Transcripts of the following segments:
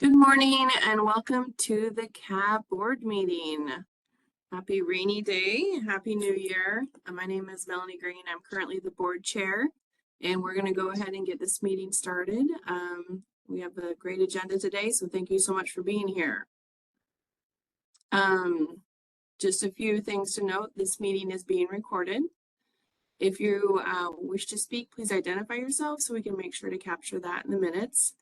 Good morning and welcome to the CAAB board meeting. Happy rainy day. Happy New Year. My name is Melanie Green. I'm currently the board chair and we're going to go ahead and get this meeting started. We have a great agenda today, so thank you so much for being here. Just a few things to note. This meeting is being recorded. If you wish to speak, please identify yourself so we can make sure to capture that in the minutes.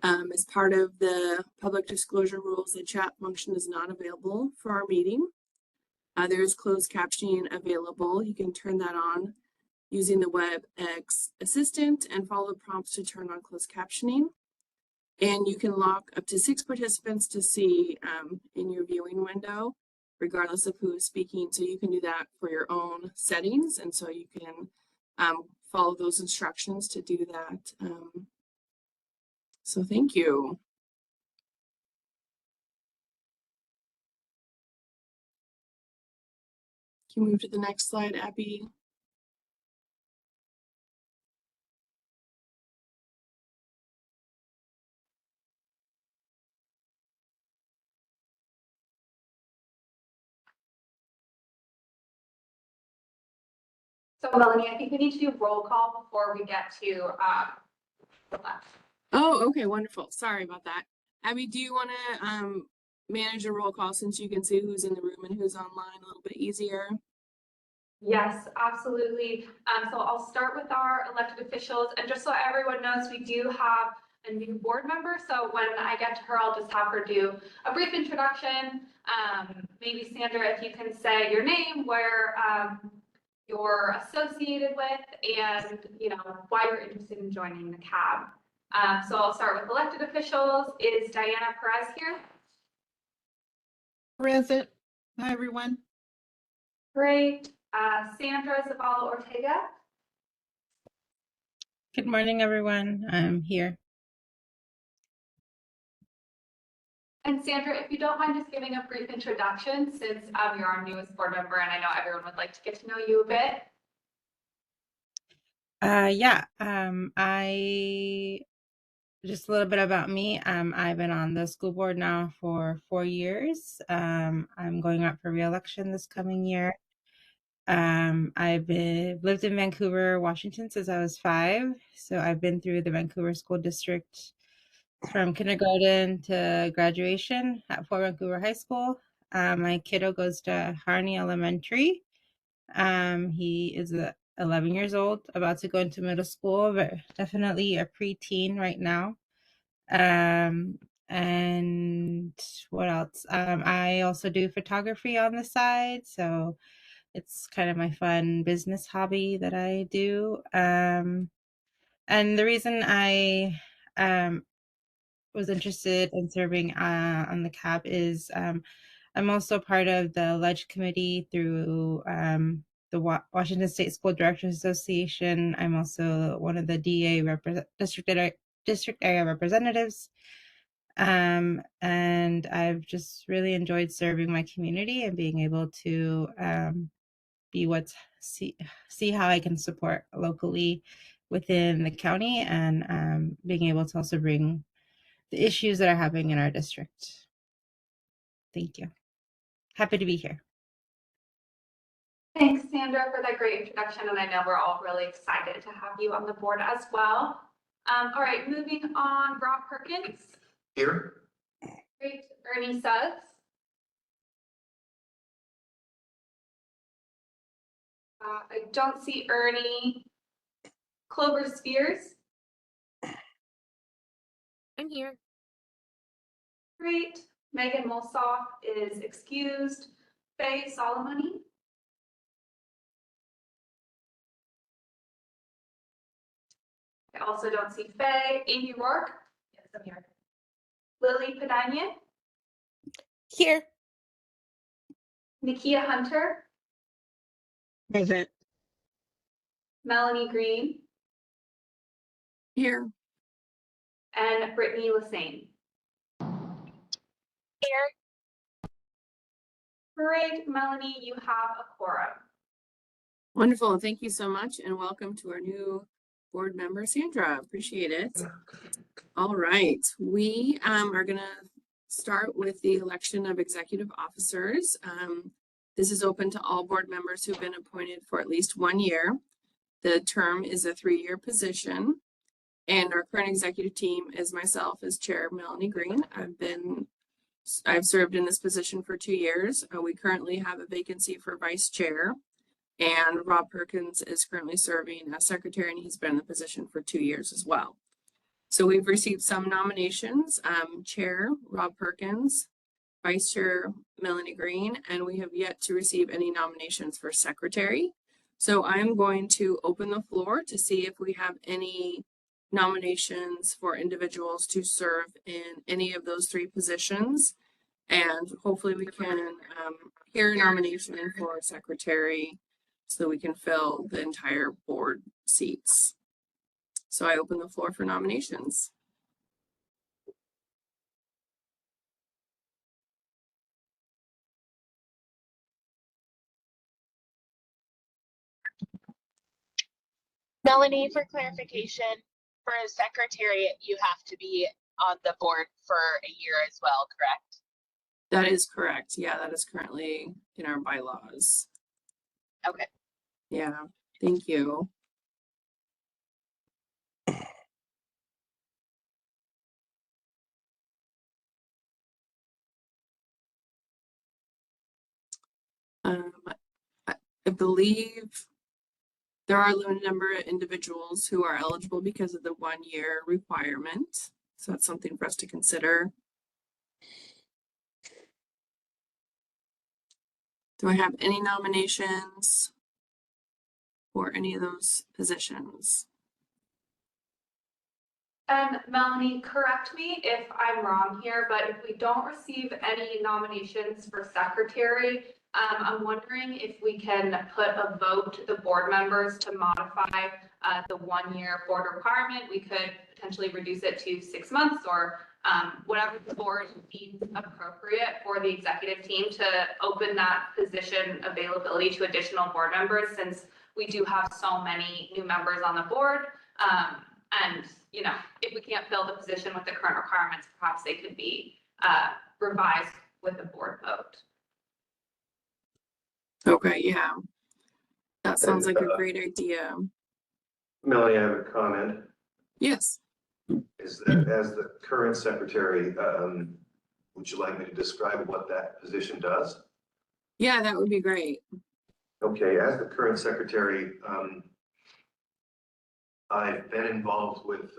As part of the public disclosure rules, the chat function is not available for our meeting. There is closed captioning available. You can turn that on using the WebEx assistant and follow the prompts to turn on closed captioning. And you can lock up to 6 participants to see in your viewing window, regardless of who is speaking. So you can do that for your own settings. And so you can follow those instructions to do that. So thank you. Can you move to the next slide, Abby? So Melanie, I think we need to do roll call before we get to the left. Oh, okay, wonderful. Sorry about that. Abby, do you want to manage a roll call since you can see who's in the room and who's online a little bit easier? Yes, absolutely. So I'll start with our elected officials, and just so everyone knows, we do have a new board member. So when I get to her, I'll just have her do a brief introduction. Maybe Sandra, if you can say your name, where you're associated with, and why you're interested in joining the CAAB. So I'll start with elected officials. Is Diana Perez here? Present. Hi, everyone. Great. Sandra Zavala Ortega. Good morning, everyone. I'm here. And Sandra, if you don't mind just giving a brief introduction, since you're our newest board member and I know everyone would like to get to know you a bit. Just a little bit about me. I've been on the school board now for 4 years. I'm going up for re-election this coming year. I've lived in Vancouver, Washington since I was 5. So I've been through the Vancouver School District from kindergarten to graduation at Fort Vancouver High School. My kiddo goes to Harney Elementary. He is 11 years old, about to go into middle school, but definitely a preteen right now. And what else? I also do photography on the side, so it's kind of my fun business hobby that I do. And the reason I was interested in serving on the CAAB is I'm also part of the Ledge Committee through the Washington State School Directors Association. I'm also one of the DA district area representatives. And I've just really enjoyed serving my community and being able to see how I can support locally within the county, and being able to also bring the issues that are happening in our district. Thank you. Happy to be here. Thanks, Sandra, for that great introduction. And I know we're all really excited to have you on the board as well. All right, moving on, Rob Perkins. Here. Great. Ernie Suggs. I don't see Ernie. Clover Spears. I'm here. Great. Megan Molsoff is excused. Faye Solomoni. I also don't see Faye. Amy Rourke. Yes, I'm here. Lily Padania. Here. Nikia Hunter. Present. Melanie Green. Here. And Brittany Lassane. Here. Great, Melanie, you have a quorum. Wonderful. Thank you so much and welcome to our new Board Member Sandra. Appreciate it. All right, we are gonna start with the election of executive officers. This is open to all board members who've been appointed for at least 1 year. The term is a 3-year position. And our current executive team is myself as chair, Melanie Green. I've served in this position for 2 years. We currently have a vacancy for vice chair, and Rob Perkins is currently serving as secretary, and he's been in the position for 2 years as well. So we've received some nominations, chair, Rob Perkins, vice chair, Melanie Green, and we have yet to receive any nominations for secretary. So I'm going to open the floor to see if we have any nominations for individuals to serve in any of those 3 positions. And hopefully we can hear a nomination for secretary so that we can fill the entire board seats. So I open the floor for nominations. Melanie, for clarification, for a secretariat, you have to be on the board for a year as well, correct? That is correct. Yeah, that is currently in our bylaws. Okay. Yeah, thank you. I believe there are a limited number of individuals who are eligible because of the 1-year requirement. So that's something for us to consider. Do I have any nominations for any of those positions? And Melanie, correct me if I'm wrong here, but if we don't receive any nominations for secretary, I'm wondering if we can put a vote to the board members to modify the 1-year board requirement. We could potentially reduce it to 6 months or whatever the board deems appropriate for the executive team to open that position availability to additional board members, since we do have so many new members on the board. And, you know, if we can't fill the position with the current requirements, perhaps they could be revised with a board vote. Okay, yeah. That sounds like a great idea. Melanie, I have a comment. Yes. Is that as the current secretary, would you like me to describe what that position does? Yeah, that would be great. Okay, as the current secretary, I've been involved with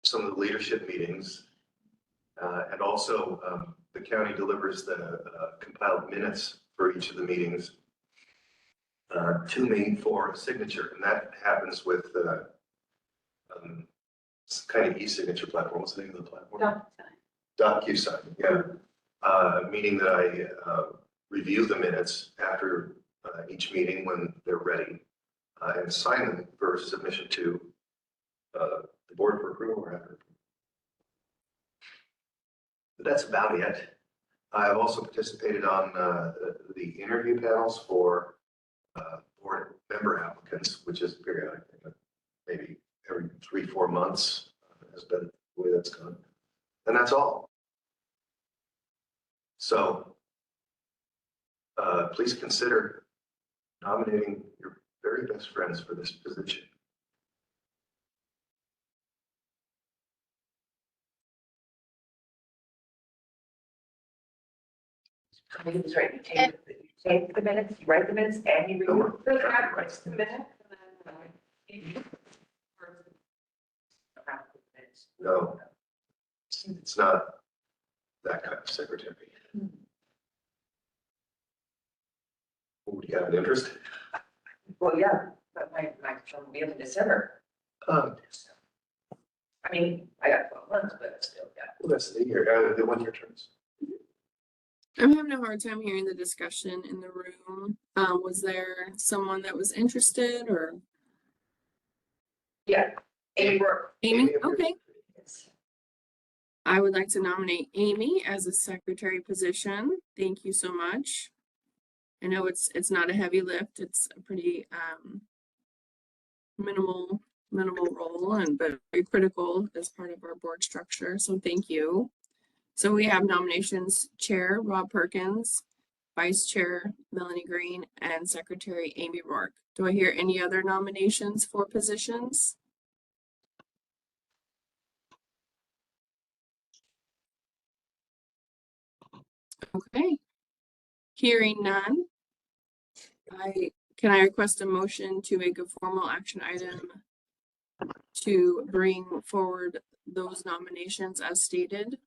some of the leadership meetings, and also the county delivers the compiled minutes for each of the meetings to me for a signature, and that happens with kind of e-signature platform. What's the name of the platform? DocuSign, yeah. Meaning that I review the minutes after each meeting when they're ready and sign them for submission to the board for approval or after. But that's about it. I've also participated on the interview panels for board member applicants, which is periodic, maybe every 3-4 months has been the way that's gone. And that's all. So please consider nominating your very best friends for this position. I think it's right, you take the minutes, you write the minutes, and you read them. Writes the minutes. No, it's not that kind of secretary. Would you have an interest? Well, yeah, but my term will be up in December. I mean, I got 12 months, but still, yeah. Well, that's the year, the 1-year terms. I'm having a hard time hearing the discussion in the room. Was there someone that was interested or? Yeah, Amy Rourke. Amy? Okay. Yes. I would like to nominate Amy as a secretary position. Thank you so much. I know it's not a heavy lift. It's a pretty minimal role and but very critical as part of our board structure. So thank you. So we have nominations: Chair Rob Perkins, Vice Chair Melanie Green, and Secretary Amy Rourke. Do I hear any other nominations for positions? Okay. Hearing none, can I request a motion to make a formal action item to bring forward those nominations as stated?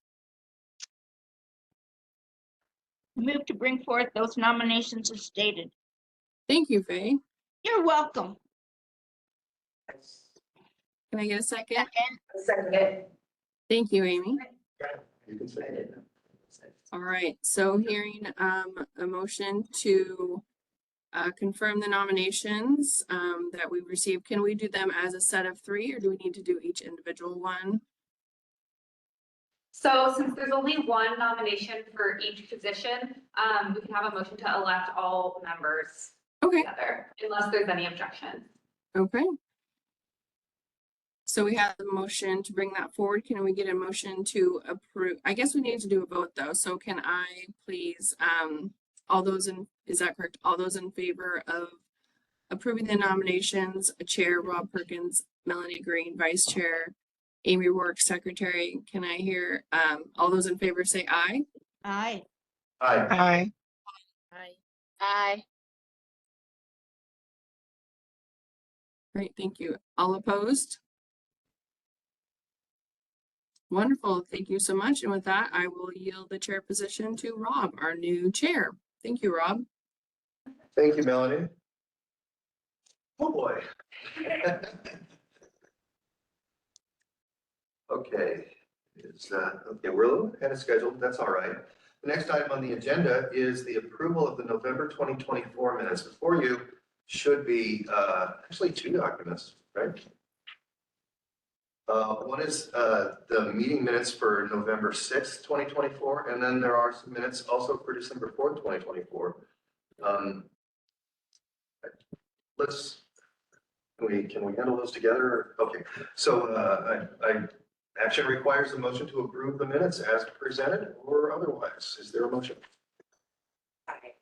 Move to bring forth those nominations as stated. Thank you, Faye. You're welcome. Can I get a second? Second. Second it. Thank you, Amy. You can I say. didn't know. All right, so hearing a motion to confirm the nominations that we received, can we do them as a set of three, or do we need to do each individual one? So since there's only one nomination for each position, we can have a motion to elect all members Okay, together, unless there's any objection. okay. So we have the motion to bring that forward. Can we get a motion to approve? I guess we need to do a vote though. So can I please, all those in, is that correct? All those in favor of approving the nominations, Chair Rob Perkins, Melanie Green, Vice Chair Amy Rourke, Secretary, can I hear all those in favor say aye? Aye. Aye. Aye. Aye. Great, thank you. All opposed? Wonderful, thank you so much. And with that, I will yield the chair position to Rob, our new chair. Thank you, Rob. Thank you, Melanie. Oh, boy. Okay, we're a little ahead of schedule. That's all right. The next item on the agenda is the approval of the November 2024 minutes. Before you should be actually two documents, right? One is the meeting minutes for November 6th, 2024, and then there are some minutes also for December 4th, 2024. Can we handle those together? Okay, so action requires a motion to approve the minutes as presented or otherwise. Is there a motion? Aye.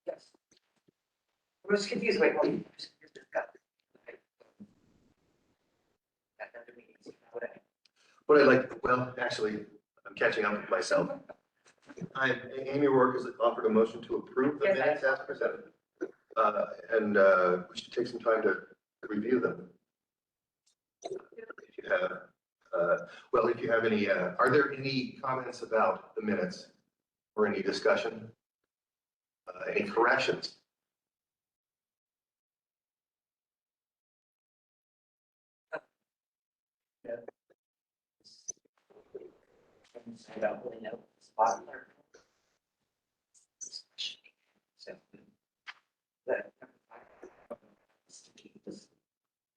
Yes. I'm just confused, wait, hold on. What I'd like, well, actually, I'm catching up with myself. Amy Rourke has offered a motion to approve the Yes, minutes as presented. And we should take some time to review them. If you have, if you have any, are there any comments about the minutes or any discussion? Any corrections? I don't really know. Spot there. So, but-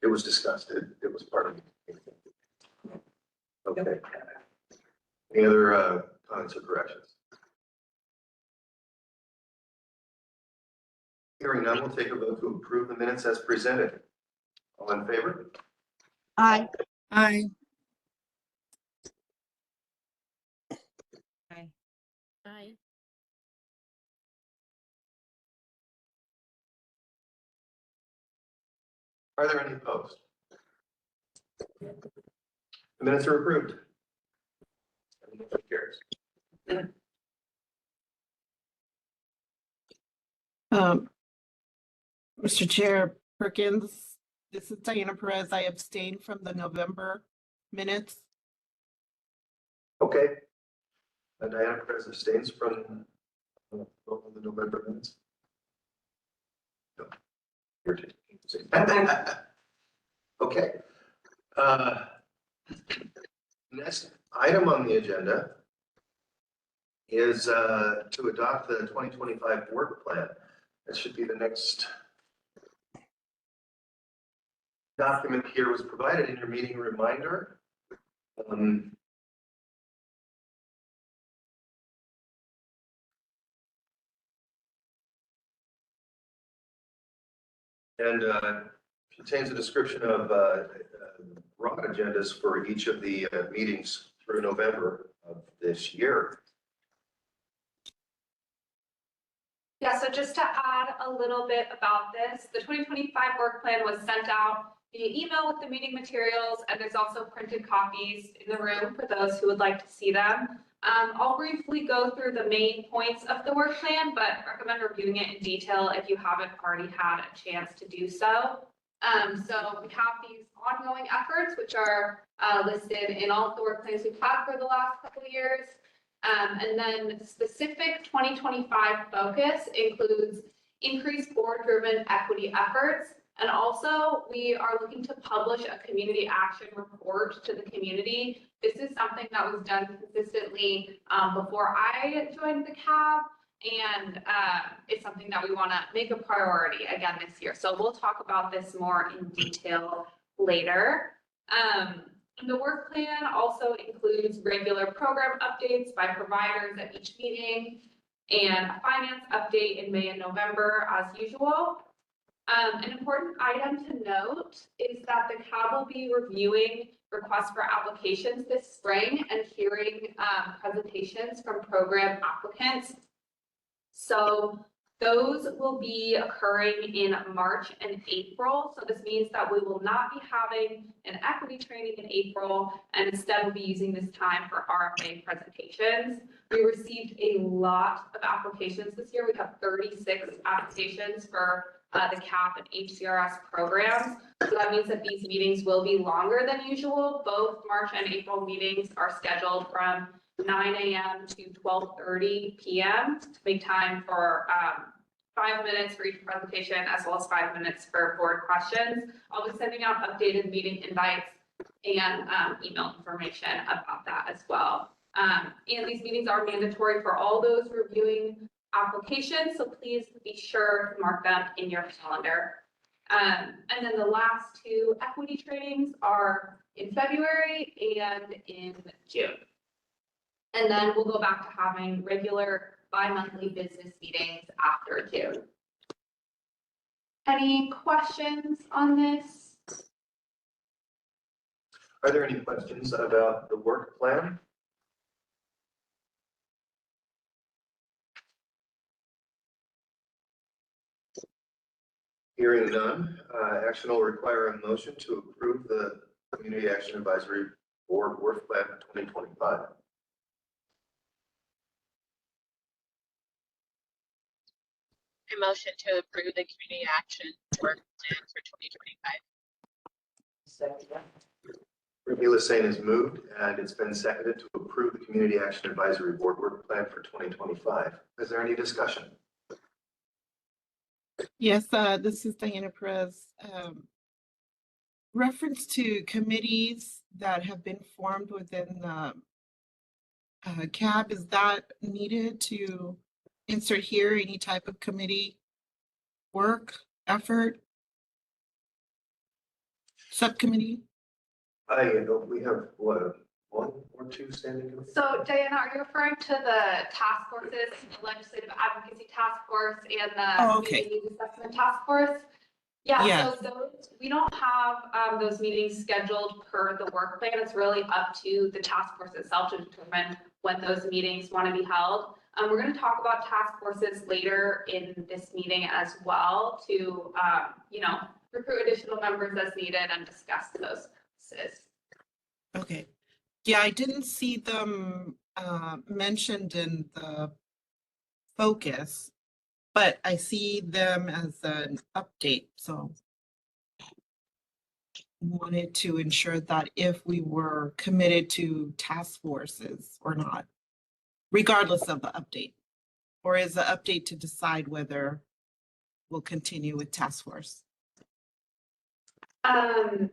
It was discussed. It was part of it. Okay. Any other comments or corrections? Hearing none, we'll take a vote to approve the minutes as presented. All in favor? Aye. Aye. Aye. Aye. Are there any opposed? The minutes are approved. Motion carries. Mr. Chair Perkins, this is Diana Perez. I abstain from the November minutes. Okay. Diana Perez abstains from the November minutes. No. You're taking. Okay. Next item on the agenda is to adopt the 2025 work plan. That should be the next document here. Was provided in your meeting reminder. And contains a description of broad agendas for each of the meetings through November of this year. Yeah, so just to add a little bit about this, the 2025 work plan was sent out via email with the meeting materials, and there's also printed copies in the room for those who would like to see them. I'll briefly go through the main points of the work plan, but recommend reviewing it in detail if you haven't already had a chance to do so. So we have these ongoing efforts, which are listed in all of the work plans we've had for the last couple of years. And then specific 2025 focus includes increased board-driven equity efforts. And also, we are looking to publish a community action report to the community. This is something that was done consistently before I joined the CAAB, and it's something that we want to make a priority again this year. So we'll talk about this more in detail later. The work plan also includes regular program updates by providers at each meeting and a finance update in May and November as usual. An important item to note is that the CAAB will be reviewing requests for applications this spring and hearing presentations from program applicants. So those will be occurring in March and April. So this means that we will not be having an equity training in April, and instead we'll be using this time for RFA presentations. We received a lot of applications this year. We have 36 applications for the CAAB and HCRS programs. So that means that these meetings will be longer than usual. Both March and April meetings are scheduled from 9 a.m. to 12:30 p.m. to make time for 5 minutes for each presentation, as well as 5 minutes for board questions. I'll be sending out updated meeting invites and email information about that as well. And these meetings are mandatory for all those reviewing applications, so please be sure to mark them in your calendar. And then the last two equity trainings are in February and in June. And then we'll go back to having regular bi-monthly business meetings after June. Any questions on this? Are there any questions about the work plan? Hearing none, action will require a motion to approve the Community Action Advisory Board Work Plan 2025. I motion to approve the community action work plan for 2025. Brittany Lassane has moved, and it's been seconded to approve the Community Action Advisory Board Work Plan for 2025. Is there any discussion? Yes, this is Diana Perez. Reference to committees that have been formed within the CAAB, is that needed to insert here any type of committee work, effort, subcommittee? I know we have, what, one or two standing committees? So Diana, are you referring to the task forces, the Legislative Advocacy Task Force and the Community Needs Assessment Task Force? Yeah, Yes. so those, we don't have those meetings scheduled per the work plan. It's really up to the task force itself to determine when those meetings want to be held. We're going to talk about task forces later in this meeting as well to, recruit additional members as needed and discuss those services. Okay. Yeah, I didn't see them mentioned in the focus, but I see them as an update. So wanted to ensure that if we were committed to task forces or not, regardless of the update, or is the update to decide whether we'll continue with task force?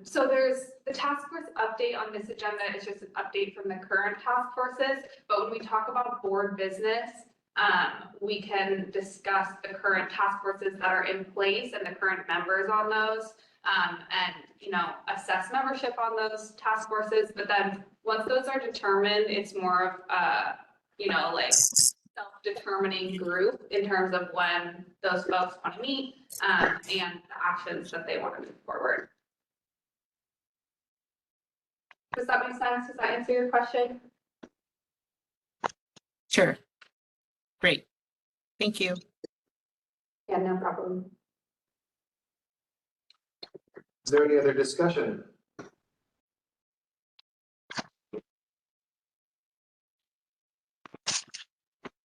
So there's the task force update on this agenda is just an update from the current task forces. But when we talk about board business, we can discuss the current task forces that are in place and the current members on those, and assess membership on those task forces. But then once those are determined, it's more of like self-determining group in terms of when those folks want to meet and the actions that they want to move forward. Does that make sense? Does that answer your question? Sure. Great. Thank you. Yeah, no problem. Is there any other discussion?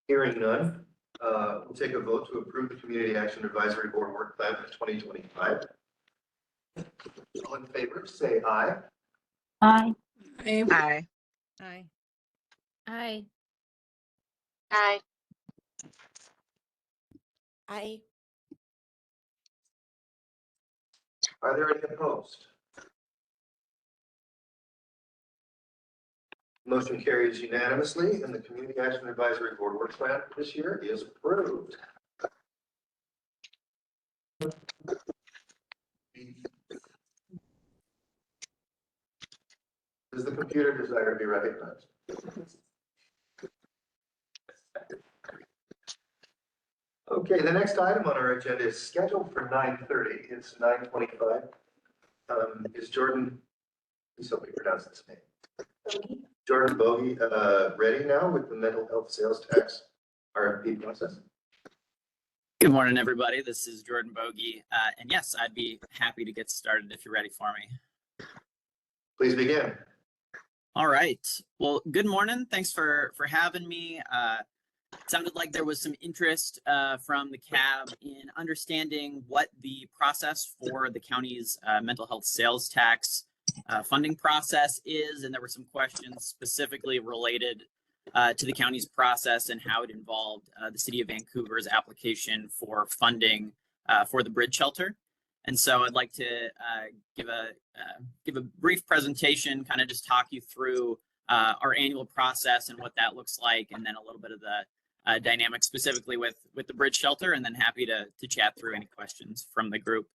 Hearing none, we'll take a vote to approve the Community Action Advisory Board Work Plan for 2025. All in favor, say aye. Aye. Aye. Aye. Aye. Aye. Aye. Are there any opposed? Motion carries unanimously, and the Community Action Advisory Board Work Plan for this year is approved. Does the computer desire to be recognized? Okay, the next item on our agenda is scheduled for 9:30. It's 9:25. Is Jordan, please help me pronounce this name. Jordan Bogey, ready now with the mental health sales tax RFP process? Good morning, everybody. This is Jordan Bogey. And yes, I'd be happy to get started if you're ready for me. Please begin. All right. Well, good morning. Thanks for having me. It sounded like there was some interest from the CAAB in understanding what the process for the county's mental health sales tax funding process is. And there were some questions specifically related to the county's process and how it involved the city of Vancouver's application for funding for the bridge shelter. And so I'd like to give a brief presentation, kind of just talk you through our annual process and what that looks like, and then a little bit of the dynamics specifically with the bridge shelter, and then happy to chat through any questions from the group.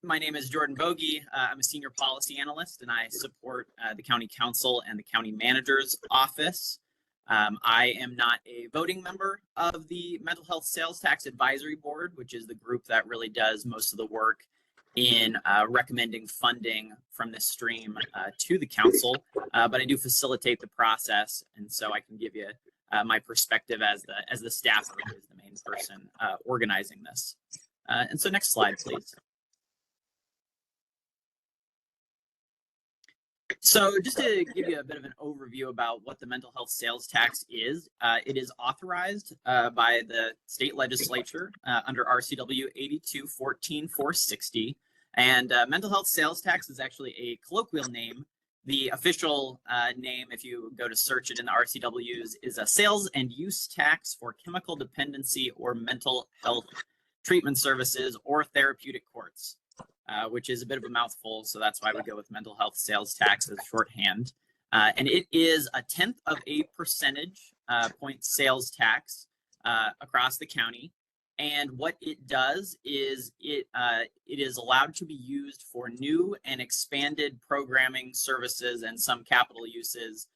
My name is Jordan Bogey. I'm a senior policy analyst, and I support the county council and the county manager's office. I am not a voting member of the Mental Health Sales Tax Advisory Board, which is the group that really does most of the work in recommending funding from this stream to the council, but I do facilitate the process, and so I can give you my perspective as the staffer who is the main person organizing this. And so next slide, please. So just to give you a bit of an overview about what the mental health sales tax is, it is authorized by the state legislature under RCW 82-14-460. And mental health sales tax is actually a colloquial name. The official name, if you go to search it in the RCWs, is a sales and use tax for chemical dependency or mental health treatment services or therapeutic courts. Which is a bit of a mouthful, so that's why we go with mental health sales tax as shorthand. And it is a 1/10 of a percentage point sales tax across the county. And what it does is it is allowed to be used for new and expanded programming services and some capital uses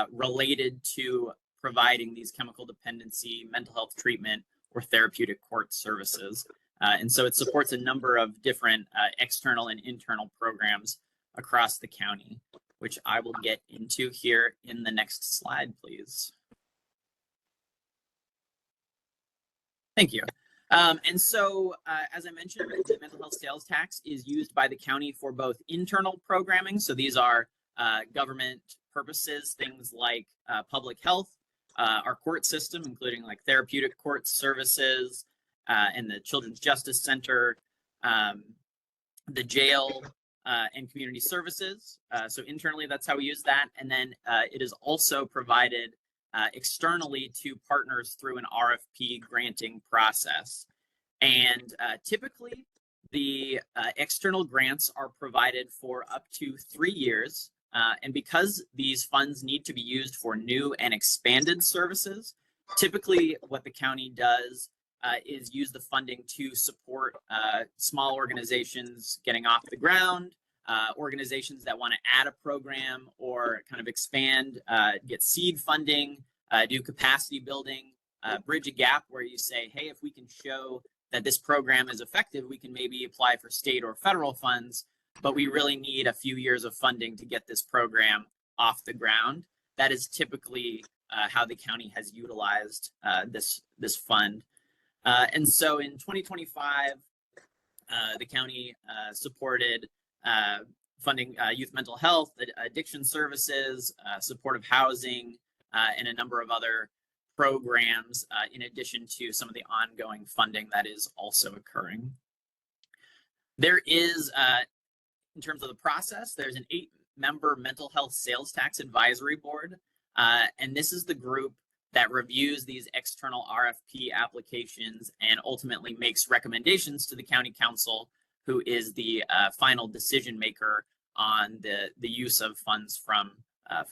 related to providing these chemical dependency, mental health treatment, or therapeutic court services. And so it supports a number of different external and internal programs across the county, which I will get into here in the next slide, please. Thank you. And so, as I mentioned, the mental health sales tax is used by the county for both internal programming. So these are government purposes, things like public health, our court system, including like therapeutic court services, and the Children's Justice Center, the jail, and community services. So internally, that's how we use that. And then it is also provided externally to partners through an RFP granting process. And typically, the external grants are provided for up to 3 years. And because these funds need to be used for new and expanded services, typically what the county does is use the funding to support small organizations getting off the ground, organizations that want to add a program or kind of expand, get seed funding, do capacity building, bridge a gap where you say, hey, if we can show that this program is effective, we can maybe apply for state or federal funds, but we really need a few years of funding to get this program off the ground. That is typically how the county has utilized this fund. And so in 2025, the county supported funding youth mental health, addiction services, supportive housing, and a number of other programs in addition to some of the ongoing funding that is also occurring. There is, in terms of the process, there's an 8-member mental health sales tax advisory board, and this is the group that reviews these external RFP applications and ultimately makes recommendations to the county council, who is the final decision maker on the use of funds from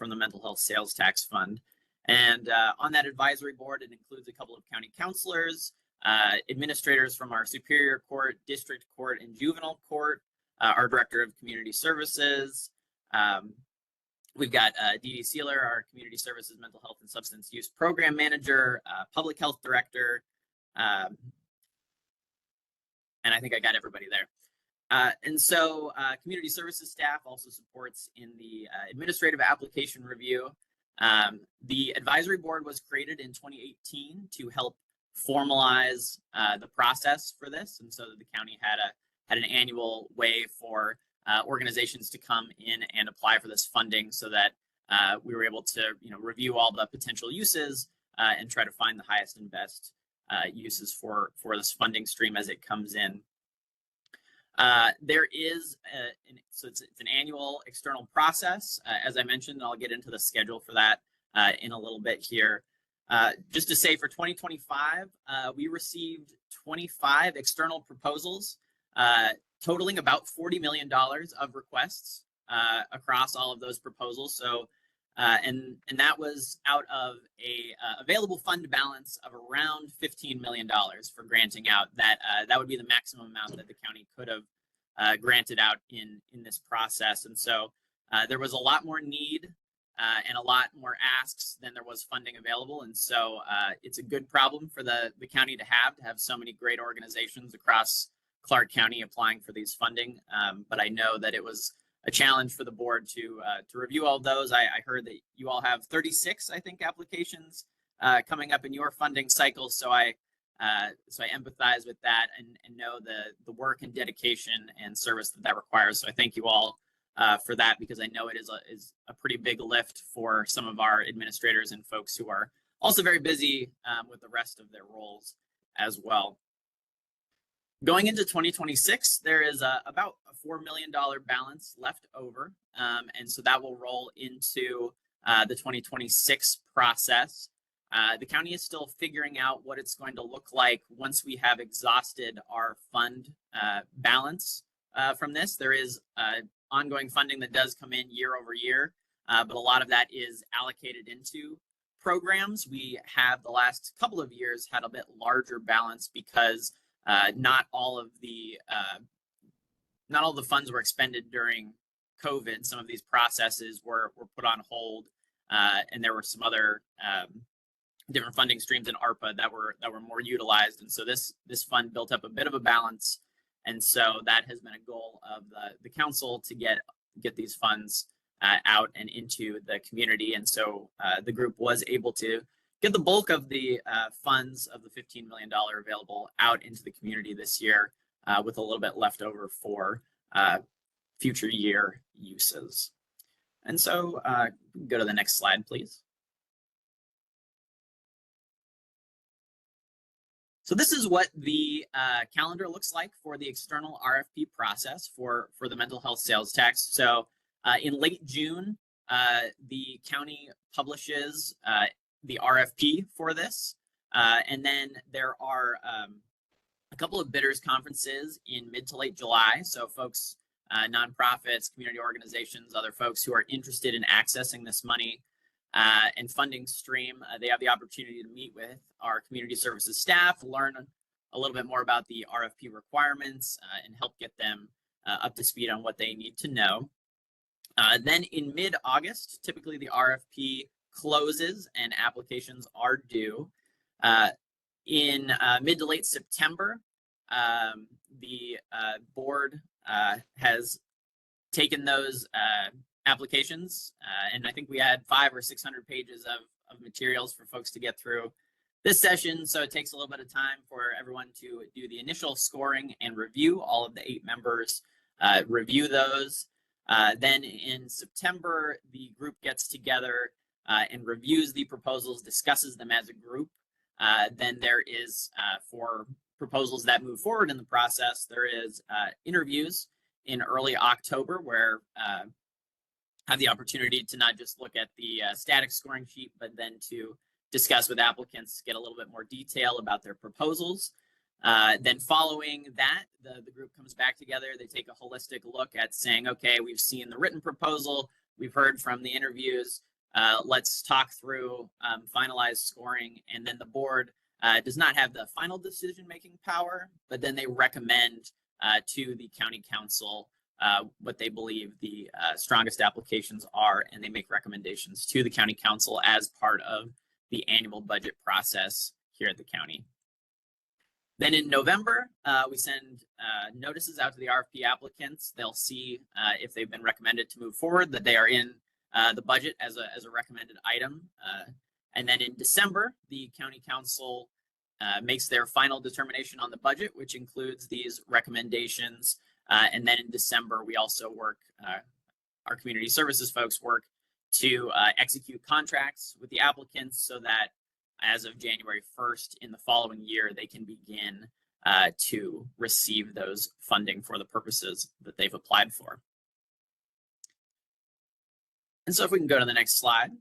the mental health sales tax fund. And on that advisory board, it includes a couple of county councilors, administrators from our Superior Court, District Court, and Juvenile Court, our Director of Community Services. We've got Dee Sealer, our Community Services Mental Health and Substance Use Program Manager, Public Health Director, and I think I got everybody there. And so Community Services staff also supports in the administrative application review. The advisory board was created in 2018 to help formalize the process for this, and so that the county had an annual way for organizations to come in and apply for this funding, so that we were able to review all the potential uses and try to find the highest and best uses for this funding stream as it comes in. There is, so it's an annual external process. As I mentioned, I'll get into the schedule for that in a little bit here. Just to say, for 2025, we received 25 external proposals, totaling about $40 million of requests across all of those proposals. So, and that was out of a available fund balance of around $15 million for granting out. That would be the maximum amount that the county could have granted out in this process. And so there was a lot more need and a lot more asks than there was funding available. And so it's a good problem for the county to have so many great organizations across Clark County applying for these funding. But I know that it was a challenge for the board to review all of those. I heard that you all have 36, I think, applications coming up in your funding cycle. So I empathize with that and know the work and dedication and service that requires. So I thank you all for that, because I know it is a pretty big lift for some of our administrators and folks who are also very busy with the rest of their roles as well. Going into 2026, there is about a $4 million balance left over, and so that will roll into the 2026 process. The county is still figuring out what it's going to look like once we have exhausted our fund balance from this. There is ongoing funding that does come in year over year, but a lot of that is allocated into programs. We have the last couple of years had a bit larger balance because not all of the funds were expended during COVID. Some of these processes were put on hold, and there were some other different funding streams in ARPA that were more utilized. And so this fund built up a bit of a balance, and so that has been a goal of the council to get these funds out and into the community. And so the group was able to get the bulk of the funds of the $15 million available out into the community this year, with a little bit left over for future year uses. And so go to the next slide, please. So this is what the calendar looks like for the external RFP process for the mental health sales tax. So in late June, the county publishes the RFP for this. And then there are a couple of bidders conferences in mid to late July. So folks, nonprofits, community organizations, other folks who are interested in accessing this money and funding stream, they have the opportunity to meet with our community services staff, learn a little bit more about the RFP requirements, and help get them up to speed on what they need to know. Then in mid-August, typically the RFP closes and applications are due. In mid to late September, the board has taken those applications, and I think we had 500 or 600 pages of materials for folks to get through this session. So it takes a little bit of time for everyone to do the initial scoring and review. All of the 8 members review those. Then in September, the group gets together and reviews the proposals, discusses them as a group. Then there is, for proposals that move forward in the process, there is interviews in early October where have the opportunity to not just look at the static scoring sheet, but then to discuss with applicants, get a little bit more detail about their proposals. Then following that, the group comes back together. They take a holistic look at saying, okay, we've seen the written proposal, we've heard from the interviews, let's talk through finalized scoring. And then the board does not have the final decision-making power, but then they recommend to the county council what they believe the strongest applications are, and they make recommendations to the county council as part of the annual budget process here at the county. Then in November, we send notices out to the RFP applicants. They'll see if they've been recommended to move forward, that they are in the budget as a recommended item. And then in December, the county council makes their final determination on the budget, which includes these recommendations. And then in December, we also work, our community services folks work to execute contracts with the applicants so that as of January 1st in the following year, they can begin to receive those funding for the purposes that they've applied for. And so if we can go to the next slide.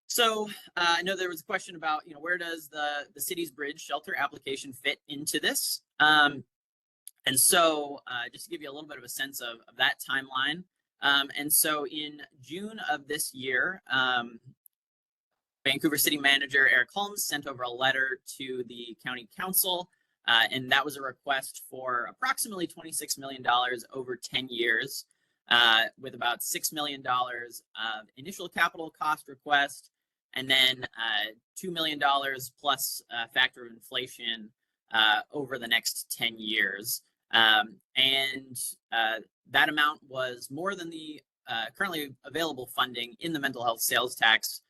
So I know there was a question about, where does the city's bridge shelter application fit into this? And so just to give you a little bit of a sense of that timeline. And so in June of this year, Vancouver City Manager Eric Holmes sent over a letter to the county council, and that was a request for approximately $26 million over 10 years, with about $6 million of initial capital cost request, and then $2 million plus factor of inflation over the next 10 years. And that amount was more than the currently available funding in the mental health sales tax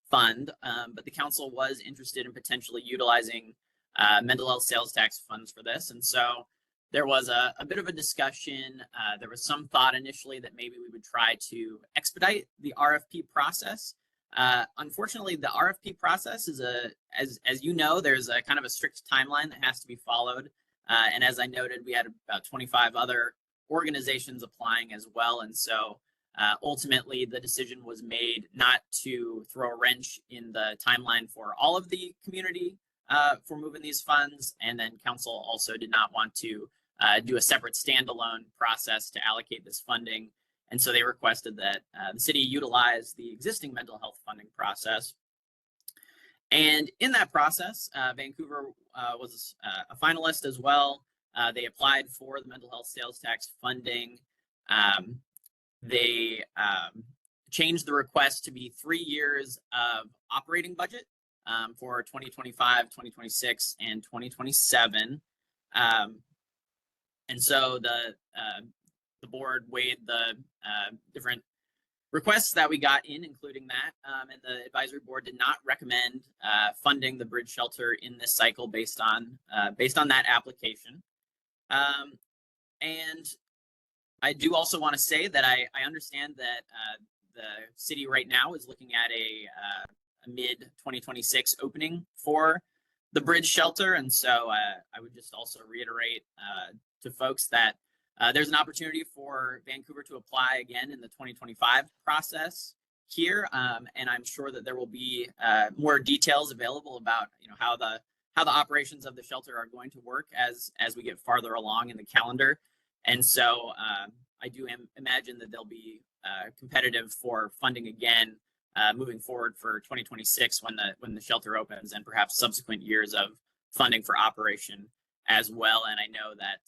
fund, but the council was interested in potentially utilizing mental health sales tax funds for this. And so there was a bit of a discussion. There was some thought initially that maybe we would try to expedite the RFP process. Unfortunately, the RFP process is as you know, there's a kind of a strict timeline that has to be followed. And as I noted, we had about 25 other organizations applying as well. And so ultimately, the decision was made not to throw a wrench in the timeline for all of the community for moving these funds. And then council also did not want to do a separate standalone process to allocate this funding. And so they requested that the city utilize the existing mental health funding process. And in that process, Vancouver was a finalist as well. They applied for the mental health sales tax funding. They changed the request to be 3 years of operating budget for 2025, 2026, and 2027. And so the board weighed the different requests that we got in, including that, and the advisory board did not recommend funding the bridge shelter in this cycle based on that application. And I do also want to say that I understand that the city right now is looking at a mid-2026 opening for the bridge shelter. And so I would just also reiterate to folks that there's an opportunity for Vancouver to apply again in the 2025 process here. And I'm sure that there will be more details available about how the operations of the shelter are going to work as we get farther along in the calendar. And so I do imagine that they'll be competitive for funding again moving forward for 2026 when the shelter opens, and perhaps subsequent years of funding for operation as well. And I know that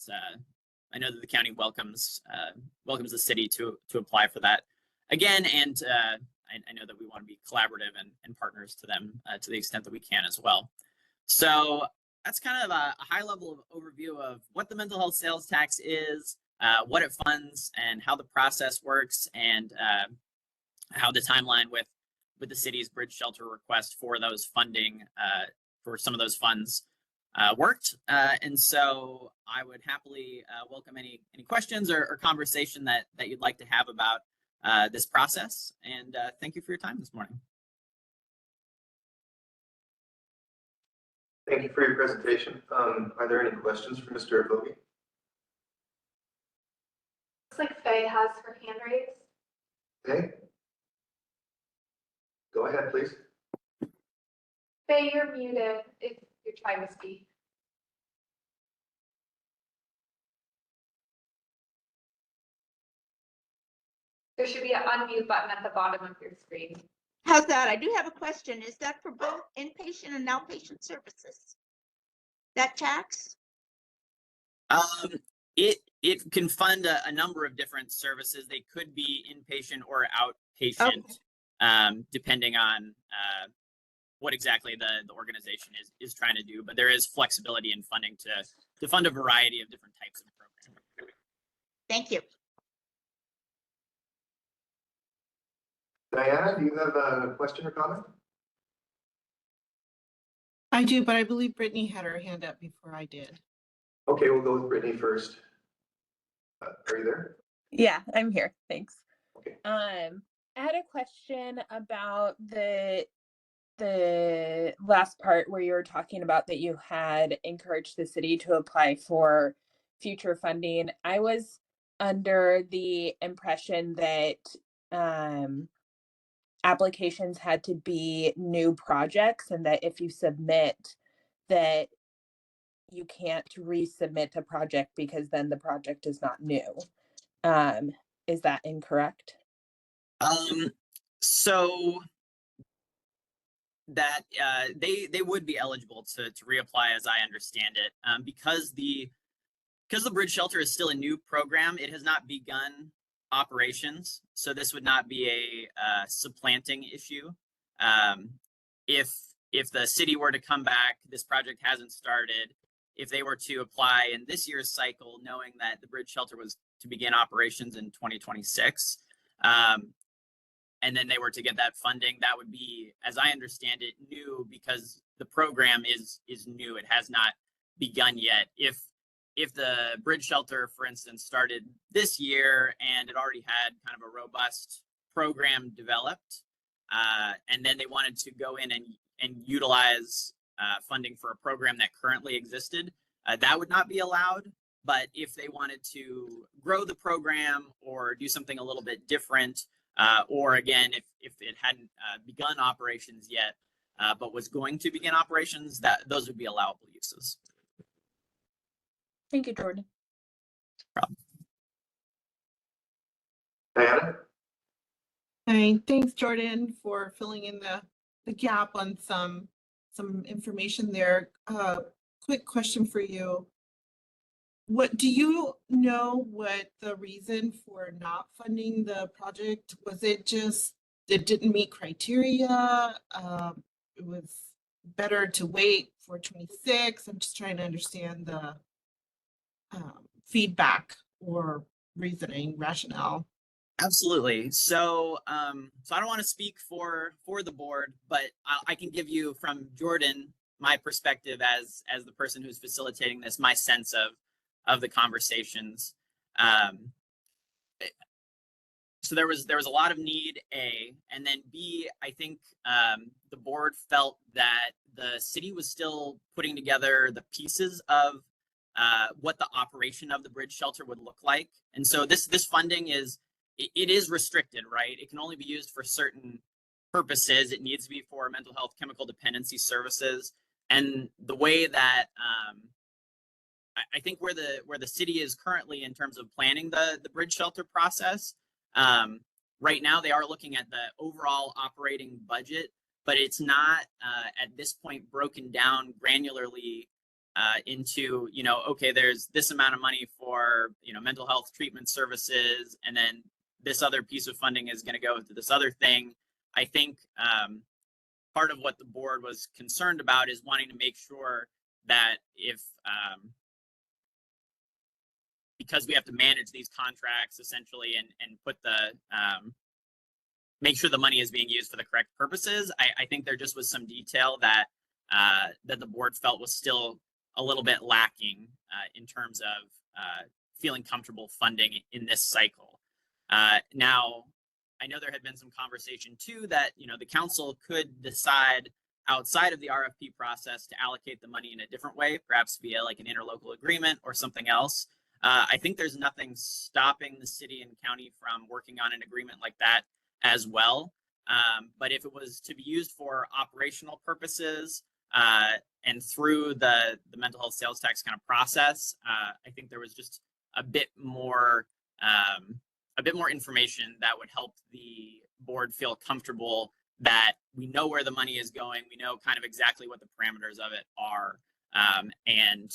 the county welcomes the city to apply for that again. And I know that we want to be collaborative and partners to them to the extent that we can as well. So that's kind of a high level of overview of what the mental health sales tax is, what it funds, and how the process works, and how the timeline with the city's bridge shelter request for those funding, for some of those funds worked. And so I would happily welcome any questions or conversation that you'd like to have about this process. And thank you for your time this morning. Thank you for your presentation. Are there any questions for Mr. Vogie? Looks like Faye has her hand raised. Okay. Go ahead, please. Faye, you're muted if you're trying to speak. There should be an unmute button at the bottom of your screen. How's that? I do have a question. Is that for both inpatient and outpatient services? That tax? It can fund a number of different services. They could be inpatient or outpatient, depending on what exactly the organization is trying to do. But there is flexibility in funding to fund a variety of different types of programs. Thank you. Diana, do you have a question or comment? I do, but I believe Brittany had her hand up before I did. Okay, we'll go with Brittany first. Are you there? Yeah, I'm here. Thanks. Okay. I had a question about the last part where you were talking about that you had encouraged the city to apply for future funding. I was under the impression that applications had to be new projects, and that if you submit, that you can't resubmit a project because then the project is not new. Is that incorrect? So that they would be eligible to reapply, as I understand it, because the bridge shelter is still a new program. It has not begun operations, so this would not be a supplanting issue. If the city were to come back, this project hasn't started. If they were to apply in this year's cycle, knowing that the bridge shelter was to begin operations in 2026, and then they were to get that funding, that would be, as I understand it, new, because the program is new. It has not begun yet. If the bridge shelter, for instance, started this year and it already had kind of a robust program developed, and then they wanted to go in and utilize funding for a program that currently existed, that would not be allowed. But if they wanted to grow the program or do something a little bit different, or again, if it hadn't begun operations yet, but was going to begin operations, those would be allowable uses. Thank you, Jordan. Diana? Hey, thanks, Jordan, for filling in the gap on some information there. Quick question for you. What do you know what the reason for not funding the project? Was it just it didn't meet criteria? It was better to wait for 26. I'm just trying to understand the feedback or reasoning, rationale. Absolutely. So, so I don't want to speak for the board, but I can give you from Jordan my perspective as the person who's facilitating this, my sense of the conversations. So there was a lot of need, A, and then B, I think the board felt that the city was still putting together the pieces of what the operation of the bridge shelter would look like. And so this funding is restricted, right? It can only be used for certain purposes. It needs to be for mental health chemical dependency services. And the way that I think where the city is currently in terms of planning the bridge shelter process, right now they are looking at the overall operating budget, but it's not at this point broken down granularly into, okay, there's this amount of money for, mental health treatment services, and then this other piece of funding is going to go to this other thing. I think part of what the board was concerned about is wanting to make sure that if because we have to manage these contracts essentially and put the make sure the money is being used for the correct purposes. I think there just was some detail that that the board felt was still a little bit lacking in terms of feeling comfortable funding in this cycle. Now, I know there had been some conversation too that the council could decide outside of the RFP process to allocate the money in a different way, perhaps via like an interlocal agreement or something else. I think there's nothing stopping the city and county from working on an agreement like that as well. But if it was to be used for operational purposes and through the mental health sales tax kind of process, I think there was just a bit more information that would help the board feel comfortable that we know where the money is going, we know kind of exactly what the parameters of it are, and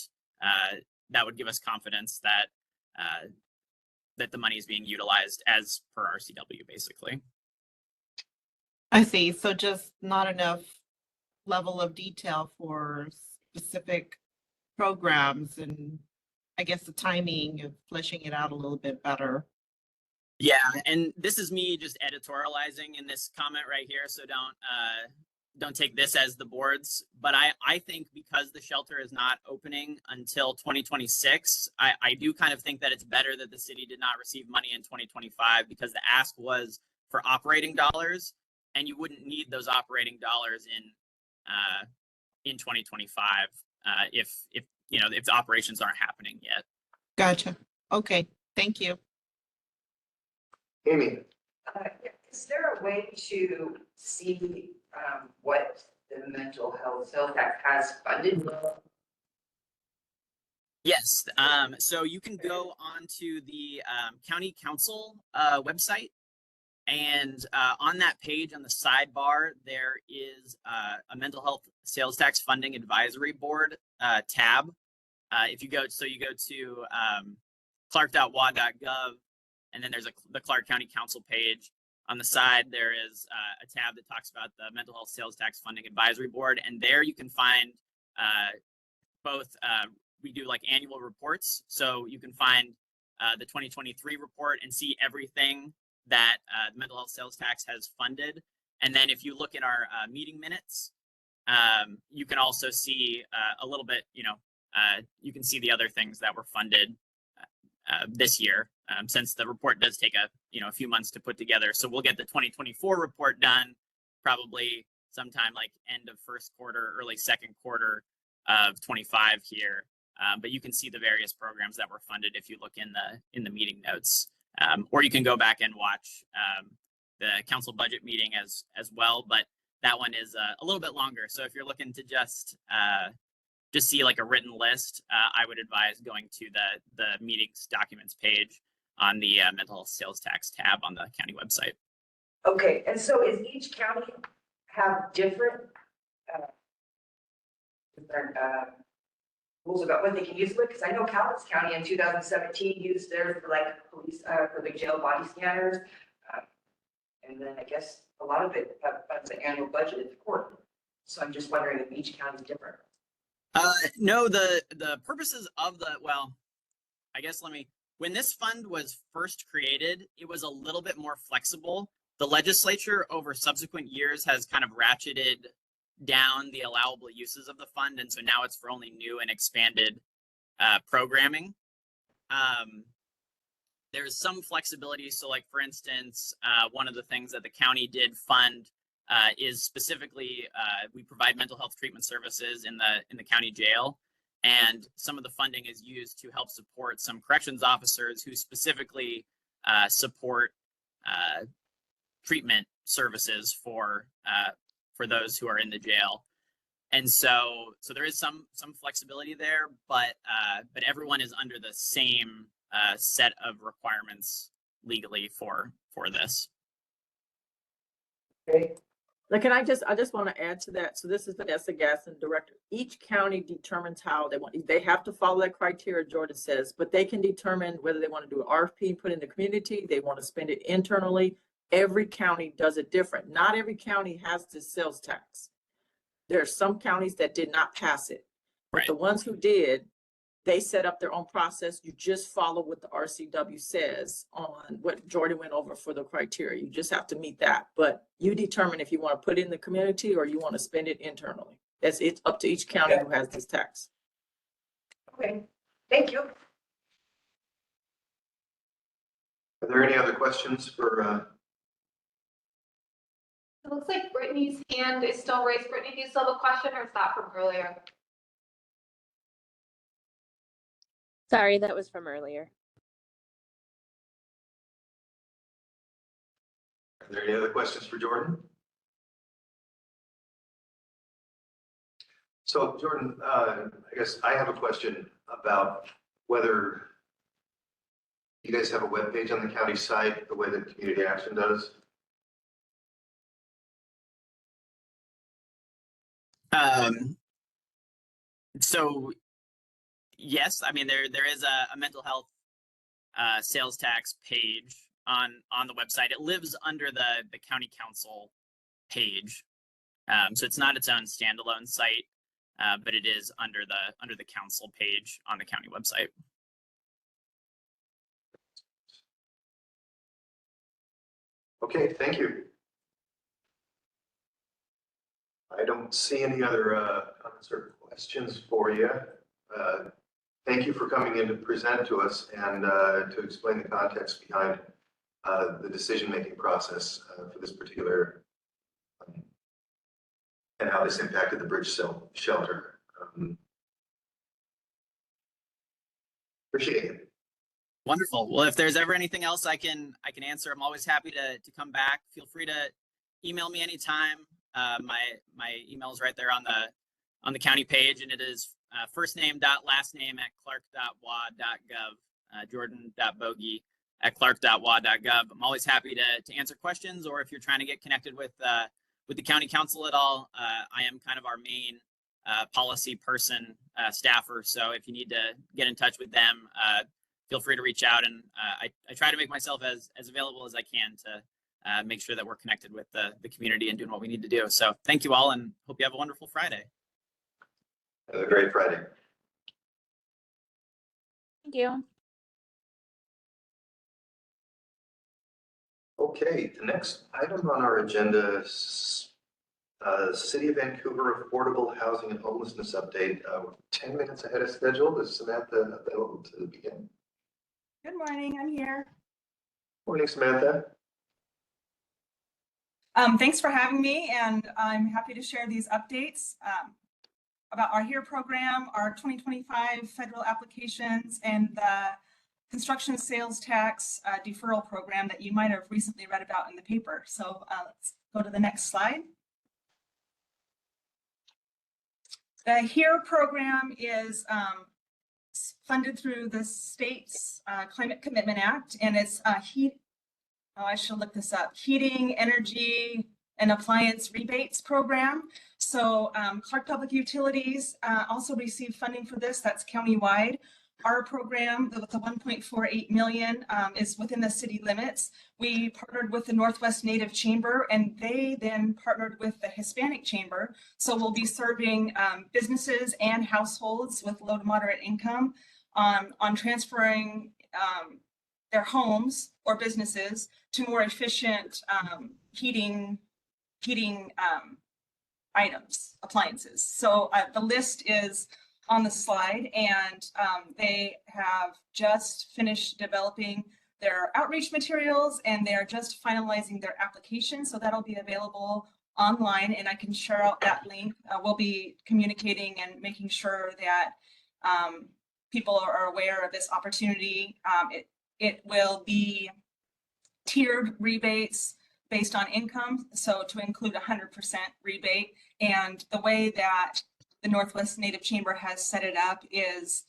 that would give us confidence that that the money is being utilized as per RCW, basically. I see. So just not enough level of detail for specific programs, and I guess the timing of fleshing it out a little bit better. Yeah, and this is me just editorializing in this comment right here, so don't take this as the board's. But I think because the shelter is not opening until 2026, I do kind of think that it's better that the city did not receive money in 2025 because the ask was for operating dollars, and you wouldn't need those operating dollars in 2025 if the operations aren't happening yet. Gotcha. Okay. Thank you. Amy, Is there a way to see what the mental health sales tax has funded? Yes. So you can go onto the county council website, and on that page on the sidebar, there is a mental health sales tax funding advisory board tab. If you go to clark.wa.gov, and then there's the Clark County Council page. On the side, there is a tab that talks about the Mental Health Sales Tax Funding Advisory Board. And there you can find both, we do like annual reports. So you can find the 2023 report and see everything that the mental health sales tax has funded. And then if you look at our meeting minutes, you can also see a little bit, you can see the other things that were funded this year, since the report does take a few months to put together. So we'll get the 2024 report done probably sometime like end of first quarter, early second quarter of 25 here. But you can see the various programs that were funded if you look in the meeting notes, or you can go back and watch the council budget meeting as well. But that one is a little bit longer. So if you're looking to just see like a written list, I would advise going to the meetings documents page on the mental health sales tax tab on the county website. Okay, and so is each county have different rules about what they can use it with? Because I know Cowlitz County in 2017 used theirs for like police for the jail body scanners, and then I guess a lot of it funds the annual budget at the court. So I'm just wondering if each county is different. No, the purposes of when this fund was first created, it was a little bit more flexible. The legislature over subsequent years has kind of ratcheted down the allowable uses of the fund. And so now it's for only new and expanded programming. There's some flexibility. So like, for instance, one of the things that the county did fund is specifically we provide mental health treatment services in the county jail, and some of the funding is used to help support some corrections officers who specifically support treatment services for those who are in the jail. And so there is some flexibility there, but everyone is under the same set of requirements legally for this. Okay. Now, I just want to add to that. So this is Vanessa Gasson, director. Each county determines how they have to follow that criteria Jordan says, but they can determine whether they want to do an RFP, put in the community, they want to spend it internally. Every county does it different. Not every county has this sales tax. There are some counties that did not pass it, but Right. the ones who did, they set up their own process. You just follow what the RCW says on what Jordan went over for the criteria. You just have to meet that. But you determine if you want to put it in the community or you want to spend it internally. It's up to each county who has this tax. Okay, thank you. Are there any other questions for, It looks like Brittany's hand is still raised. Brittany, do you still have a question or is that from earlier? Sorry, that was from earlier. are there any other questions for Jordan? So Jordan, I guess I have a question about whether you guys have a webpage on the county site, the way that Community Action does. So yes, I mean, there is a mental health sales tax page on the website. It lives under the county council page. So it's not its own standalone site, but it is under the council page on the county website. Okay, thank you. I don't see any other comments or questions for you. Thank you for coming in to present to us and to explain the context behind the decision-making process for this particular and how this impacted the bridge shelter. Appreciate it. Wonderful. Well, if there's ever anything else I can answer, I'm always happy to come back. Feel free to email me anytime. My email is right there on the county page, and it is first name dot last name at clark.wa.gov, jordan.bogie@clark.wa.gov. I'm always happy to answer questions, or if you're trying to get connected with the county council at all, I am kind of our main policy person, staffer. So if you need to get in touch with them, feel free to reach out. And I try to make myself as available as I can to make sure that we're connected with the community and doing what we need to do. So thank you all, and hope you have a wonderful Friday. Have a great Friday. Thank you. Okay, the next item on our agenda is City of Vancouver Affordable Housing and Homelessness Update. We're 10 minutes ahead of schedule. Is Samantha available to begin? Good morning, I'm here. Morning, Samantha. Thanks for having me, and I'm happy to share these updates about our HERE program, our 2025 federal applications, and the construction sales tax deferral program that you might have recently read about in the paper. So let's go to the next slide. The HERE program is funded through the state's Climate Commitment Act, and it's I should look this up, Heating, Energy, and Appliance Rebates Program. So Clark Public Utilities also received funding for this. That's countywide. Our program, with the 1.48 million, is within the city limits. We partnered with the Northwest Native Chamber, and they then partnered with the Hispanic Chamber. So we'll be serving businesses and households with low to moderate income on transferring their homes or businesses to more efficient heating items, appliances. So the list is on the slide, and they have just finished developing their outreach materials, and they are just finalizing their application. So that'll be available online, and I can share out that link. We'll be communicating and making sure that people are aware of this opportunity. It will be tiered rebates based on income, so to include 100% rebate. And the way that the Northwest Native Chamber has set it up is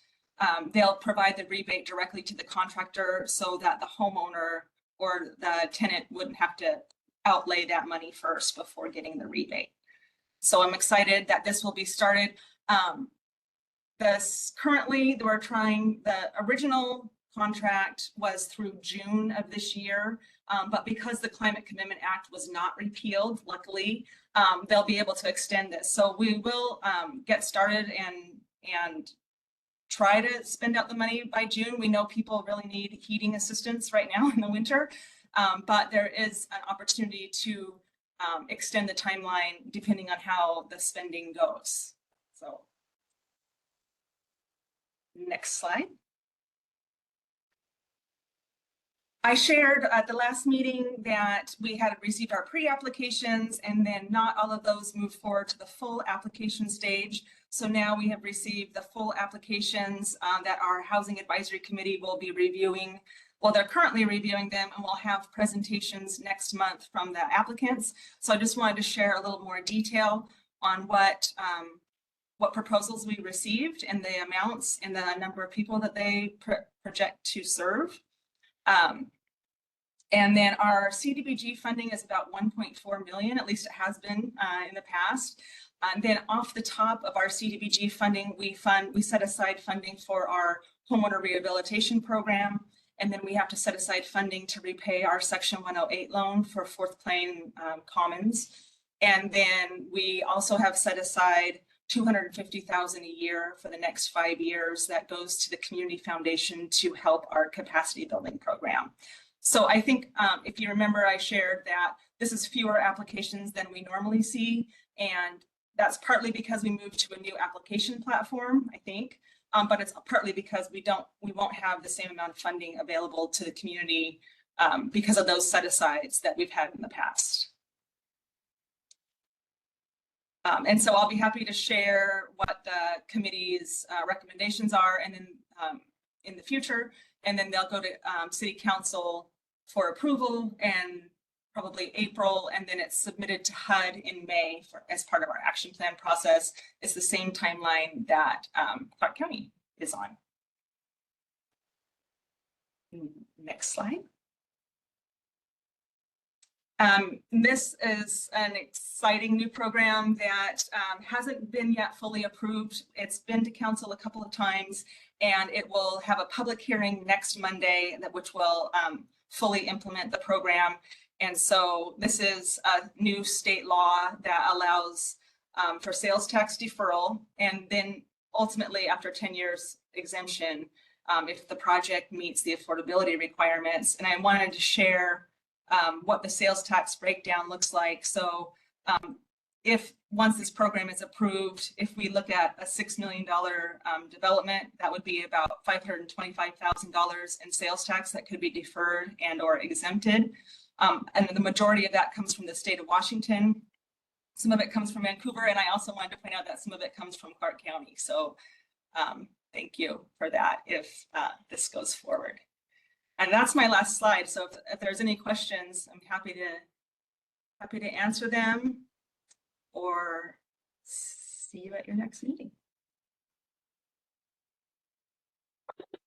they'll provide the rebate directly to the contractor so that the homeowner or the tenant wouldn't have to outlay that money first before getting the rebate. So I'm excited that this will be started. Currently, we're trying the original contract was through June of this year. But because the Climate Commitment Act was not repealed, luckily, they'll be able to extend this. So we will get started and try to spend out the money by June. We know people really need heating assistance right now in the winter, but there is an opportunity to extend the timeline depending on how the spending goes. So next slide. I shared at the last meeting that we had received our pre-applications, and then not all of those moved forward to the full application stage. So now we have received the full applications that our Housing Advisory Committee will be reviewing. Well, they're currently reviewing them, and we'll have presentations next month from the applicants. So I just wanted to share a little more detail on what proposals we received and the amounts and the number of people that they project to serve. And then our CDBG funding is about 1.4 million, at least it has been in the past. And then off the top of our CDBG funding, we set aside funding for our homeowner rehabilitation program. And then we have to set aside funding to repay our Section 108 loan for Fourth Plain Commons. And then we also have set aside $250,000 a year for the next 5 years that goes to the Community Foundation to help our capacity building program. So I think if you remember, I shared that this is fewer applications than we normally see. And that's partly because we moved to a new application platform, I think. But it's partly because we won't have the same amount of funding available to the community because of those set-asides that we've had in the past. And so I'll be happy to share what the committee's recommendations are, and then in the future, and then they'll go to City Council for approval and probably April, and then it's submitted to HUD in May as part of our action plan process. It's the same timeline that Clark County is on. Next slide. This is an exciting new program that hasn't been yet fully approved. It's been to council a couple of times, and it will have a public hearing next Monday, which will fully implement the program. And so this is a new state law that allows for sales tax deferral, and then ultimately after 10 years exemption if the project meets the affordability requirements. And I wanted to share what the sales tax breakdown looks like. So if once this program is approved, if we look at a $6 million development, that would be about $525,000 in sales tax that could be deferred and or exempted. And the majority of that comes from the state of Washington. Some of it comes from Vancouver, and I also wanted to point out that some of it comes from Clark County. So thank you for that if this goes forward. And that's my last slide. So if there's any questions, I'm happy to answer them or see you at your next meeting.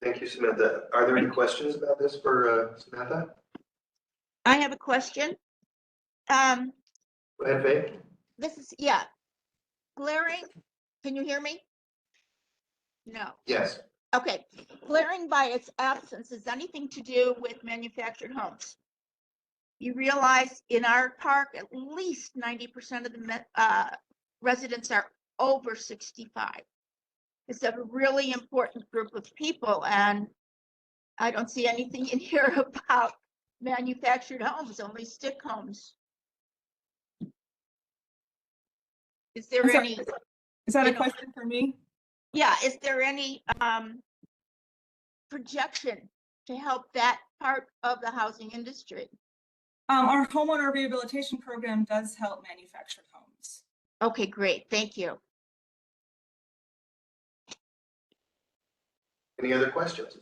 Thank you, Samantha. Are there any questions about this for Samantha? I have a question. Go ahead, Faye. This is, glaring. Can you hear me? No. Yes. Okay. Glaring by its absence is anything to do with manufactured homes. You realize in our park, at least 90% of the residents are over 65. It's a really important group of people, and I don't see anything in here about manufactured homes, only stick homes. Is there any? Is that a question for me? Yeah, is there any projection to help that part of the housing industry? Our homeowner rehabilitation program does help manufactured homes. Okay, great. Thank you. Any other questions?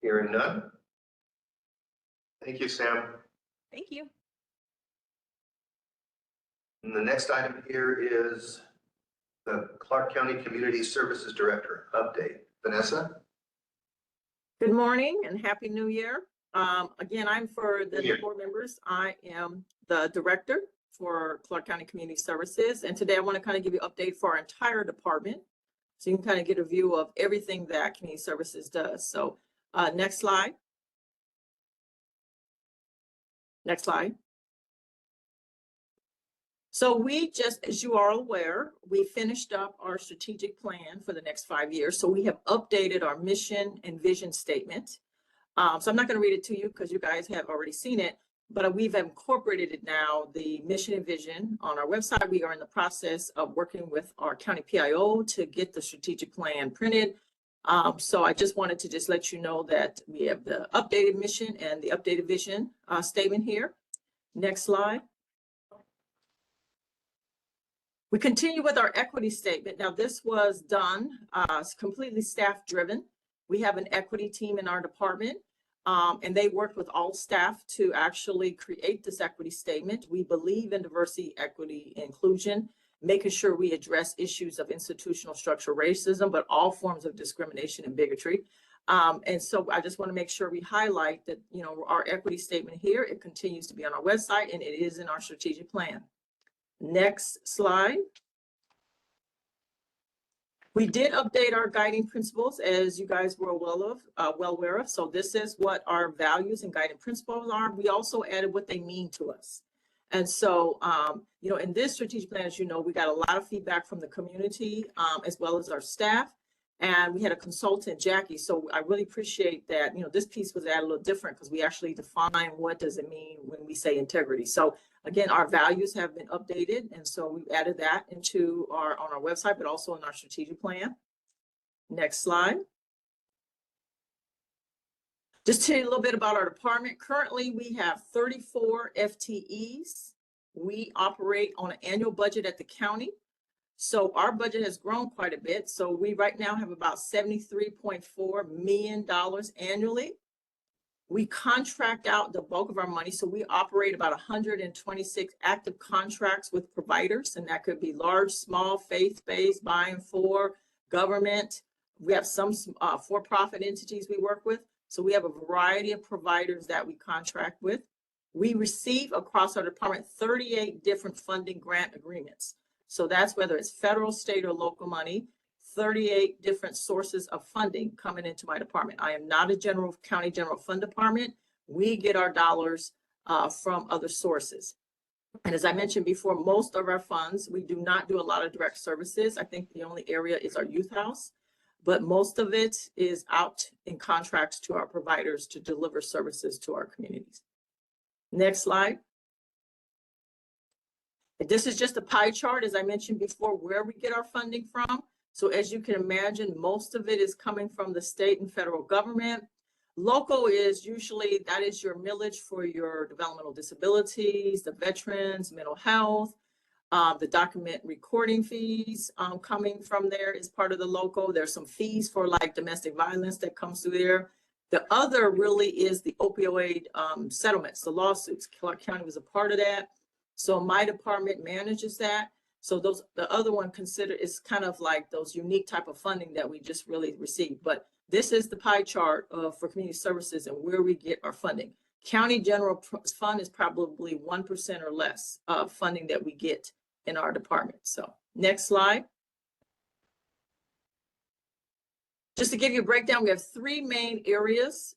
Hearing none. Thank you, Sam. Thank you. And the next item here is the Clark County Community Services Director update. Vanessa? Good morning and Happy New Year. Again, I'm for the New Year. new board members. I am the director for Clark County Community Services. And today I want to kind of give you an update for our entire department. So you can kind of get a view of everything that Community Services does. So next slide. Next slide. So we just, as you are aware, we finished up our strategic plan for the next 5 years. So we have updated our mission and vision statement. So I'm not going to read it to you because you guys have already seen it, but we've incorporated it now, the mission and vision on our website. We are in the process of working with our county PIO to get the strategic plan printed. So I just wanted to just let you know that we have the updated mission and the updated vision statement here. Next slide. We continue with our equity statement. Now this was done, it's completely staff driven. We have an equity team in our department and they worked with all staff to actually create this equity statement. We believe in diversity, equity, inclusion, making sure we address issues of institutional structural racism, but all forms of discrimination and bigotry. And so I just want to make sure we highlight that, you know, our equity statement here, it continues to be on our website and it is in our strategic plan. Next slide. We did update our guiding principles, as you guys were well aware of. So this is what our values and guiding principles are. We also added what they mean to us. And so, you know, in this strategic plan, as you know, we got a lot of feedback from the community as well as our staff. And we had a consultant, Jackie. So I really appreciate that, you know, this piece was added a little different because we actually define what does it mean when we say integrity. So again, our values have been updated. And so we've added that into on our website, but also in our strategic plan. Next slide. Just to tell you a little bit about our department. Currently, we have 34 FTEs. We operate on an annual budget at the county. So our budget has grown quite a bit. So we right now have about $73.4 million annually. We contract out the bulk of our money. So we operate about 126 active contracts with providers, and that could be large, small, faith-based, by and for, government. We have some for-profit entities we work with. So we have a variety of providers that we contract with. We receive across our department 38 different funding grant agreements. So that's whether it's federal, state, or local money, 38 different sources of funding coming into my department. I am not a county general fund department. We get our dollars from other sources. And as I mentioned before, most of our funds, we do not do a lot of direct services. I think the only area is our youth house, but most of it is out in contracts to our providers to deliver services to our communities. Next slide. This is just a pie chart, as I mentioned before, where we get our funding from. So as you can imagine, most of it is coming from the state and federal government. Local is usually, that is your millage for your developmental disabilities, the veterans, mental health, the document recording fees coming from there is part of the local. There's some fees for like domestic violence that comes through there. The other really is the opioid settlements, the lawsuits. Clark County was a part of that. So my department manages that. So the other one is kind of like those unique type of funding that we just really receive. But this is the pie chart for community services and where we get our funding. County general fund is probably 1% or less of funding that we get in our department. So next slide. Just to give you a breakdown, we have three main areas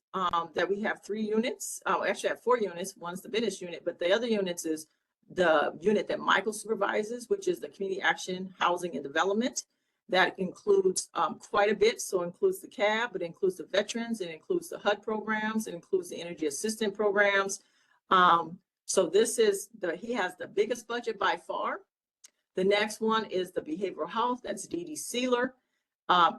that we have 3 units. Actually, I have 4 units. One's the business unit, but the other units is the unit that Michael supervises, which is the Community Action, Housing, and Development. That includes quite a bit. So it includes the CAAB, but it includes the veterans, it includes the HUD programs, it includes the energy assistant programs. So this is he has the biggest budget by far. The next one is the behavioral health, that's Dee Dee Sealer.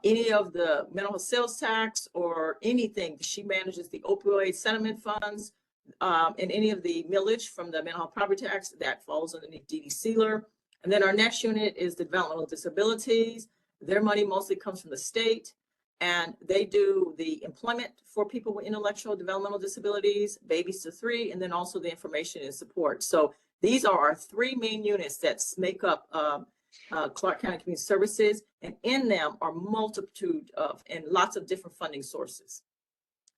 Any of the mental health sales tax or anything, she manages the opioid settlement funds, and any of the millage from the mental health property tax that falls underneath Dee Dee Sealer. And then our next unit is the developmental disabilities. Their money mostly comes from the state, and they do the employment for people with intellectual developmental disabilities, babies to 3, and then also the information and support. So these are our 3 main units that make up Clark County Community Services, and in them are multitude of and lots of different funding sources.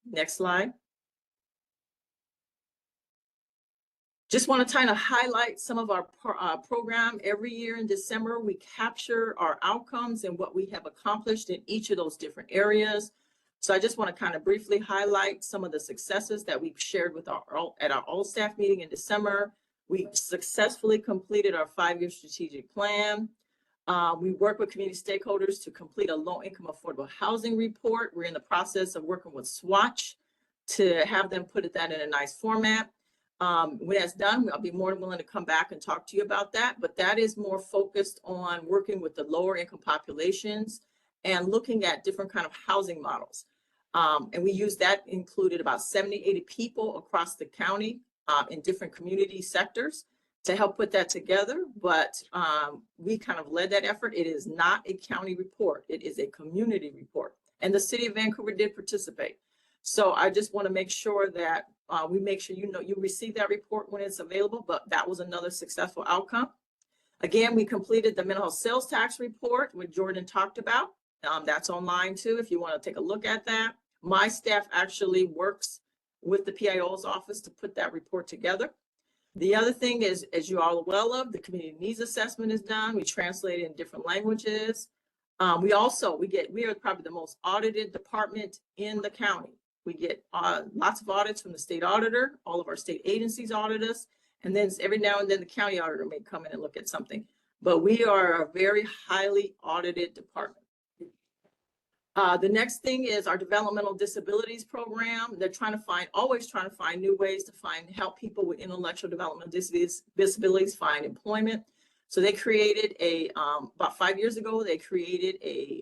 Next slide. Just want to kind of highlight some of our program. Every year in December, we capture our outcomes and what we have accomplished in each of those different areas. So I just want to kind of briefly highlight some of the successes that we've shared with at our all staff meeting in December. We successfully completed our 5-year strategic plan. We work with community stakeholders to complete a low-income affordable housing report. We're in the process of working with Swatch to have them put that in a nice format. When that's done, I'll be more than willing to come back and talk to you about that, but that is more focused on working with the lower income populations and looking at different kind of housing models. And we use that included about 70, 80 people across the county in different community sectors to help put that together. But we kind of led that effort. It is not a county report. It is a community report. And the city of Vancouver did participate. So I just want to make sure that we make sure you receive that report when it's available, but that was another successful outcome. Again, we completed the mental health sales tax report, which Jordan talked about. That's online too, if you want to take a look at that. My staff actually works with the PIO's office to put that report together. The other thing is, as you all are well of, the community needs assessment is done. We translate it in different languages. We are probably the most audited department in the county. We get lots of audits from the state auditor. All of our state agencies audit us. And then every now and then the county auditor may come in and look at something. But we are a very highly audited department. The next thing is our developmental disabilities program. They're always trying to find new ways to help people with intellectual developmental disabilities find employment. So they created about 5 years ago, they created a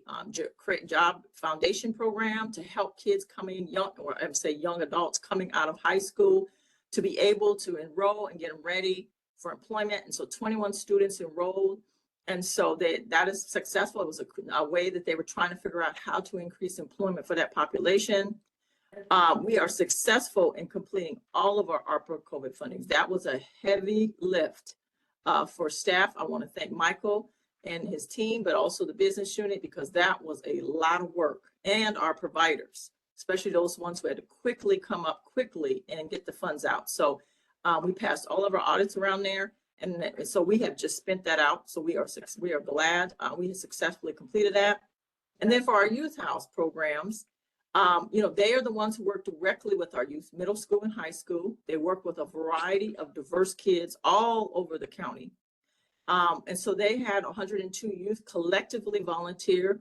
job foundation program to help kids young adults coming out of high school to be able to enroll and get them ready for employment. And so 21 students enrolled. And so that is successful. It was a way that they were trying to figure out how to increase employment for that population. We are successful in completing all of our ARPA COVID fundings. That was a heavy lift for staff. I want to thank Michael and his team, but also the business unit, because that was a lot of work, and our providers, especially those ones who had to come up quickly and get the funds out. So we passed all of our audits around there. And so we have just spent that out. So we are glad we have successfully completed that. And then for our youth house programs, they are the ones who work directly with our youth, middle school and high school. They work with a variety of diverse kids all over the county. And so they had 102 youth collectively volunteer,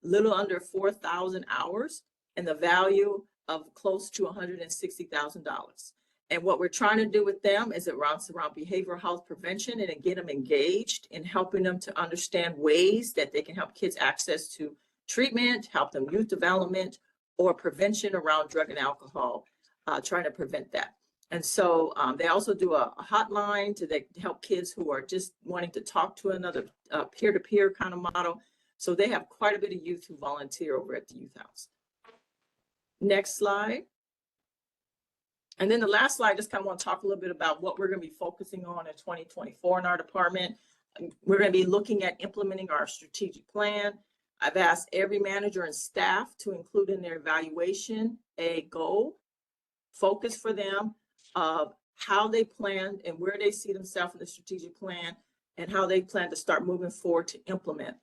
little under 4,000 hours, and the value of close to $160,000. And what we're trying to do with them is around behavioral health prevention and get them engaged in helping them to understand ways that they can help kids access to treatment, help them youth development, or prevention around drug and alcohol, trying to prevent that. And so they also do a hotline to help kids who are just wanting to talk to another peer-to-peer kind of model. So they have quite a bit of youth who volunteer over at the youth house. Next slide. And then the last slide, just kind of want to talk a little bit about what we're going to be focusing on in 2024 in our department. We're going to be looking at implementing our strategic plan. I've asked every manager and staff to include in their evaluation a goal, focus for them of how they plan and where they see themselves in the strategic plan, and how they plan to start moving forward to implement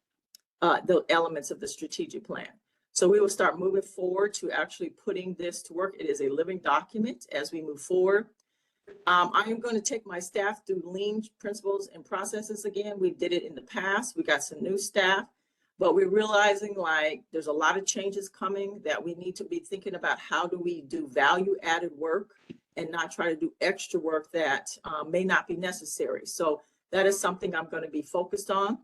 the elements of the strategic plan. So we will start moving forward to actually putting this to work. It is a living document as we move forward. I am going to take my staff through lean principles and processes again. We did it in the past. We got some new staff, but we're realizing like there's a lot of changes coming that we need to be thinking about how do we do value added work and not try to do extra work that may not be necessary. So that is something I'm going to be focused on.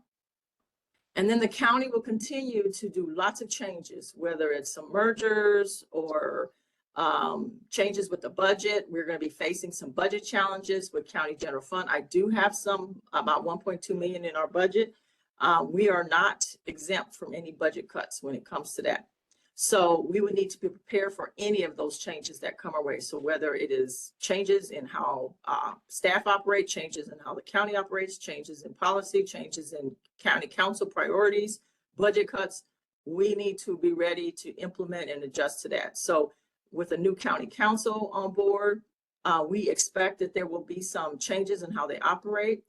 And then the county will continue to do lots of changes, whether it's some mergers or changes with the budget. We're going to be facing some budget challenges with county general fund. I do have about 1.2 million in our budget. We are not exempt from any budget cuts when it comes to that. So we would need to be prepared for any of those changes that come our way. So whether it is changes in how staff operate, changes in how the county operates, changes in policy, changes in county council priorities, budget cuts, we need to be ready to implement and adjust to that. So with a new county council on board, We expect that there will be some changes in how they operate.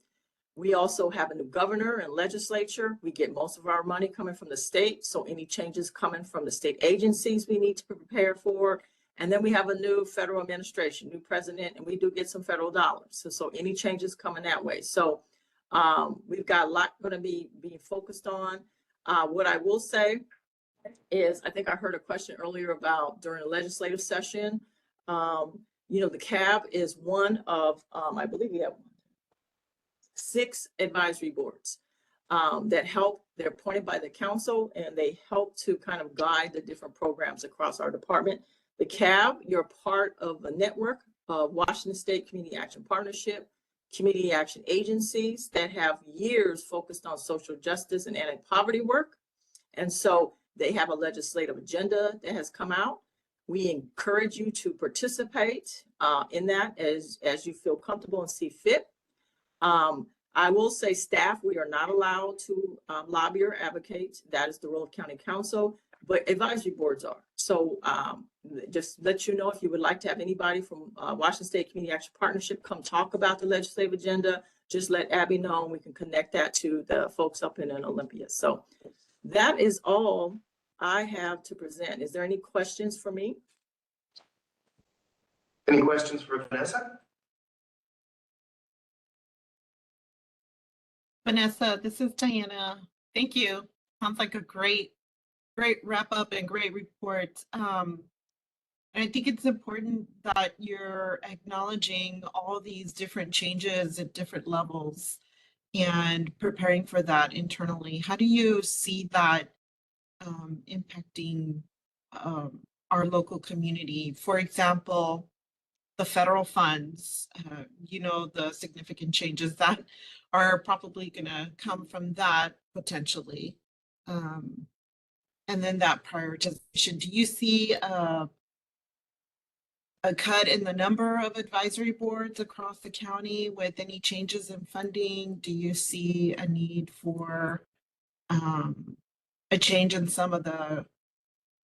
We also have a new governor and legislature. We get most of our money coming from the state. So any changes coming from the state agencies we need to prepare for. And then we have a new federal administration, new president, and we do get some federal dollars. So any changes coming that way. So we've got a lot going to be being focused on. What I will say is, I think I heard a question earlier about during a legislative session. You know, the CAAB is one of, I believe we have 6 advisory boards that help. They're appointed by the council and they help to kind of guide the different programs across our department. The CAAB, you're part of a network of Washington State Community Action Partnership, community action agencies that have years focused on social justice and anti-poverty work. And so they have a legislative agenda that has come out. We encourage you to participate in that as you feel comfortable and see fit. I will say staff, we are not allowed to lobby or advocate. That is the role of county council, but advisory boards are. So just let you know, if you would like to have anybody from Washington State Community Action Partnership come talk about the legislative agenda, just let Abby know and we can connect that to the folks up in Olympia. So that is all I have to present. Is there any questions for me? Any questions for Vanessa? Vanessa, this is Diana. Thank you. Sounds like a great wrap up and great report. And I think it's important that you're acknowledging all these different changes at different levels and preparing for that internally. How do you see that impacting our local community? For example, the federal funds, you know, the significant changes that are probably going to come from that potentially. And then that prioritization. Do you see a cut in the number of advisory boards across the county with any changes in funding? Do you see a need for a change in some of the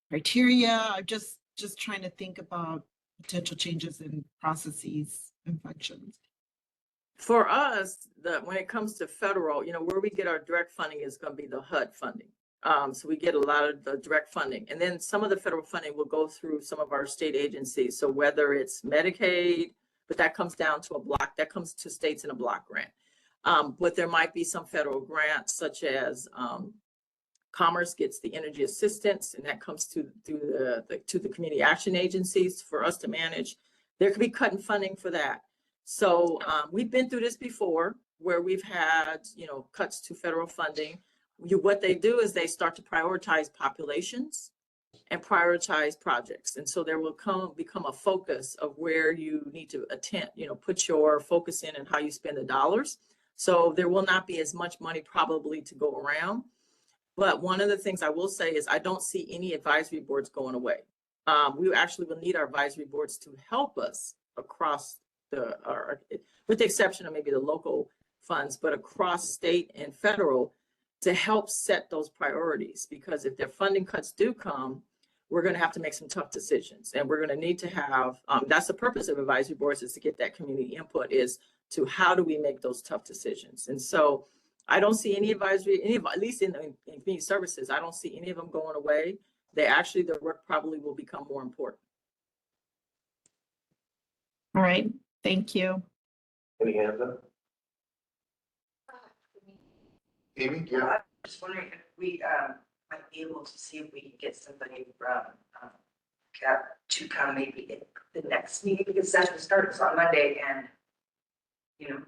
criteria? I'm just trying to think about potential changes in processes and functions. For us, when it comes to federal, you know, where we get our direct funding is going to be the HUD funding. So we get a lot of the direct funding, and then some of the federal funding will go through some of our state agencies. So whether it's Medicaid, but that comes down to a block, that comes to states in a block grant. But there might be some federal grants, such as Commerce gets the energy assistance, and that comes to the community action agencies for us to manage. There could be cut in funding for that. So we've been through this before, where we've had, you know, cuts to federal funding. What they do is they start to prioritize populations and prioritize projects, and so there will become a focus of where you need to attend, you know, put your focus in and how you spend the dollars. So there will not be as much money probably to go around. But one of the things I will say is I don't see any advisory boards going away. We actually will need our advisory boards to help us across with the exception of maybe the local funds, but across state and federal, to help set those priorities. Because if their funding cuts do come, we're going to have to make some tough decisions, and we're going to need to have, that's the purpose of advisory boards, is to get that community input, is to how do we make those tough decisions. And so I don't see any advisory, at least in community services, I don't see any of them going away. Their work probably will become more important. All right, thank you. Any hands up? Amy, yeah. I'm just wondering if we might be able to see if we can get somebody from CAAB to come maybe at the next meeting, because session starts on Monday, and you know.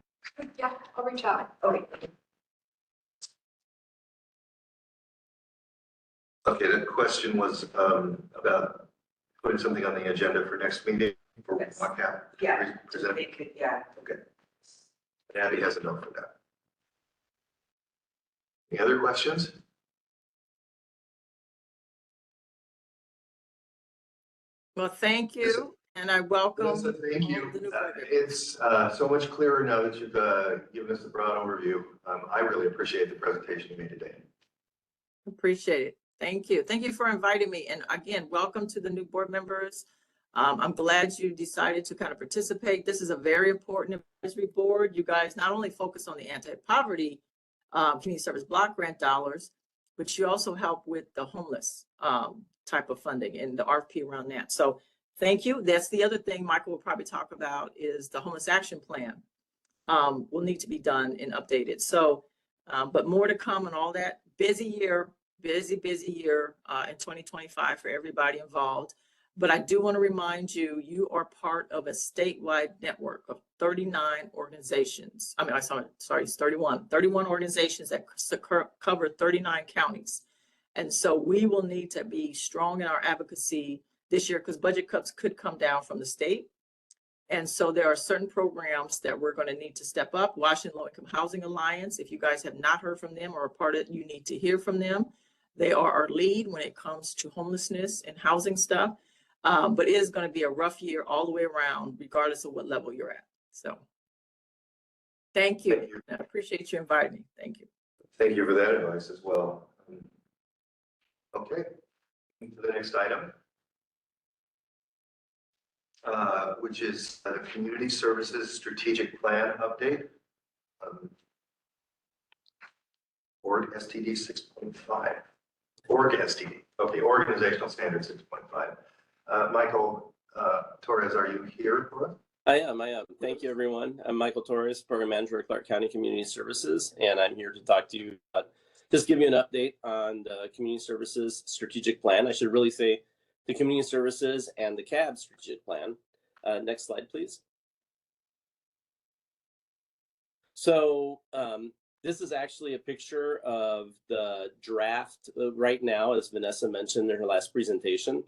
Yeah, I'll reach out. Okay. Okay, the question was about putting something on the agenda for next meeting for Yes. CAAB. Yeah. Present. They could, yeah. Okay. Abby has a note for that. Any other questions? Well, thank you, and I welcome. Melissa, thank you. It's so much clearer now that you've given us a broad overview. I really appreciate the presentation you made today. Appreciate it. Thank you. Thank you for inviting me. And again, welcome to the new board members. I'm glad you decided to kind of participate. This is a very important advisory board. You guys not only focus on the anti-poverty community service block grant dollars, but you also help with the homeless type of funding and the RFP around that. So thank you. That's the other thing Michael will probably talk about is the homeless action plan will need to be done and updated. So, but more to come on all that. Busy year in 2025 for everybody involved. But I do want to remind you, you are part of a statewide network of 39 organizations. I mean, it's 31 organizations that cover 39 counties. And so we will need to be strong in our advocacy this year because budget cuts could come down from the state. And so there are certain programs that we're going to need to step up. Washington Low Income Housing Alliance, if you guys have not heard from them or a part of it, you need to hear from them. They are our lead when it comes to homelessness and housing stuff. But it is going to be a rough year all the way around, regardless of what level you're at. So thank you. I appreciate you inviting me. Thank you. Thank you for that advice as well. Okay, to the next item, which is the Community Services Strategic Plan update. Org STD 6.5. Org STD. Okay, Organizational Standard 6.5. Michael Torres, are you here for us? I am. Thank you, everyone. I'm Michael Torres, Program Manager at Clark County Community Services, and I'm here to talk to you about, just give you an update on the Community Services Strategic Plan. I should really say the Community Services and the CAAB Strategic Plan. Next slide, please. So this is actually a picture of the draft right now, as Vanessa mentioned in her last presentation.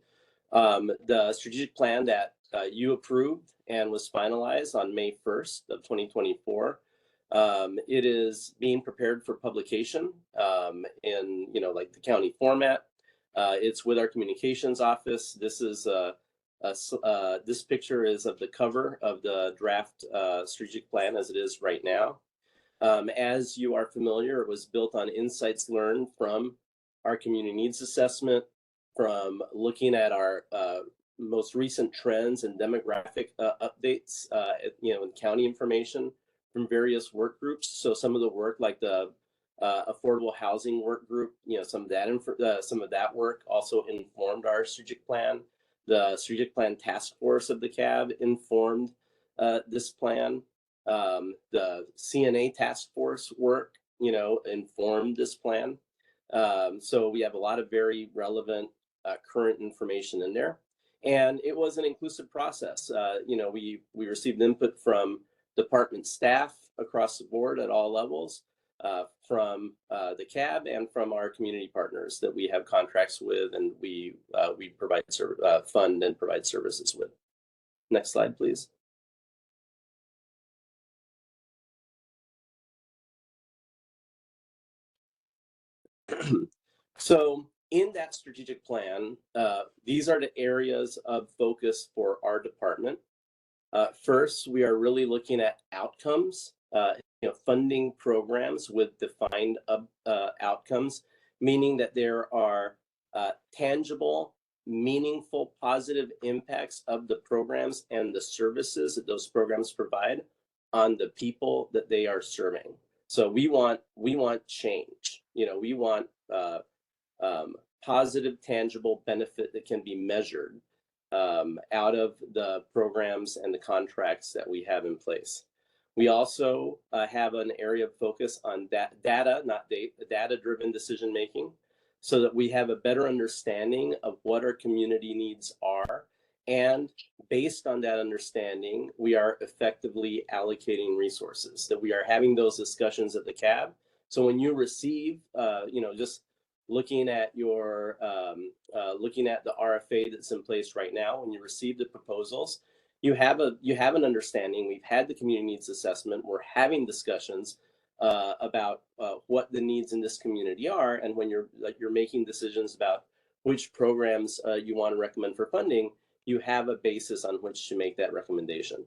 The strategic plan that you approved and was finalized on May 1st of 2024. It is being prepared for publication in, like the county format. It's with our communications office. This is this picture is of the cover of the draft strategic plan as it is right now. As you are familiar, it was built on insights learned from our community needs assessment, from looking at our most recent trends and demographic updates, in county information from various work groups. So some of the work, like the affordable housing work group, some of that work also informed our strategic plan. The strategic plan task force of the CAAB informed this plan. The CNA task force work, informed this plan. So we have a lot of very relevant current information in there. And it was an inclusive process. We received input from department staff across the board at all levels, from the CAAB and from our community partners that we have contracts with and we provide fund and provide services with. Next slide, please. So in that strategic plan, these are the areas of focus for our department. First, we are really looking at outcomes, funding programs with defined outcomes, meaning that there are tangible, meaningful, positive impacts of the programs and the services that those programs provide on the people that they are serving. So we want change. We want positive, tangible benefit that can be measured out of the programs and the contracts that we have in place. We also have an area of focus on data-driven decision making, so that we have a better understanding of what our community needs are. And based on that understanding, we are effectively allocating resources, that we are having those discussions at the CAAB. So when you receive, just looking at your, looking at the RFA that's in place right now, when you receive the proposals, you have an understanding. We've had the community needs assessment. We're having discussions about what the needs in this community are, and when you're making decisions about which programs you want to recommend for funding, you have a basis on which to make that recommendation.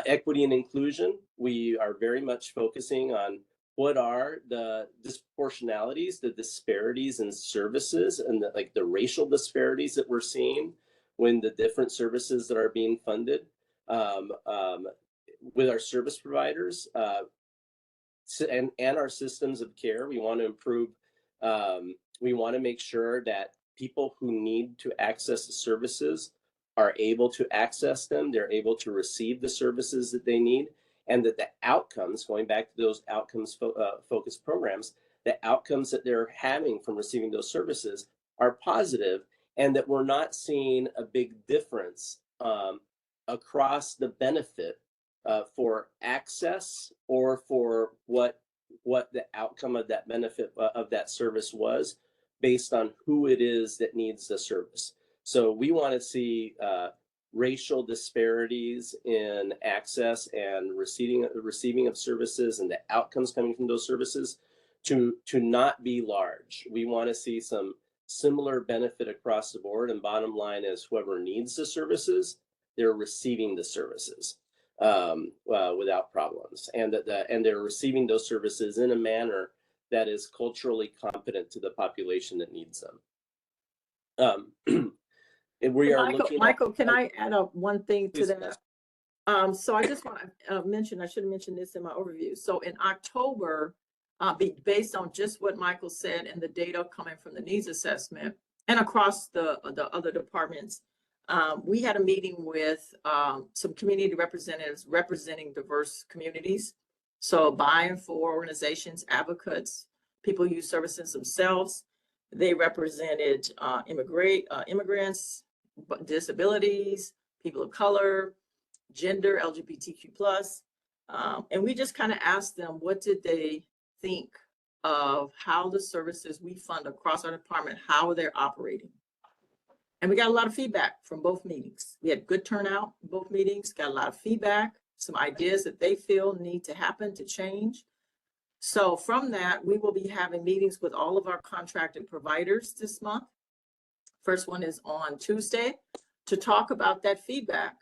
Equity and inclusion, we are very much focusing on what are the disproportionalities, the disparities in services, and the racial disparities that we're seeing when the different services that are being funded with our service providers and our systems of care. We want to improve. We want to make sure that people who need to access the services are able to access them. They're able to receive the services that they need, and that the outcomes, going back to those outcomes focused programs, the outcomes that they're having from receiving those services are positive, and that we're not seeing a big difference across the benefit for access or for what the outcome of that benefit of that service was based on who it is that needs the service. So we want to see racial disparities in access and receiving of services and the outcomes coming from those services to not be large. We want to see some similar benefit across the board, and bottom line is whoever needs the services, they're receiving the services without problems, and and they're receiving those services in a manner that is culturally competent to the population that needs them. And we are looking Michael, can at, I add up one thing to please, that? So I just want to mention, I should have mentioned this in my overview. So in October, based on just what Michael said and the data coming from the needs assessment and across the other departments, we had a meeting with some community representatives representing diverse communities. So by and for organizations, advocates, people who use services themselves. They represented immigrants, disabilities, people of color, gender, LGBTQ+. And we just kind of asked them, what did they think of how the services we fund across our department, how they're operating? And we got a lot of feedback from both meetings. We had good turnout in both meetings, got a lot of feedback, some ideas that they feel need to happen to change. So from that, we will be having meetings with all of our contracted providers this month. First one is on Tuesday to talk about that feedback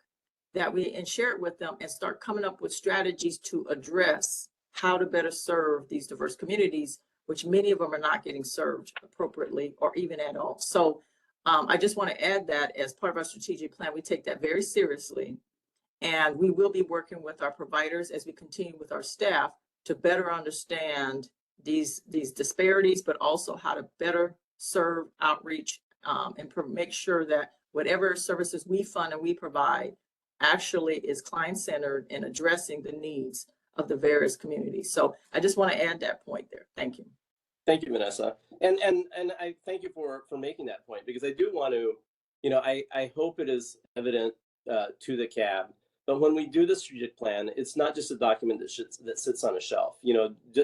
and share it with them and start coming up with strategies to address how to better serve these diverse communities, which many of them are not getting served appropriately or even at all. So I just want to add that as part of our strategic plan, we take that very seriously. And we will be working with our providers as we continue with our staff to better understand these disparities, but also how to better serve outreach and make sure that whatever services we fund and we provide actually is client-centered and addressing the needs of the various communities. So I just want to add that point there. Thank you. Thank you, Vanessa. And I thank you for making that point, because I do want to, I hope it is evident to the CAAB. But when we do the strategic plan, it's not just a document that sits on a shelf.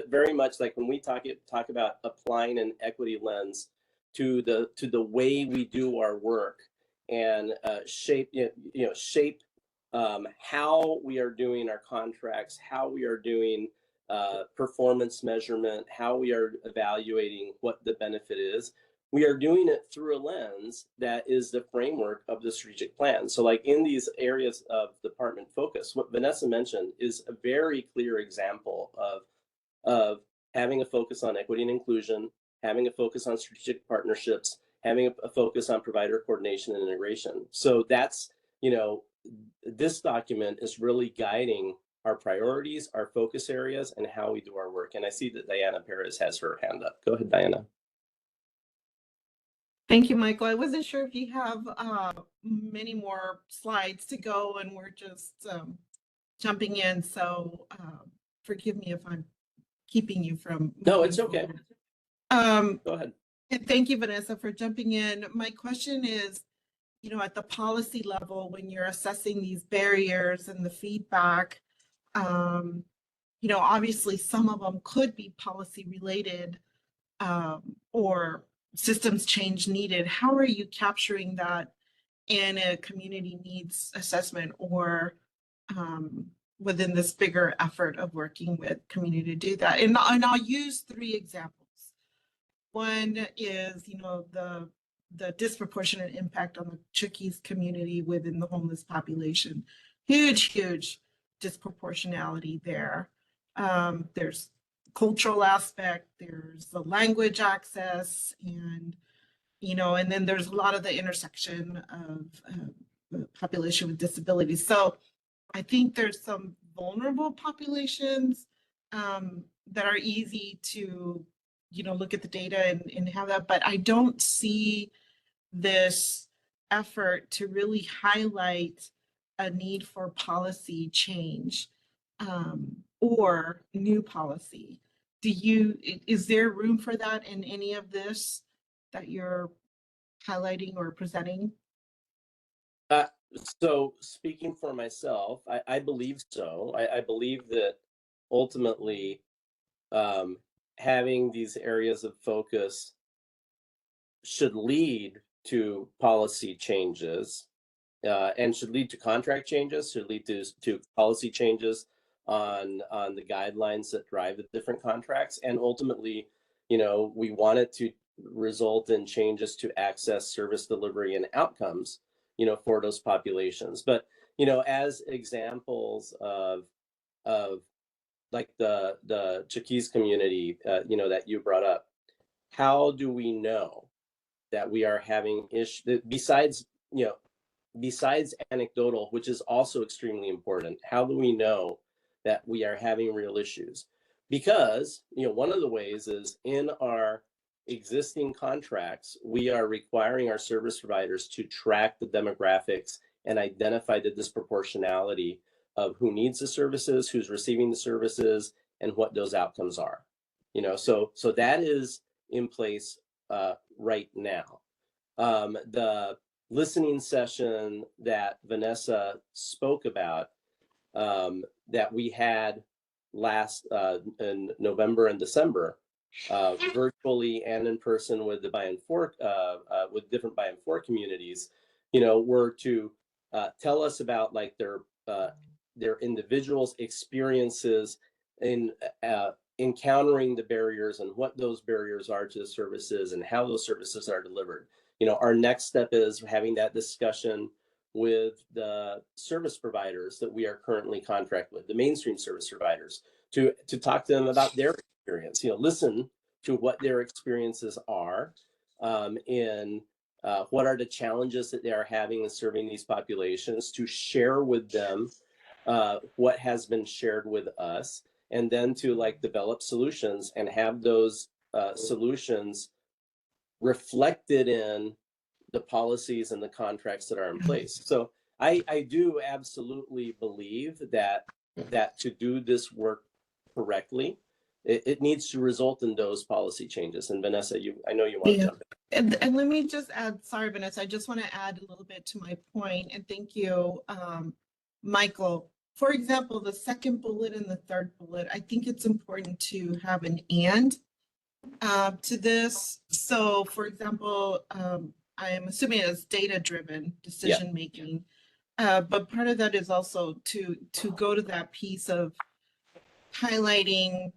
Very much like when we talk about applying an equity lens to the way we do our work and shape how we are doing our contracts, how we are doing performance measurement, how we are evaluating what the benefit is. We are doing it through a lens that is the framework of the strategic plan. So like in these areas of department focus, what Vanessa mentioned is a very clear example of having a focus on equity and inclusion, having a focus on strategic partnerships, having a focus on provider coordination and integration. So that's, this document is really guiding our priorities, our focus areas, and how we do our work. And I see that Diana Perez has her hand up. Go ahead, Diana. Thank you, Michael. I wasn't sure if you have many more slides to go, and we're just jumping in. So forgive me if I'm keeping you from. No, it's okay. Go ahead. And thank you, Vanessa, for jumping in. My question is, at the policy level, when you're assessing these barriers and the feedback, obviously some of them could be policy related or systems change needed. How are you capturing that in a community needs assessment or within this bigger effort of working with community to do that? And I'll use 3 examples. One is, the disproportionate impact on the Chukis community within the homeless population. Huge disproportionality there. There's cultural aspect, there's the language access, and you know, and then there's a lot of the intersection of the population with disabilities. So I think there's some vulnerable populations that are easy to, you know, look at the data and have that, but I don't see this effort to really highlight a need for policy change or new policy. Is there room for that in any of this that you're highlighting or presenting? So speaking for myself, I believe so. I believe that ultimately having these areas of focus should lead to policy changes and should lead to contract changes, should lead to policy changes on the guidelines that drive the different contracts. And ultimately, you know, we want it to result in changes to access, service delivery, and outcomes, you know, for those populations. But, you know, as examples of like the Chiquis community, you know, that you brought up, how do we know that we are having issues besides, you know, besides anecdotal, which is also extremely important? How do we know that we are having real issues? Because, you know, one of the ways is in our existing contracts, we are requiring our service providers to track the demographics and identify the disproportionality of who needs the services, who's receiving the services, and what those outcomes are. You know, so that is in place right now. The listening session that Vanessa spoke about that we had last in November and December, virtually and in person with the buy and fork, with different buy and fork communities, you know, were to tell us about like their individuals' experiences in encountering the barriers and what those barriers are to the services and how those services are delivered. You know, our next step is having that discussion with the service providers that we are currently contracted with, the mainstream service providers, to talk to them about their experience, you know, listen to what their experiences are in what are the challenges that they are having in serving these populations, to share with them what has been shared with us, and then to like develop solutions and have those solutions reflected in the policies and the contracts that are in place. So I do absolutely believe that to do this work correctly, it needs to result in those policy changes. And Vanessa, I know you want to jump in. And let me just add, sorry, Vanessa, I just want to add a little bit to my point, and thank you, Michael. For example, the second bullet and the third bullet, I think it's important to have an and to this. So for example, I am assuming it's data-driven decision-making, but part of that is also to go to that piece of highlighting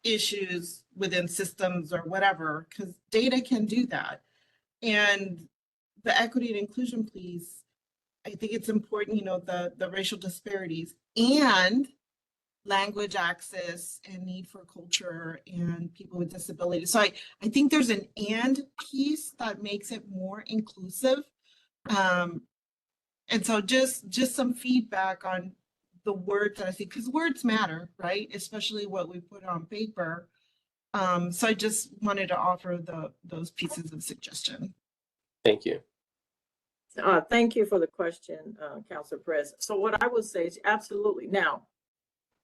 issues within systems or whatever, because data can do that. And the equity and inclusion piece, I think it's important, you know, the racial disparities and language access and need for culture and people with disabilities. So I think there's an and piece that makes it more inclusive. And so just some feedback on the words that I see, because words matter, right? Especially what we put on paper. So I just wanted to offer those pieces of suggestion. Thank you. Thank you for the question, Councilor Perez. So what I would say is absolutely. Now,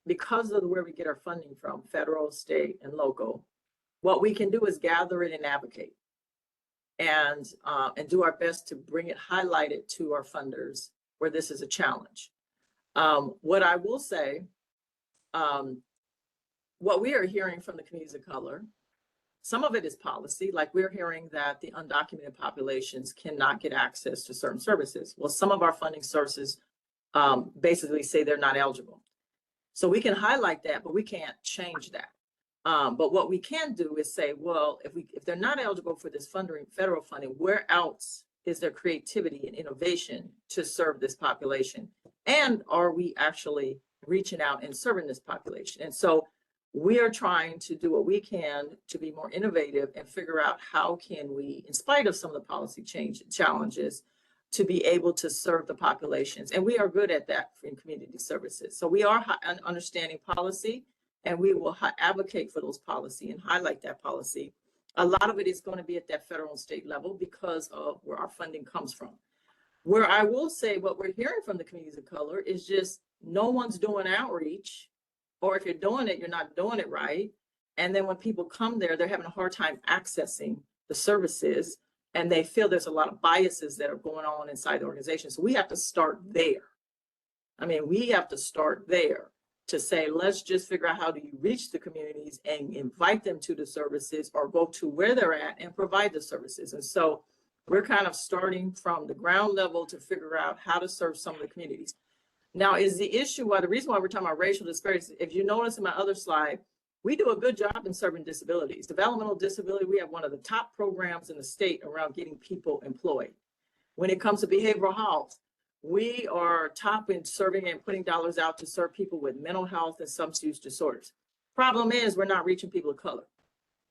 because of where we get our funding from, federal, state, and local, what we can do is gather it and advocate and do our best to bring it, highlight it to our funders where this is a challenge. What I will say, what we are hearing from the communities of color, some of it is policy, like we're hearing that the undocumented populations cannot get access to certain services. Well, some of our funding sources basically say they're not eligible. So we can highlight that, but we can't change that. But what we can do is say, well, if they're not eligible for this funding, federal funding, where else is there creativity and innovation to serve this population? And are we actually reaching out and serving this population? And so we are trying to do what we can to be more innovative and figure out how can we, in spite of some of the policy challenges, to be able to serve the populations. And we are good at that in community services. So we are understanding policy, and we will advocate for those policy and highlight that policy. A lot of it is going to be at that federal and state level because of where our funding comes from. Where I will say what we're hearing from the communities of color is just no one's doing outreach, or if you're doing it, you're not doing it right. And then when people come there, they're having a hard time accessing the services, and they feel there's a lot of biases that are going on inside the organization. So we have to start there. I mean, we have to start there to say, let's just figure out how do you reach the communities and invite them to the services, or go to where they're at and provide the services. And so we're kind of starting from the ground level to figure out how to serve some of the communities. Now, is the issue why the reason why we're talking about racial disparities, if you notice in my other slide, we do a good job in serving disabilities. Developmental disability, we have one of the top programs in the state around getting people employed. When it comes to behavioral health, we are top in serving and putting dollars out to serve people with mental health and substance use disorders. Problem is, we're not reaching people of color.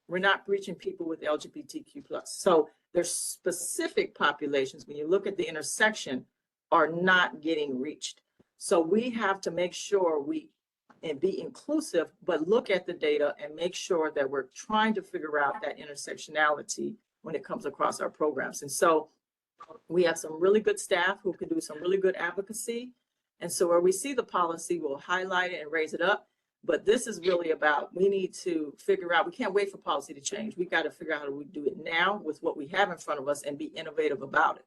We're not reaching people with LGBTQ+. So there's specific populations, when you look at the intersection, are not getting reached. So we have to make sure we and be inclusive, but look at the data and make sure that we're trying to figure out that intersectionality when it comes across our programs. And so we have some really good staff who can do some really good advocacy. And so where we see the policy, we'll highlight it and raise it up. But this is really about, we need to figure out, we can't wait for policy to change. We got to figure out how do we do it now with what we have in front of us and be innovative about it.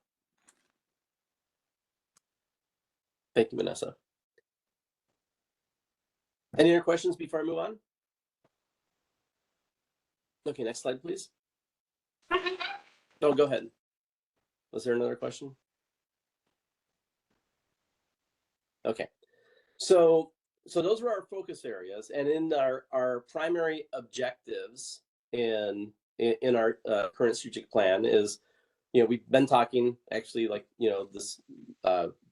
Thank you, Vanessa. Any other questions before I move on? Okay, next slide, please. Oh, go ahead. Was there another question? Okay, so those were our focus areas, and in our primary objectives in our current strategic plan is, we've been talking actually like, this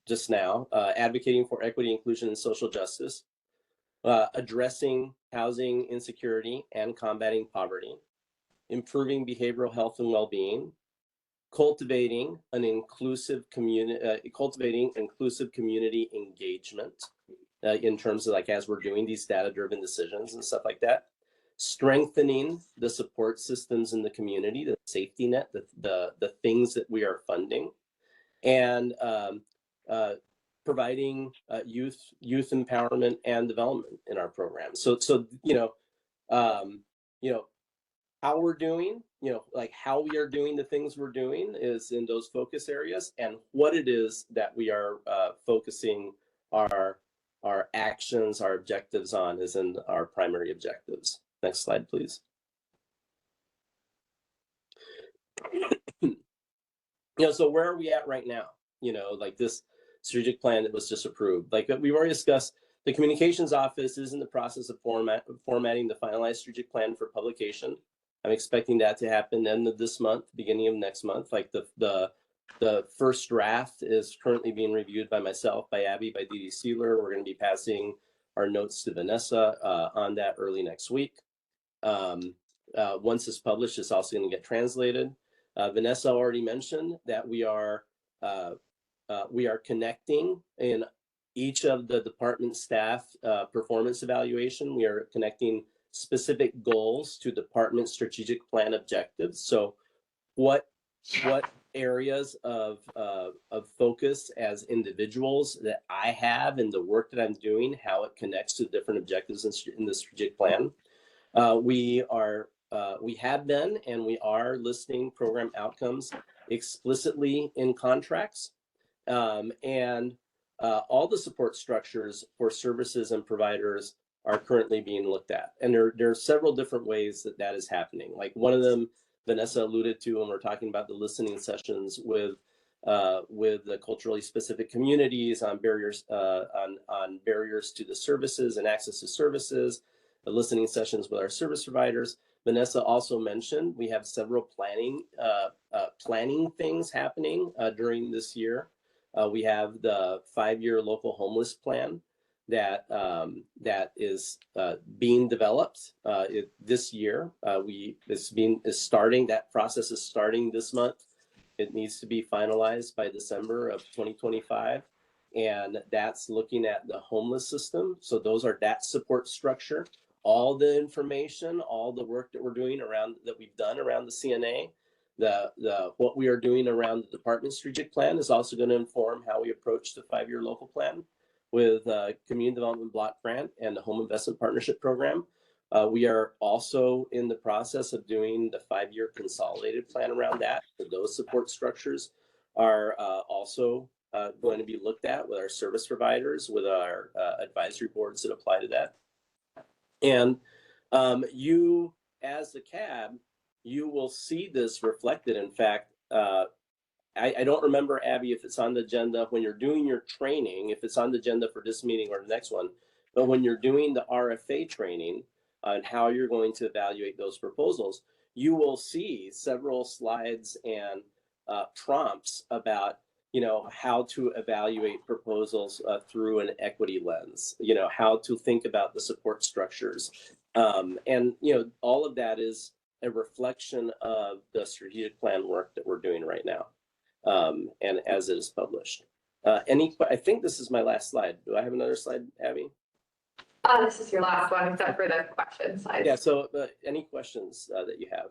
just now, advocating for equity, inclusion, and social justice, addressing housing insecurity and combating poverty, improving behavioral health and well-being, cultivating inclusive community engagement in terms of, like, as we're doing these data-driven decisions and stuff like that, strengthening the support systems in the community, the safety net, the things that we are funding, and providing youth empowerment and development in our program. So how we're doing, like how we are doing the things we're doing is in those focus areas, and what it is that we are focusing our actions, our objectives on is in our primary objectives. Next slide, please. So where are we at right now? Like this strategic plan that was just approved. Like we've already discussed, the communications office is in the process of formatting the finalized strategic plan for publication. I'm expecting that to happen end of this month, beginning of next month. Like the first draft is currently being reviewed by myself, by Abby, by Dee Dee Sealer. We're going to be passing our notes to Vanessa on that early next week. Once it's published, it's also going to get translated. Vanessa already mentioned that we are connecting in each of the department staff performance evaluation. We are connecting specific goals to department strategic plan objectives. So what areas of focus as individuals that I have in the work that I'm doing, how it connects to different objectives in the strategic plan. We have been and we are listing program outcomes explicitly in contracts, and all the support structures for services and providers are currently being looked at. And there are several different ways that is happening. Like one of them, Vanessa alluded to when we're talking about the listening sessions with the culturally specific communities on barriers on barriers to the services and access to services, the listening sessions with our service providers. Vanessa also mentioned we have several planning things happening during this year. We have the 5-year local homeless plan that is being developed this year. That process is starting this month. It needs to be finalized by December of 2025. And that's looking at the homeless system. So those are that support structure, all the information, all the work that we've done around the CNA, what we are doing around the department strategic plan is also going to inform how we approach the 5-year local plan with Community Development Block Grant and the Home Investment Partnership Program. We are also in the process of doing the 5-year consolidated plan around that. So those support structures are also going to be looked at with our service providers, with our advisory boards that apply to that. And you, as the CAAB, you will see this reflected. In fact, I don't remember, Abby, if it's on the agenda when you're doing your training, if it's on the agenda for this meeting or the next one, but when you're doing the RFA training on how you're going to evaluate those proposals, you will see several slides and prompts about, how to evaluate proposals through an equity lens, how to think about the support structures. And, all of that is a reflection of the strategic plan work that we're doing right now. And as it is published. I think this is my last slide. Do I have another slide, Abby? This is your last one, except for the question slide. Yeah, so any questions that you have?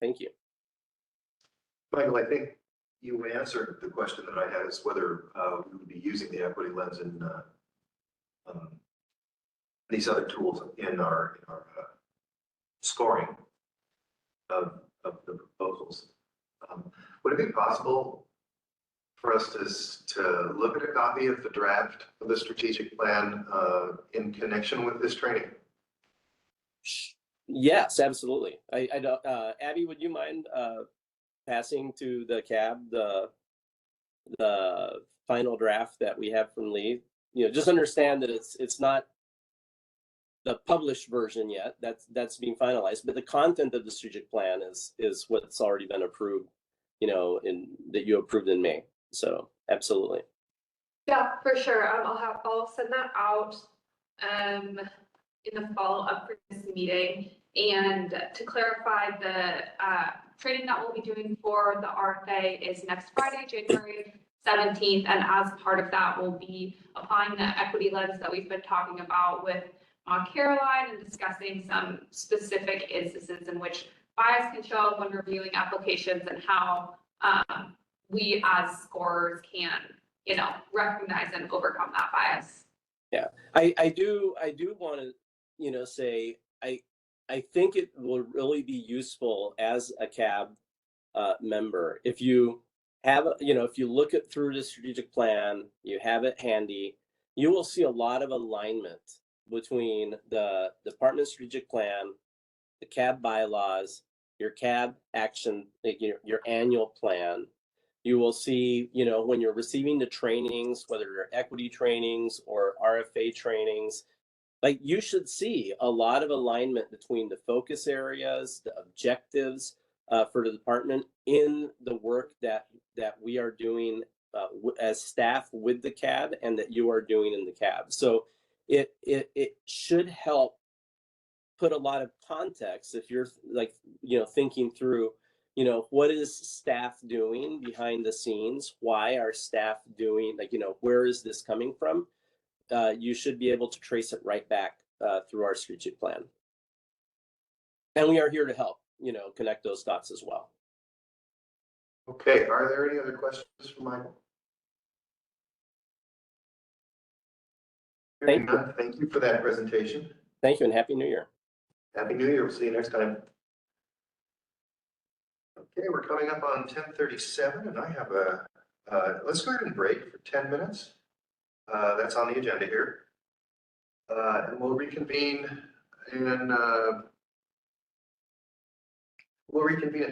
Thank you. Michael, I think you answered the question that I had, is whether we would be using the equity lens in these other tools in our scoring of the proposals. Would it be possible for us to look at a copy of the draft of the strategic plan in connection with this training? Yes, absolutely. Abby, would you mind passing to the CAAB the final draft that we have from Lee? Just understand that it's not the published version yet. That's being finalized, but the content of the strategic plan is what's already been approved, that you approved in May. So absolutely. Yeah, for sure. I'll send that out in the follow-up for this meeting. And to clarify, the training that we'll be doing for the RFA is next Friday, January 17th. And as part of that, we'll be applying the equity lens that we've been talking about with Caroline and discussing some specific instances in which bias can show up when reviewing applications and how we as scorers can, recognize and overcome that bias. Yeah, I do want to, say, I think it will really be useful as a CAAB member. If you have, if you look through the strategic plan, you have it handy, you will see a lot of alignment between the department strategic plan, the CAAB bylaws, your CAAB action, your annual plan. You will see, when you're receiving the trainings, whether they're equity trainings or RFA trainings, you should see a lot of alignment between the focus areas, the objectives for the department in the work that we are doing as staff with the CAAB and that you are doing in the CAAB. So it should help put a lot of context if you're thinking through, what is staff doing behind the scenes? Why are staff doing, where is this coming from? You should be able to trace it right back through our strategic plan. And we are here to help, connect those dots as well. Okay, are there any other questions for Michael? Thank you. Thank you for that presentation. Thank you, and Happy New Year. Happy New Year. We'll see you next time. Okay, we're coming up on 10:37, and I have let's go ahead and break for 10 minutes. That's on the agenda here. And we'll reconvene at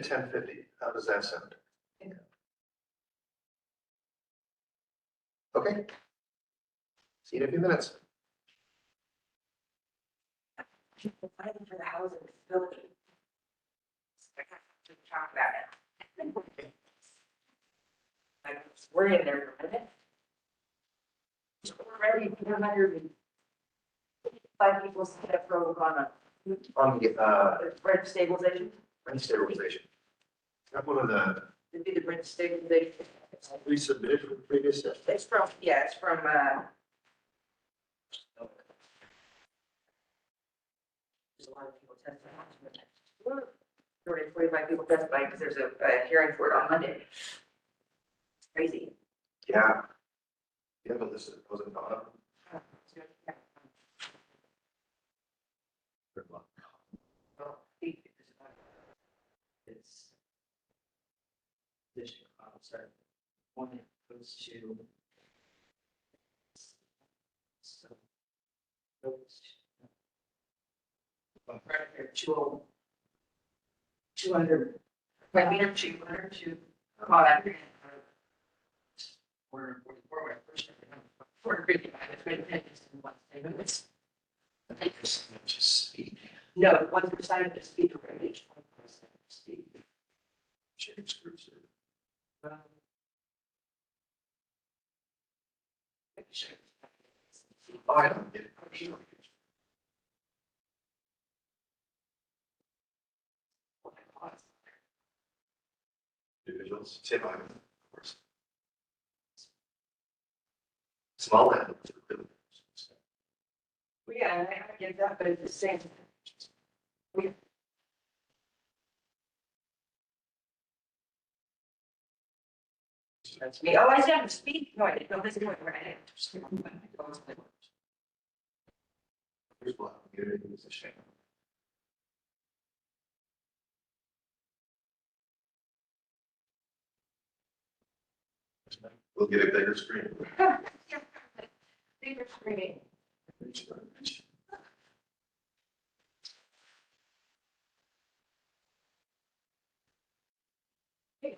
10:50. How does that sound? Okay. See you in a few minutes. Fighting for the housing facility. I have to talk about it. We're in there for a minute. Already 205 people set up for On the, rent stabilization. rent stabilization. That one of the, It'd be the rent stabilization. we submitted from previous session. It's from, yeah, it's from, there's a lot of people testifying. 245 people testifying because there's a hearing for it on Monday. It's crazy. Yeah. You have a list of pros and cons. It's district officer, one that goes to. So. Goes. Right there, 200. Right, we have 200 to come on out. We're first. We're really bad. It's been in 1 second. It's. I think it's just speed. No, 1% of the speed rate. 1% speed. Change screws. Oh, I don't get it. Individuals, Tim, of course. Small land. Well, yeah, I get that, but it's the same. That's me. Oh, I said to speak. No, I didn't know this is what I had. Here's what it's a shame. We'll get a bigger screen. Bigger screen. Hey,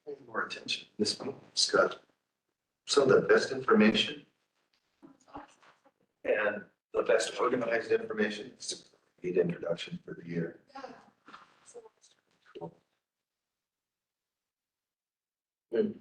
pay more attention. This one's got some of the best information and the best organized information. It's a great introduction for the year. Good.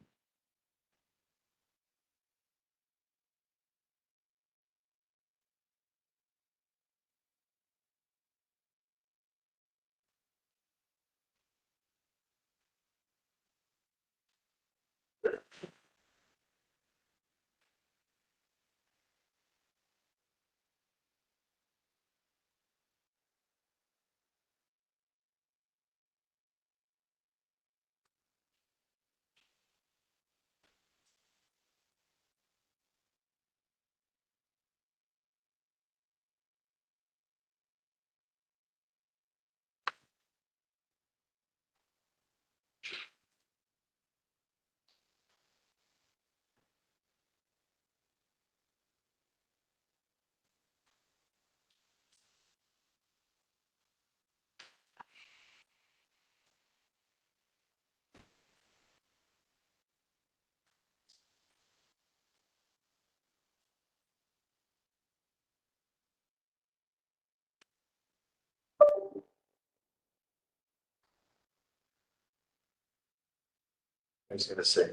I was gonna say.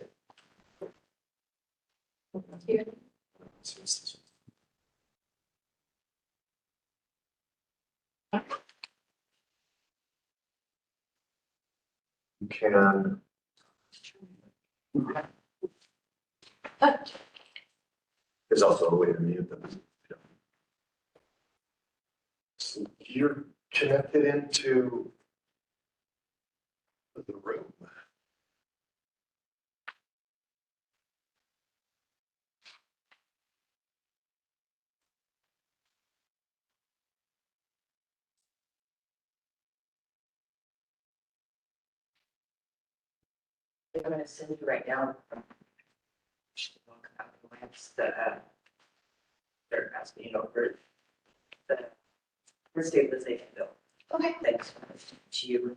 You can. There's also a way to mute them. So you're connected into the room. I'm gonna send you right now. That they're asking over the stabilization bill. Okay. Thanks to you.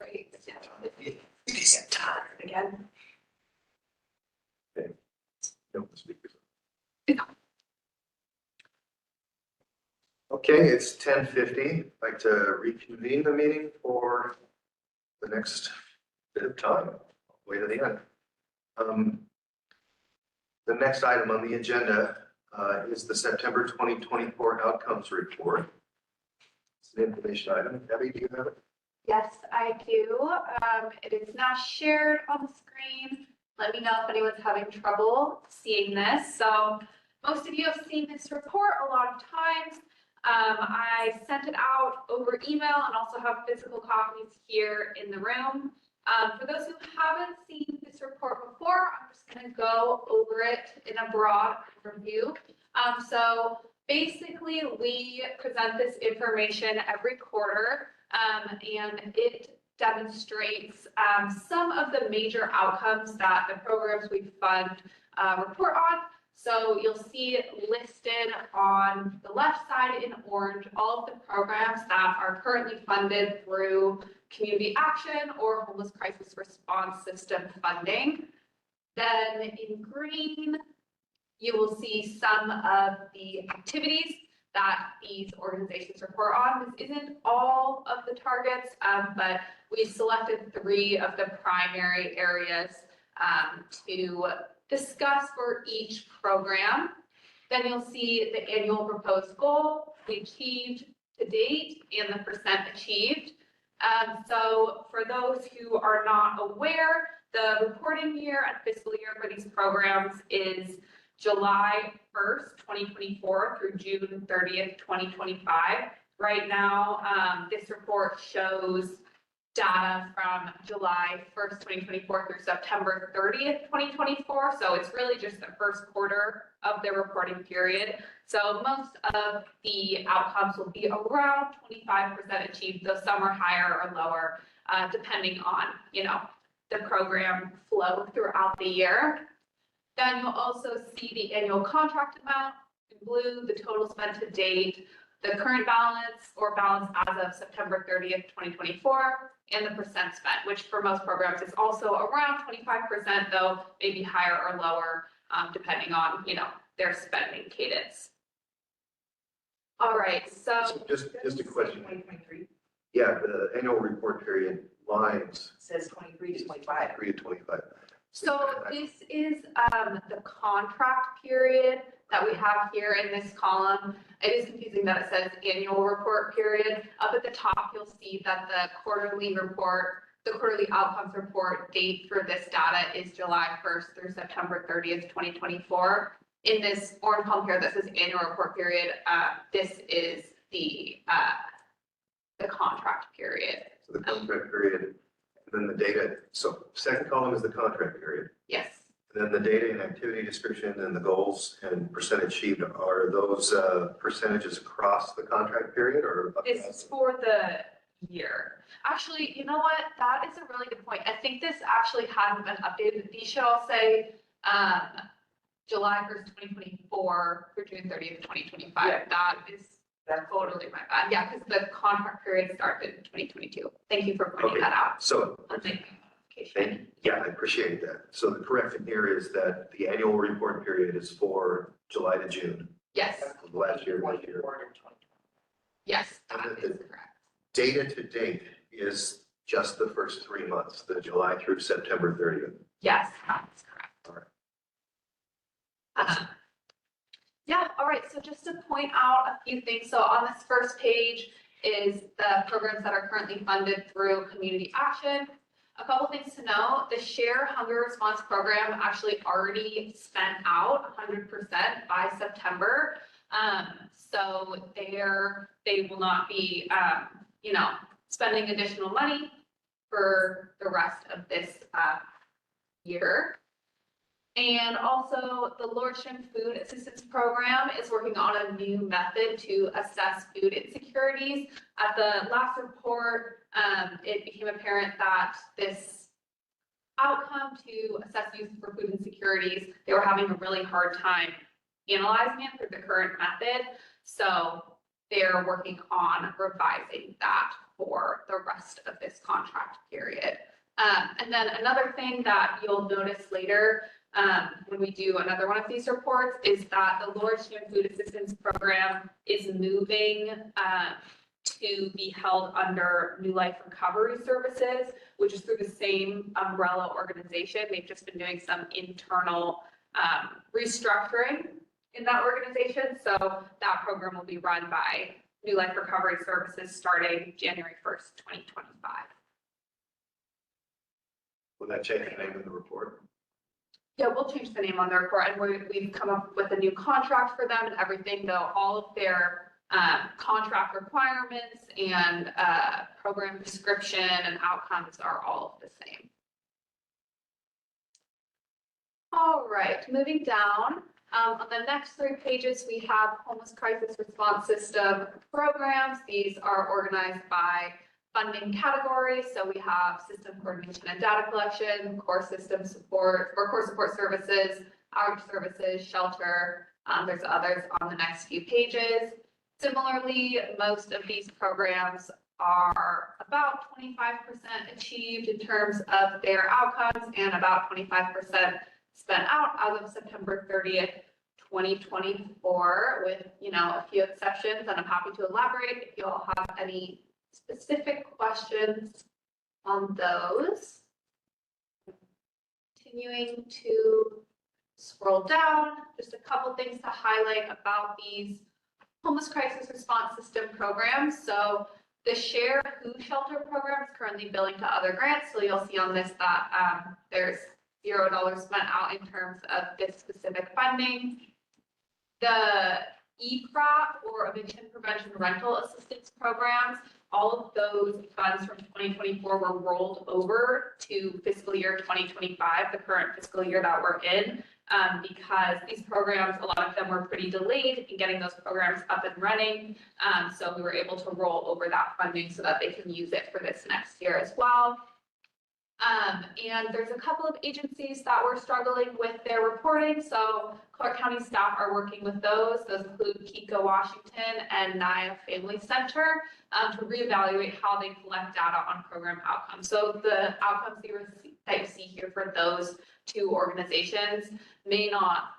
Great. It is time again. No, the speakers. Okay, it's 10:50. I'd like to reconvene the meeting for the next bit of time, way to the end. The next item on the agenda is the September 2024 outcomes report. It's an information item. Debbie, do you have it? Yes, I do. It is now shared on the screen. Let me know if anyone's having trouble seeing this. So most of you have seen this report a lot of times. I sent it out over email and also have physical copies here in the room. For those who haven't seen this report before, I'm just going to go over it in a broad overview. So basically, we present this information every quarter. And it demonstrates some of the major outcomes that the programs we fund report on. So you'll see listed on the left side in orange all of the programs that are currently funded through community action or homeless crisis response system funding. Then in green, you will see some of the activities that these organizations report on. This isn't all of the targets, but we selected 3 of the primary areas to discuss for each program. Then you'll see the annual proposed goal we achieved to date and the % achieved. So for those who are not aware, The reporting year and fiscal year for these programs is July 1st, 2024 through June 30th, 2025. Right now, this report shows data from July 1st, 2024 through September 30th, 2024. So it's really just the first quarter of the reporting period. So most of the outcomes will be around 25% achieved, though some are higher or lower, depending on, the program flow throughout the year. Then you'll also see the annual contract amount in blue, the total spent to date, the current balance or balance as of September 30th, 2024, and the percent spent, which for most programs is also around 25%, though maybe higher or lower, depending on, their spending cadence. All right, so. Just a question. 2023 Yeah, the annual report period lines. says 23 to 25. 23 to 25. So this is the contract period that we have here in this column. It is confusing that it says annual report period. Up at the top, you'll see that the quarterly outcomes report date for this data is July 1st through September 30th, 2024. In this orange column here that says annual report period, this is the contract period. So the contract period, and then the data. So second column is the contract period. Yes. And then the data and activity description and the goals and percentage achieved, are those percentages across the contract period or? This is for the year. Actually, you know what? That is a really good point. I think this actually hadn't been updated. These should all say July 1st, 2024 through June 30th, 2025. Yeah. That's totally my bad. Yeah, because the contract period started in 2022. Thank you for pointing that out. So, I'll make a notification. yeah, I appreciate that. So the correction here is that the annual report period is for July to June. Yes, Last year, this year. yes, that And is the correct. data to date is just the first 3 months, the July through September 30th. Yes, that's correct. All right. Yeah, all right, so just to point out a few things. So on this first page is the programs that are currently funded through community action. A couple things to know, the Share Hunger Response Program actually already spent out 100% by September. So they will not be, spending additional money for the rest of this year. And also the Lordship Food Assistance Program is working on a new method to assess food insecurities. At the last report, it became apparent that this outcome to assess youth for food insecurities, they were having a really hard time analyzing it through the current method. So they're working on revising that for the rest of this contract period. And then another thing that you'll notice later when we do another one of these reports is that the Lordship Food Assistance Program is moving to be held under New Life Recovery Services, which is through the same umbrella organization. They've just been doing some internal restructuring in that organization. So that program will be run by New Life Recovery Services starting January 1st, 2025. Will that change the name of the report? Yeah, we'll change the name on the report, and we've come up with a new contract for them and everything, though all of their contract requirements and program description and outcomes are all the same. All right, moving down. On the next 3 pages, we have homeless crisis response system programs. These are organized by funding categories. So we have system coordination and data collection, core system support, or core support services, outreach services, shelter. There's others on the next few pages. Similarly, most of these programs are about 25% achieved in terms of their outcomes and about 25% spent out as of September 30th, 2024, with a few exceptions, and I'm happy to elaborate if you all have any specific questions on those. Continuing to scroll down, just a couple things to highlight about these homeless crisis response system programs. So The Share Who Shelter program is currently billing to other grants, so you'll see on this that there's $0 spent out in terms of this specific funding. The EPROT, or Eviction Prevention Rental Assistance Programs, all of those funds from 2024 were rolled over to fiscal year 2025, the current fiscal year that we're in, because these programs, a lot of them were pretty delayed in getting those programs up and running. So we were able to roll over that funding so that they can use it for this next year as well. And there's a couple of agencies that were struggling with their reporting. So Clark County staff are working with those. Those include Kiko Washington and NIA Family Center to reevaluate how they collect data on program outcomes. So the outcomes that you see here for those two organizations may not,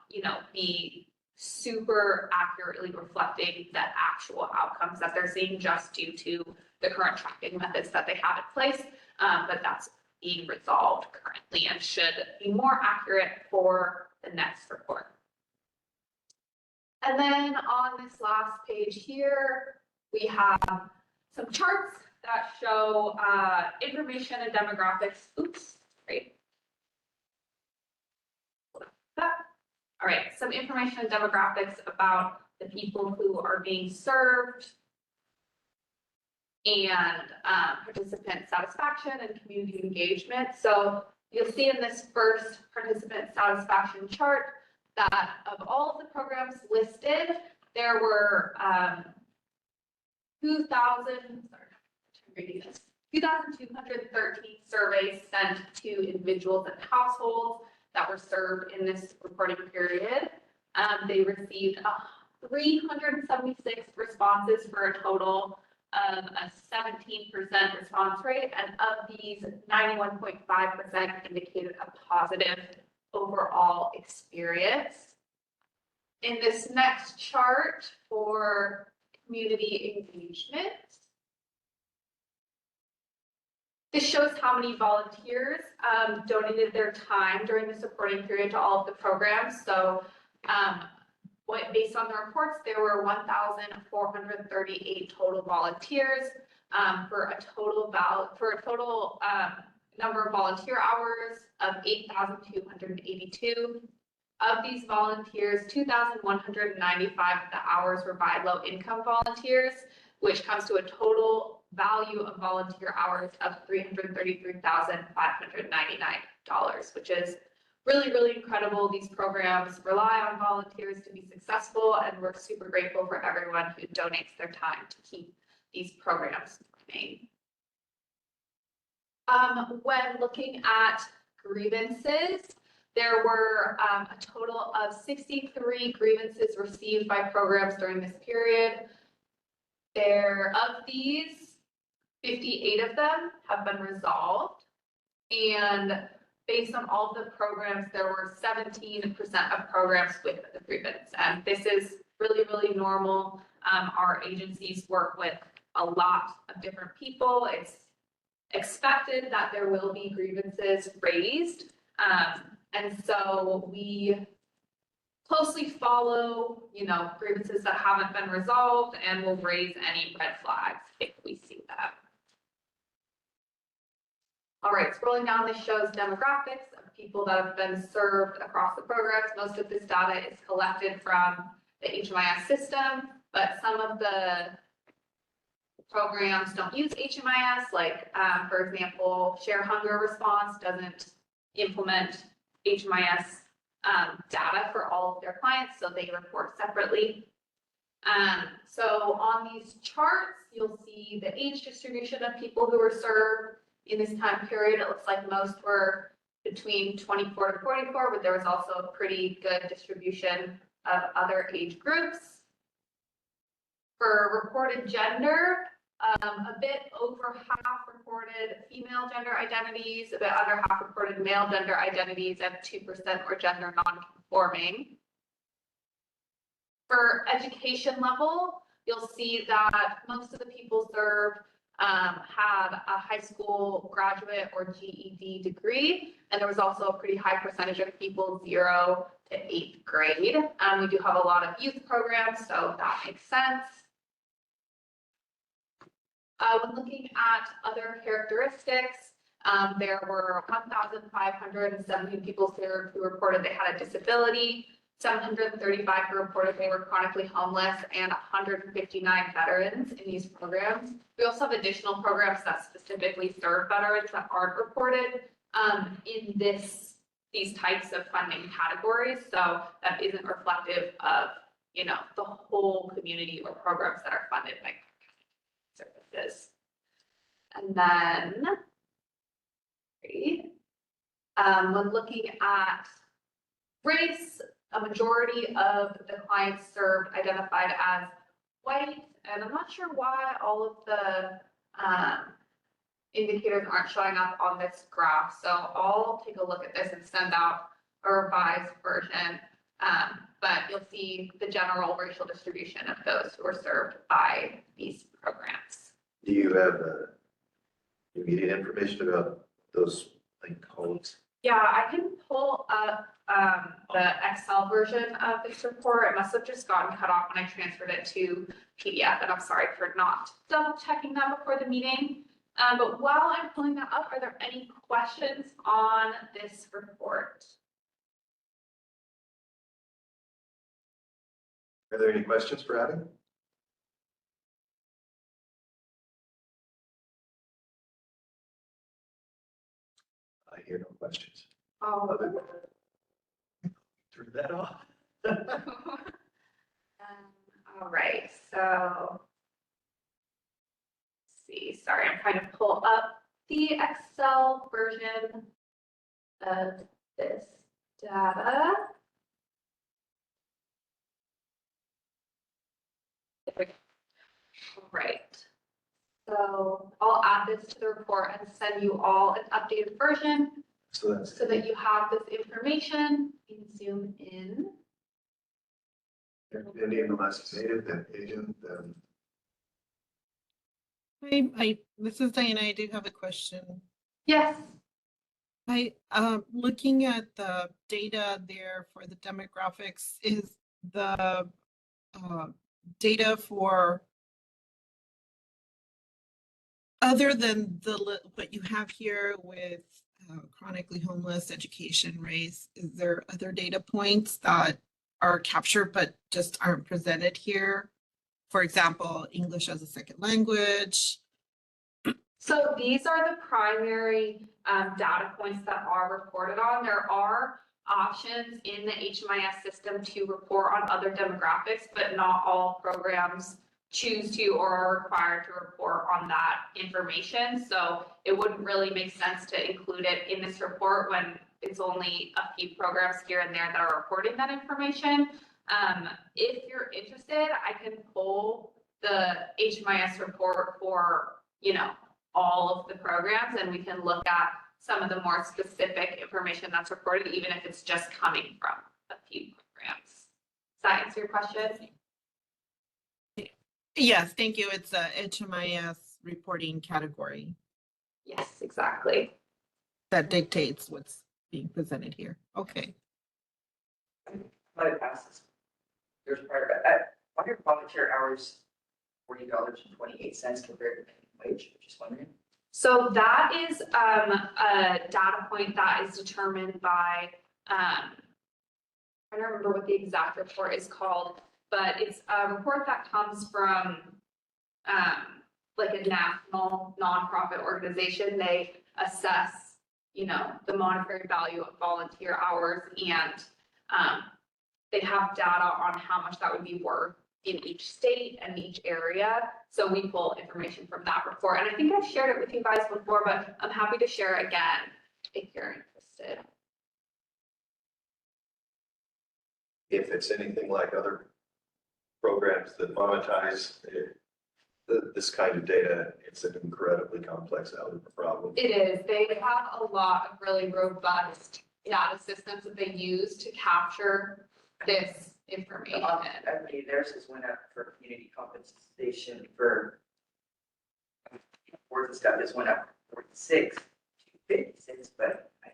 be super accurately reflecting the actual outcomes that they're seeing just due to the current tracking methods that they have in place. But that's being resolved currently and should be more accurate for the next report. And then on this last page here, we have some charts that show information and demographics. Oops, right. All right, some information and demographics about the people who are being served and participant satisfaction and community engagement. So you'll see in this first participant satisfaction chart that of all of the programs listed, there were 2,213 surveys sent to individuals and households that were served in this reporting period. They received 376 responses for a total of a 17% response rate, and of these, 91.5% indicated a positive overall experience. In this next chart for community engagement, this shows how many volunteers donated their time during the supporting period to all of the programs. So based on the reports, there were 1,438 total volunteers for a total number of volunteer hours of 8,282. Of these volunteers, 2,195 of the hours were by low-income volunteers, which comes to a total value of volunteer hours of $333,599, which is really, really incredible. These programs rely on volunteers to be successful, and we're super grateful for everyone who donates their time to keep these programs running. When looking at grievances, there were a total of 63 grievances received by programs during this period. Of these, 58 of them have been resolved, and based on all of the programs, there were 17% of programs with a grievance, and this is really, really normal. Our agencies work with a lot of different people. It's expected that there will be grievances raised, and so we closely follow, grievances that haven't been resolved, and will raise any red flags if we see them. All right, scrolling down, this shows demographics of people that have been served across the programs. Most of this data is collected from the HMIS system, but some of the programs don't use HMIS, like, for example, Share Hunger Response doesn't implement HMIS data for all of their clients, so they report separately. So on these charts, you'll see the age distribution of people who were served in this time period. It looks like most were between 24 to 44, but there was also a pretty good distribution of other age groups. For reported gender, a bit over half reported female gender identities, a bit under half reported male gender identities, and 2% were gender non-conforming. For education level, you'll see that most of the people served had a high school graduate or GED degree, and there was also a pretty high percentage of people 0 to 8th grade. We do have a lot of youth programs, so that makes sense. When looking at other characteristics, there were 1,517 people served who reported they had a disability, 735 who reported they were chronically homeless, and 159 veterans in these programs. We also have additional programs that specifically serve veterans that aren't reported in these types of funding categories. So that isn't reflective of, the whole community or programs that are funded by services. And then, when looking at race, a majority of the clients served identified as white, and I'm not sure why all of the indicators aren't showing up on this graph. So I'll take a look at this and send out a revised version. But you'll see the general racial distribution of those who are served by these programs. Do you have immediate information about those codes? Yeah, I can pull up the Excel version of this report. It must have just gotten cut off when I transferred it to PDF, and I'm sorry for not double checking that before the meeting. But while I'm pulling that up, are there any questions on this report? Are there any questions for Abby? I hear no questions. Oh. Turn that off. All right, so let's see, sorry, I'm trying to pull up the Excel version of this data. There we go. All right, so I'll add this to the report and send you all an updated version so that you have this information. You can zoom in. Indian, unless native, then Asian, then. This is Diana. I do have a question. Yes. Looking at the data there for the demographics, is the data for other than what you have here with chronically homeless, education, race, is there other data points that are captured but just aren't presented here? For example, English as a second language. So these are the primary data points that are reported on. There are options in the HMIS system to report on other demographics, but not all programs choose to or are required to report on that information. So it wouldn't really make sense to include it in this report when it's only a few programs here and there that are reporting that information. If you're interested, I can pull the HMIS report for, all of the programs, and we can look at some of the more specific information that's reported, even if it's just coming from a few programs. Does that answer your question? Yes, thank you. It's a HMIS reporting category. Yes, exactly. That dictates what's being presented here. Okay. Let it pass this. There's part of it. Why are volunteer hours $40.28 compared to minimum wage? Just wondering. So that is a data point that is determined by, I don't remember what the exact report is called, but it's a report that comes from like a national nonprofit organization. They assess, the monetary value of volunteer hours, and they have data on how much that would be worth in each state and each area. So we pull information from that report. And I think I've shared it with you guys before, but I'm happy to share it again if you're interested. If it's anything like other programs that monetize this kind of data, it's an incredibly complex algebra problem. It is. They have a lot of really robust data systems that they use to capture this information. Everybody theirs has went up for community compensation for boards and stuff. This went up 46 to 56, but I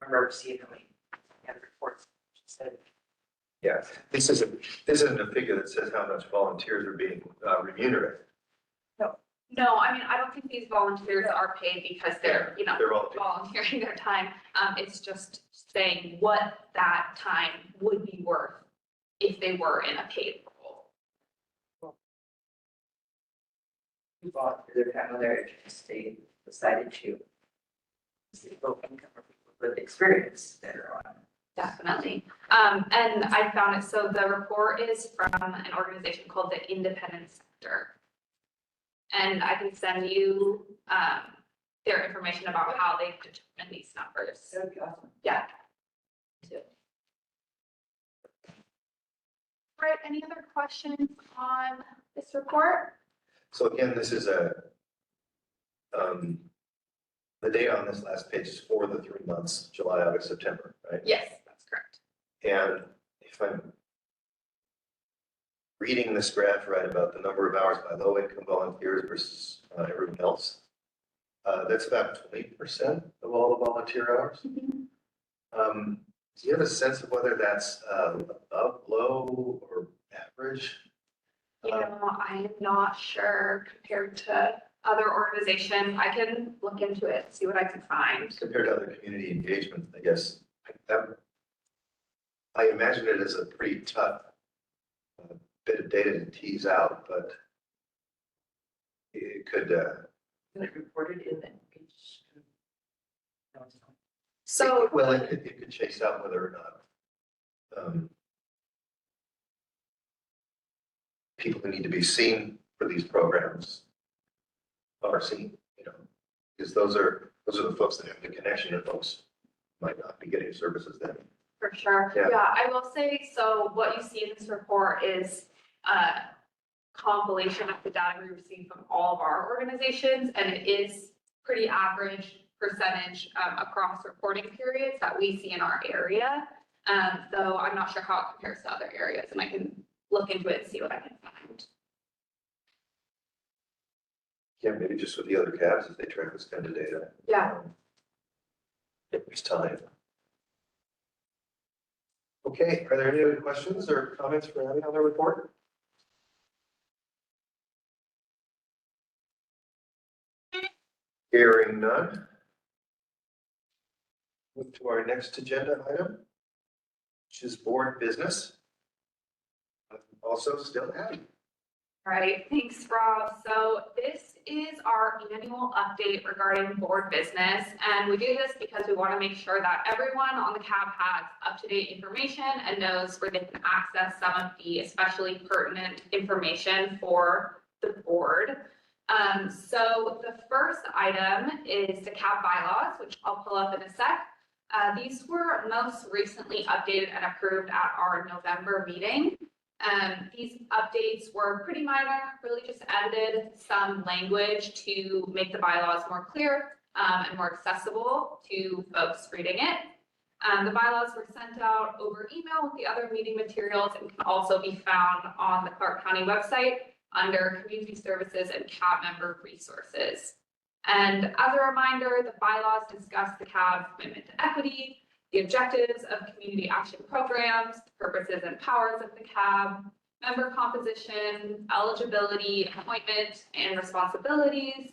remember seeing how many other reports said. Yeah, this isn't a figure that says how much volunteers are being remunerated. No. No, I mean, I don't think these volunteers are paid because they're, you know, They're volunteers. volunteering their time. It's just saying what that time would be worth if they were in a paid role. You volunteer their time on their state decided to see low income or people with experience that are on. Definitely. And I found it, so the report is from an organization called the Independent Sector. And I can send you, their information about how they determine these numbers. That'd be awesome. Yeah. Too. Right, any other questions on this report? So again, this is the data on this last page is for the 3 months, July, August, September, right? Yes, that's correct. And if I'm reading this graph right about the number of hours by low income volunteers versus everyone else, that's about 20% of all the volunteer hours. Do you have a sense of whether that's above, low, or average? You know, I am not sure compared to other organizations. I can look into it, see what I can find. Compared to other community engagement, I guess. I imagine it as a pretty tough bit of data to tease out, but it could. Isn't it reported in the page? No, it's not. So, Well, it could chase out whether or not people who need to be seen for these programs are seen, you know, because those are the folks that have the connection, and folks might not be getting services then. for sure. Yeah. Yeah, I will say, so what you see in this report is a compilation of the data we received from all of our organizations, and it is pretty average percentage across reporting periods that we see in our area. So I'm not sure how it compares to other areas, and I can look into it and see what I can find. Yeah, maybe just with the other CAABs, if they track this kind of data. Yeah. If there's time. Okay, are there any other questions or comments for Abby on the report? Hearing none. Move to our next agenda item, which is board business. Also still Abby. All right, thanks, Rob. So this is our annual update regarding board business, and we do this because we want to make sure that everyone on the CAAB has up-to-date information and knows where they can access some of the especially pertinent information for the board. So the first item is the CAAB bylaws, which I'll pull up in a sec. These were most recently updated and approved at our November meeting. These updates were pretty minor, really just edited some language to make the bylaws more clear and more accessible to folks reading it. The bylaws were sent out over email with the other meeting materials and can also be found on the Clark County website under Community Services and CAAB member resources. And as a reminder, the bylaws discuss the CAAB's commitment to equity, the objectives of community action programs, the purposes and powers of the CAAB, member composition, eligibility, appointment and responsibilities,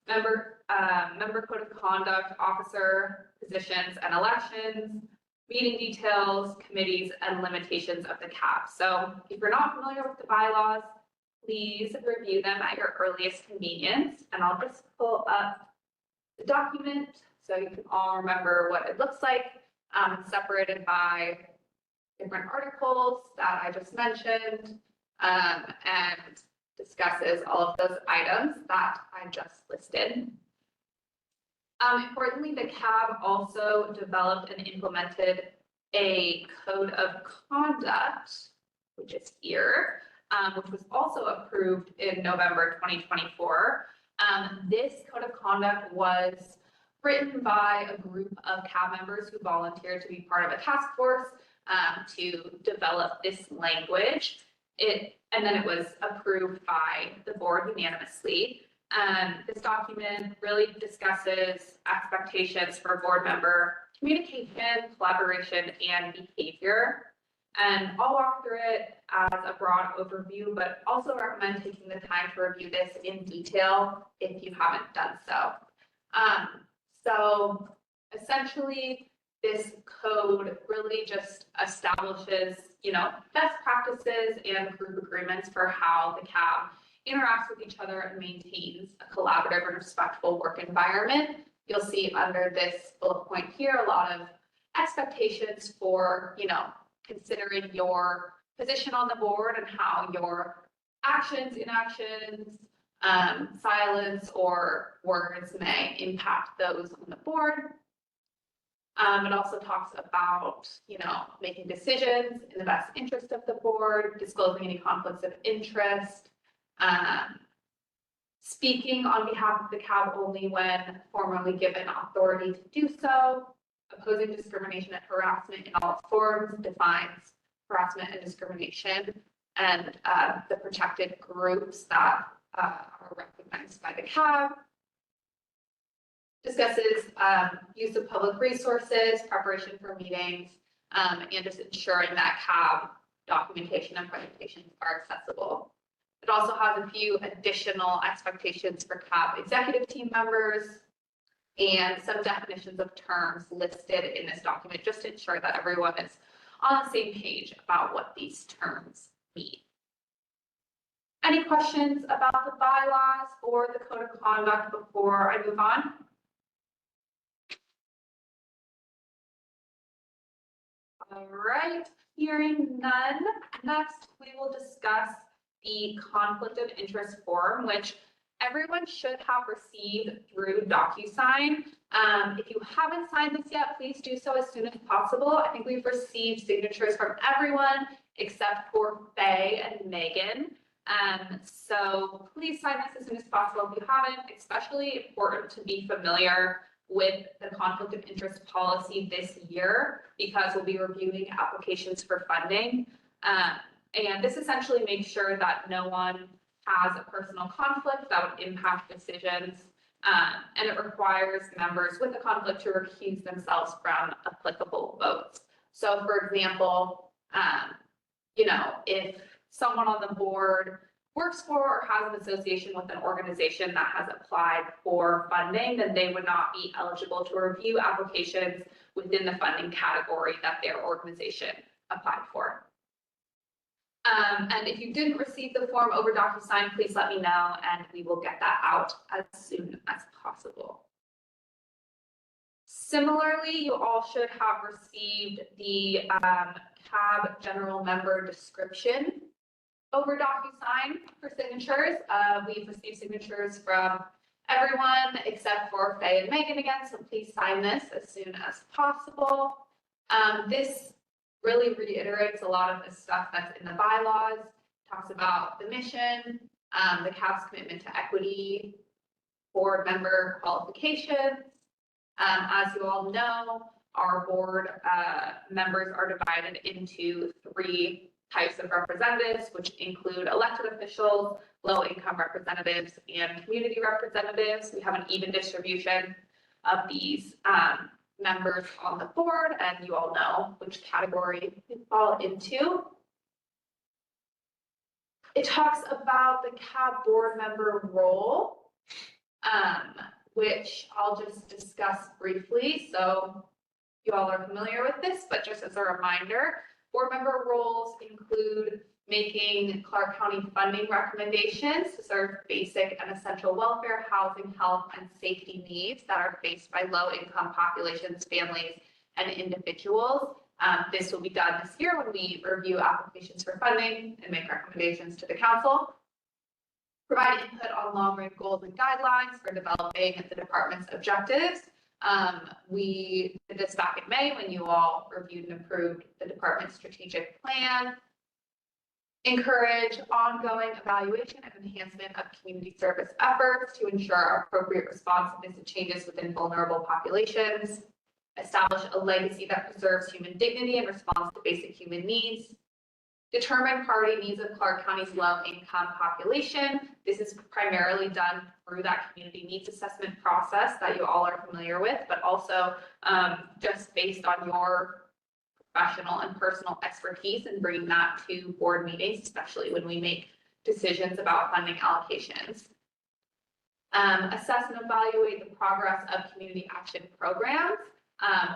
member code of conduct, officer positions and elections, meeting details, committees, and limitations of the CAAB. So if you're not familiar with the bylaws, please review them at your earliest convenience. And I'll just pull up the document so you can all remember what it looks like. It's separated by different articles that I just mentioned, and discusses all of those items that I just listed. Importantly, the CAAB also developed and implemented a code of conduct, which is here, which was also approved in November 2024. This code of conduct was written by a group of CAAB members who volunteered to be part of a task force to develop this language. And then it was approved by the board unanimously. This document really discusses expectations for board member communication, collaboration, and behavior. And I'll walk through it as a broad overview, but also recommend taking the time to review this in detail if you haven't done so. So essentially, this code really just establishes, best practices and group agreements for how the CAAB interacts with each other and maintains a collaborative and respectful work environment. You'll see under this bullet point here a lot of expectations for, considering your position on the board and how your actions, inactions, silence, or words may impact those on the board. It also talks about, making decisions in the best interest of the board, disclosing any conflicts of interest, speaking on behalf of the CAAB only when formally given authority to do so, opposing discrimination and harassment in all its forms, defines harassment and discrimination, and the protected groups that are recognized by the CAAB. Discusses use of public resources, preparation for meetings, and just ensuring that CAAB documentation and presentations are accessible. It also has a few additional expectations for CAAB executive team members and some definitions of terms listed in this document, just to ensure that everyone is on the same page about what these terms mean. Any questions about the bylaws or the code of conduct before I move on? All right, hearing none. Next, we will discuss the conflict of interest form, which everyone should have received through DocuSign. If you haven't signed this yet, please do so as soon as possible. I think we've received signatures from everyone except for Faye and Megan. So please sign this as soon as possible. If you haven't, especially important to be familiar with the conflict of interest policy this year, because we'll be reviewing applications for funding. And this essentially makes sure that no one has a personal conflict that would impact decisions. And it requires members with a conflict to recuse themselves from applicable votes. So for example, if someone on the board works for or has an association with an organization that has applied for funding, then they would not be eligible to review applications within the funding category that their organization applied for. And if you didn't receive the form over DocuSign, please let me know and we will get that out as soon as possible. Similarly, you all should have received the CAAB general member description over DocuSign for signatures. We've received signatures from everyone except for Faye and Megan again, so please sign this as soon as possible. This really reiterates a lot of the stuff that's in the bylaws, talks about the mission, the CAAB's commitment to equity, board member qualifications. As you all know, our board members are divided into 3 types of representatives, which include elected officials, low-income representatives, and community representatives. We have an even distribution of these members on the board, and you all know which category they fall into. It talks about the CAAB board member role, which I'll just discuss briefly. So you all are familiar with this, but just as a reminder, board member roles include making Clark County funding recommendations to serve basic and essential welfare, housing, health, and safety needs that are faced by low-income populations, families, and individuals. This will be done this year when we review applications for funding and make recommendations to the council. Provide input on long-range goals and guidelines for developing the department's objectives. We did this back in May when you all reviewed and approved the department's strategic plan. Encourage ongoing evaluation and enhancement of community service efforts to ensure appropriate responsiveness to changes within vulnerable populations. Establish a legacy that preserves human dignity and responds to basic human needs. Determine priority needs of Clark County's low-income population. This is primarily done through that community needs assessment process that you all are familiar with, but also just based on your professional and personal expertise and bringing that to board meetings, especially when we make decisions about funding allocations. Assess and evaluate the progress of community action programs.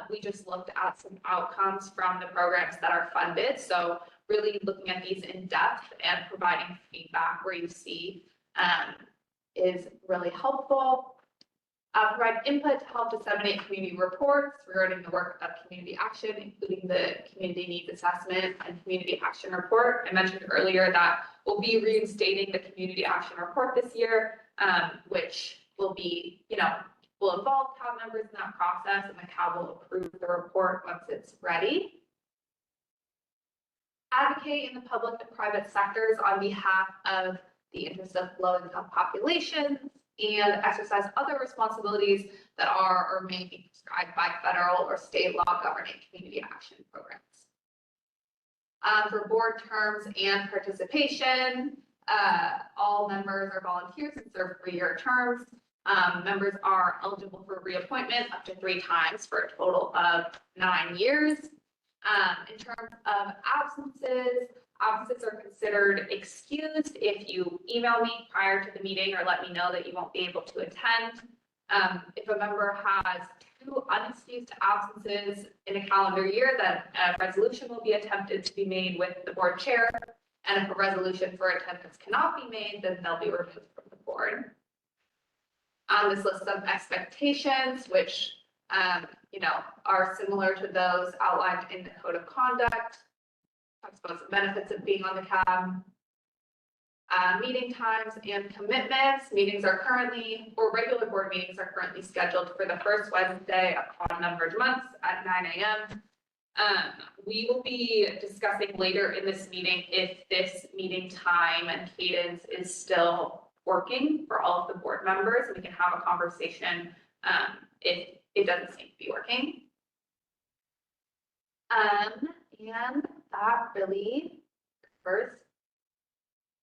We just looked at some outcomes from the programs that are funded. So really looking at these in depth and providing feedback where you see is really helpful. Provide input to help disseminate community reports regarding the work of community action, including the community needs assessment and community action report. I mentioned earlier that we'll be reinstating the community action report this year, which will be, will involve CAAB members in that process, and the CAAB will approve the report once it's ready. Advocate in the public and private sectors on behalf of the interests of low-income populations, and exercise other responsibilities that are or may be prescribed by federal or state law governing community action programs. For board terms and participation, all members are volunteers and serve 3-year terms. Members are eligible for reappointment up to 3 times for a total of 9 years. In terms of absences are considered excused if you email me prior to the meeting or let me know that you won't be able to attend. If a member has 2 unexcused absences in a calendar year, then a resolution will be attempted to be made with the board chair. And if a resolution for attendance cannot be made, then they'll be removed from the board. On this list of expectations, which are similar to those outlined in the code of conduct, talks about the benefits of being on the CAAB. Meeting times and commitments. Meetings are currently, or regular board meetings are currently scheduled for the first Wednesday of odd numbered months at 9 a.m. We will be discussing later in this meeting if this meeting time and cadence is still working for all of the board members. We can have a conversation if it doesn't seem to be working. And that really covers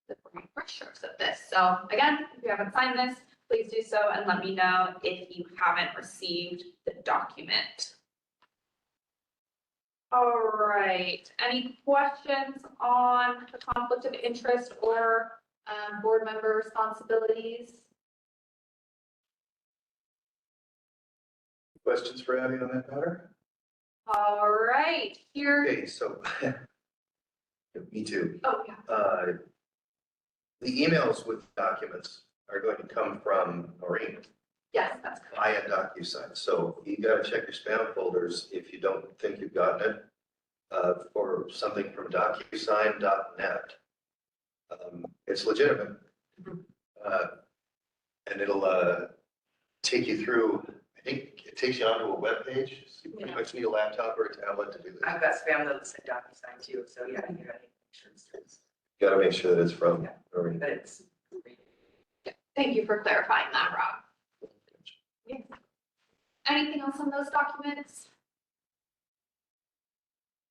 the brush strokes of this. So again, if you haven't signed this, please do so and let me know if you haven't received the document. All right, any questions on the conflict of interest or board member responsibilities? Questions for Abby on that matter? All right, here. Okay, so me too. Oh, yeah. The emails with documents are going to come from Maureen Yes, that's correct. via DocuSign. So you got to check your spam folders if you don't think you've gotten it, for something from DocuSign.net. It's legitimate. And it'll take you through, I think it takes you onto a web page. So you pretty much need a laptop or a tablet to do this. I've got spam that said DocuSign too, so yeah, you gotta make sure it's, Got to make sure that it's from Maureen. but it's. Thank you for clarifying that, Rob. Yeah. Anything else on those documents?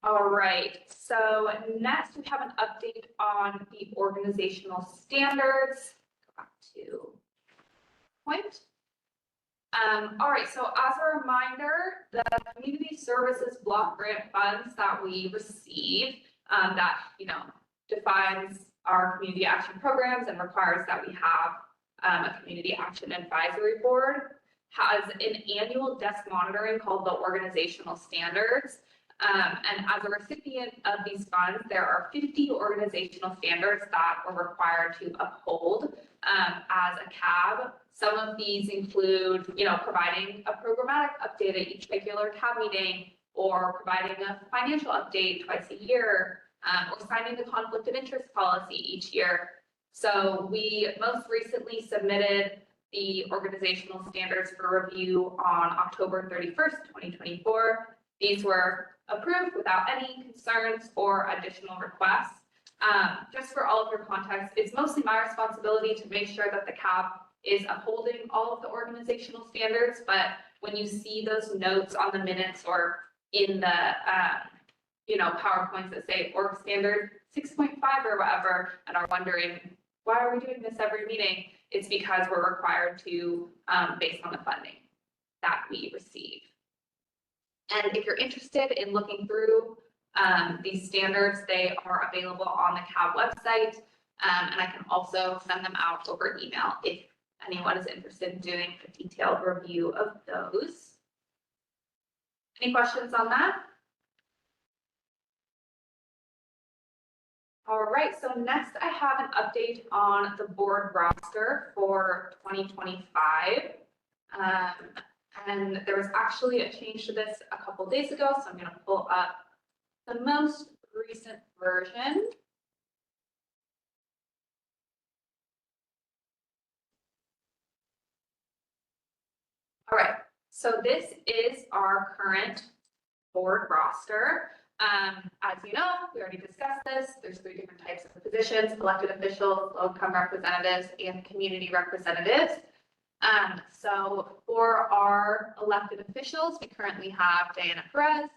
All right, so next we have an update on the organizational standards. Go back to point. All right, so as a reminder, the community services block grant funds that we receive, that, defines our community action programs and requires that we have a community action advisory board, has an annual desk monitoring called the organizational standards. And as a recipient of these funds, there are 50 organizational standards that we're required to uphold as a CAAB. Some of these include, providing a programmatic update at each regular CAAB meeting, or providing a financial update twice a year, or signing the conflict of interest policy each year. So we most recently submitted the organizational standards for review on October 31st, 2024. These were approved without any concerns or additional requests. Just for all of your context, it's mostly my responsibility to make sure that the CAAB is upholding all of the organizational standards, but when you see those notes on the minutes or in the PowerPoints that say org standard 6.5 or whatever, and are wondering, why are we doing this every meeting? It's because we're required to, based on the funding that we receive. And if you're interested in looking through These standards, they are available on the CAAB website, and I can also send them out over email if anyone is interested in doing a detailed review of those. Any questions on that? All right, so next I have an update on the board roster for 2025. And there was actually a change to this a couple days ago, so I'm going to pull up the most recent version. All right, so this is our current board roster. As you know, we already discussed this. There's 3 different types of positions: elected officials, low-income representatives, and community representatives. So for our elected officials, we currently have Diana Perez,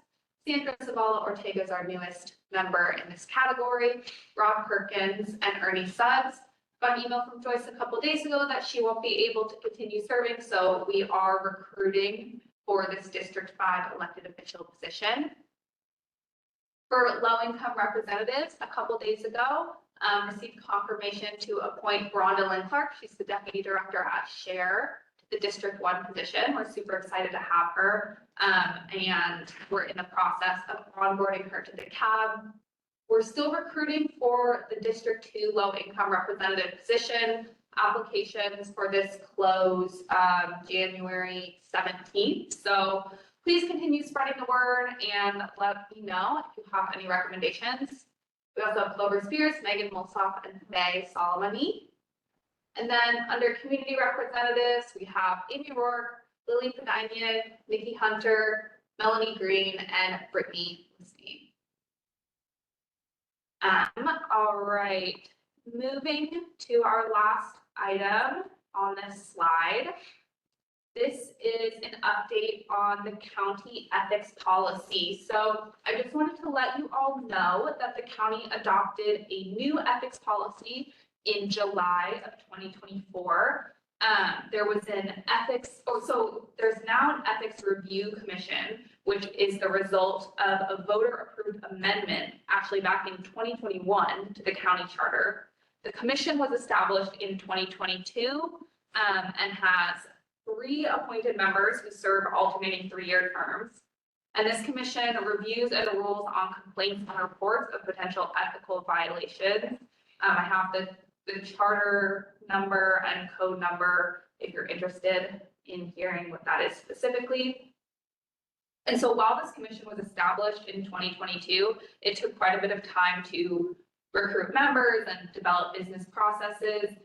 Sandra Zavala Ortega is our newest member in this category, Rob Perkins, and Ernie Suggs. Got an email from Joyce a couple days ago that she won't be able to continue serving, so we are recruiting for this District 5 elected official position. For low-income representatives, a couple days ago, received confirmation to appoint Rhonda Lynn Clark. She's the Deputy Director at SHARE to the District 1 position. We're super excited to have her, and we're in the process of onboarding her to the CAAB. We're still recruiting for the District 2 low-income representative position. Applications for this close January 17th. So please continue spreading the word and let me know if you have any recommendations. We also have Clover Spears, Megan Mulsoff, and May Solomoni. And then under community representatives, we have Amy Rourke, Lily Padinian, Nikki Hunter, Melanie Green, and Brittany Listening. All right, moving to our last item on this slide. This is an update on the county ethics policy. So I just wanted to let you all know that the county adopted a new ethics policy in July of 2024. There was an ethics, so there's now an ethics review commission, which is the result of a voter-approved amendment, actually back in 2021 to the county charter. The commission was established in 2022 and has 3 appointed members who serve alternating 3-year terms. And this commission reviews and rules on complaints and reports of potential ethical violations. I have the charter number and code number if you're interested in hearing what that is specifically. And so while this commission was established in 2022, it took quite a bit of time to recruit members and develop business processes,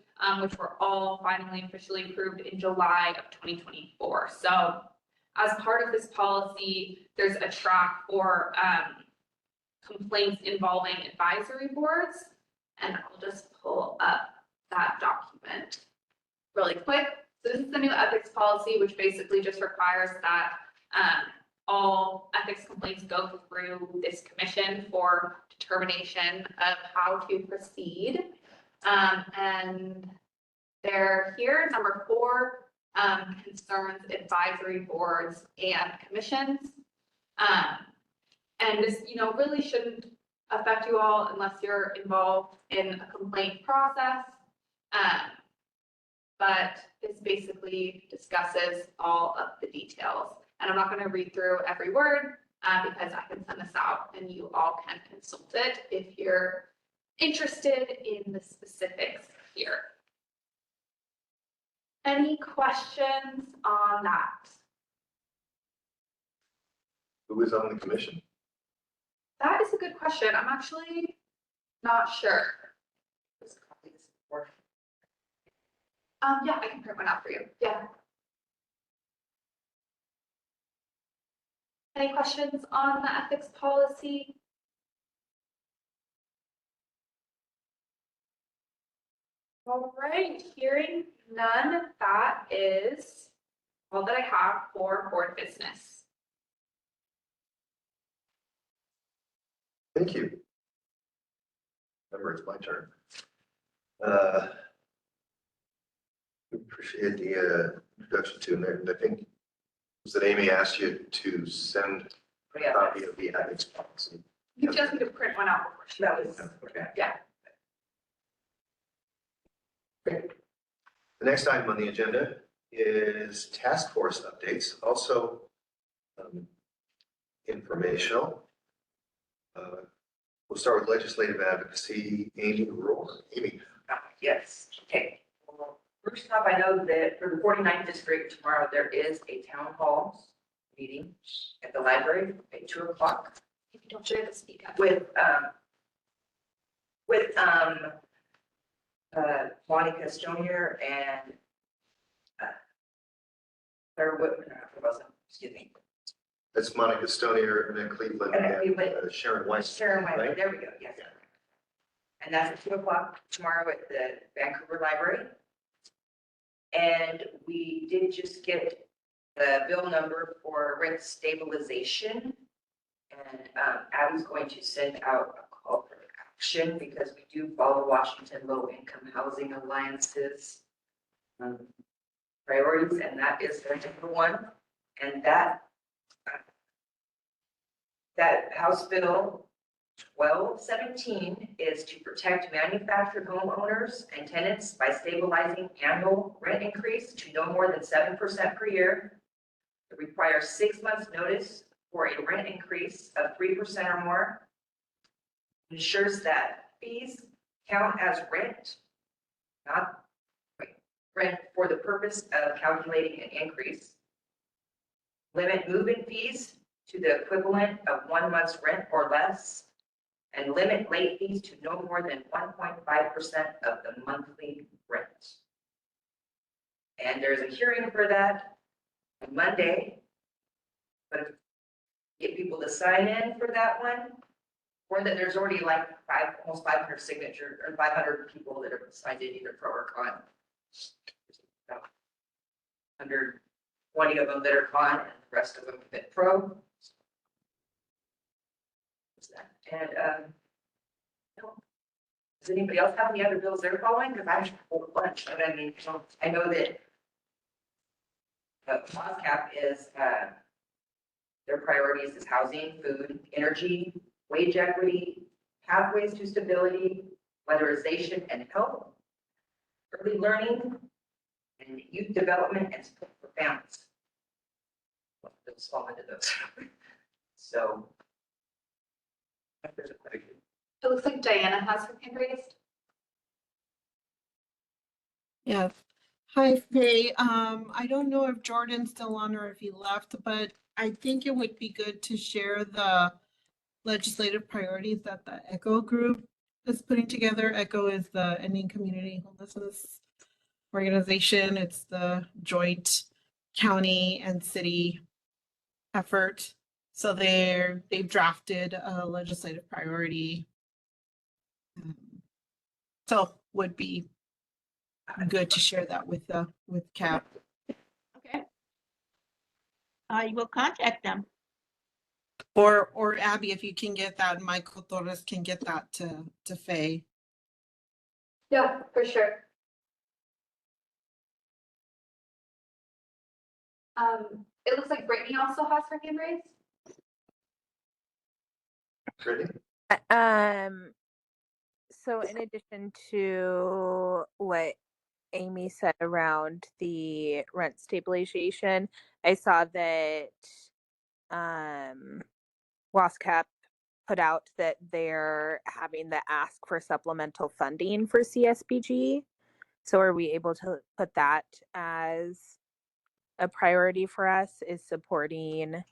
which were all finally officially approved in July of 2024. So as part of this policy, there's a track for complaints involving advisory boards, and I'll just pull up that document really quick. So this is the new ethics policy, which basically just requires that all ethics complaints go through this commission for determination of how to proceed. And they're here. Number 4 concerns advisory boards and commissions. And this, really shouldn't affect you all unless you're involved in a complaint process. But this basically discusses all of the details. And I'm not going to read through every word because I can send this out and you all can consult it if you're interested in the specifics here. Any questions on that? Who is on the commission? That is a good question. I'm actually not sure. Yeah, I can print one out for you. Yeah. Any questions on the ethics policy? All right, hearing none, that is all that I have for board business. Thank you. Remember, it's my turn. Appreciate the introduction to it. And I think was that Amy asked you to send a copy of the ethics policy. You just need to print one out before she That goes. was, Yeah. The next item on the agenda is task force updates, also informational. We'll start with legislative advocacy. Amy Rule. Amy. yes, okay. Well, first off, I know that for the 49th district, tomorrow there is a town hall meeting at the library at 2 o'clock. If you don't share the speak up. With Monica Stonier and Claire Whitman, excuse me. That's Monica Stonier, and then Cleveland, And and Cleveland. Sharon Weiss. Sharon White, right? there we go, yes. And that's at 2 o'clock tomorrow at the Vancouver Library. And we did just get the bill number for rent stabilization. And Abby's going to send out a call for action because we do follow Washington Low Income Housing Alliance's priorities, and that is their number one. And that House Bill 1217 is to protect manufactured homeowners and tenants by stabilizing annual rent increase to no more than 7% per year. It requires 6 months notice for a rent increase of 3% or more. Ensures that fees count as rent, not rent for the purpose of calculating an increase. Limit move-in fees to the equivalent of 1 month's rent or less, and limit late fees to no more than 1.5% of the monthly rent. And there's a hearing for that on Monday, but get people to sign in for that one, or that there's already like almost 500 signatures or 500 people that have signed in either pro or con. About 120 of them that are con, and the rest of them that pro. And does anybody else have any other bills they're following? Because I have a whole bunch. But I mean, I know that CAAB is their priorities is housing, food, energy, wage equity, pathways to stability, weatherization and health, early learning, and youth development and support for families. What bills fall into those? So. There's a question. It looks like Diana has her hand raised. Yeah. Hi, Faye. I don't know if Jordan's still on or if he left, but I think it would be good to share the legislative priorities that the ECHO group is putting together. ECHO is the Ending Community Homelessness organization. It's the joint county and city effort. So they've drafted a legislative priority. So would be good to share that with CAAB. Okay. I will contact them. Or Abby, if you can get that, Michael Torres can get that to Faye. Yeah, for sure. It looks like Brittany also has her hand raised. Brittany? So in addition to what Amy said around the rent stabilization, I saw that WASCAP put out that they're having the ask for supplemental funding for CSBG. So are we able to put that as a priority for us, is supporting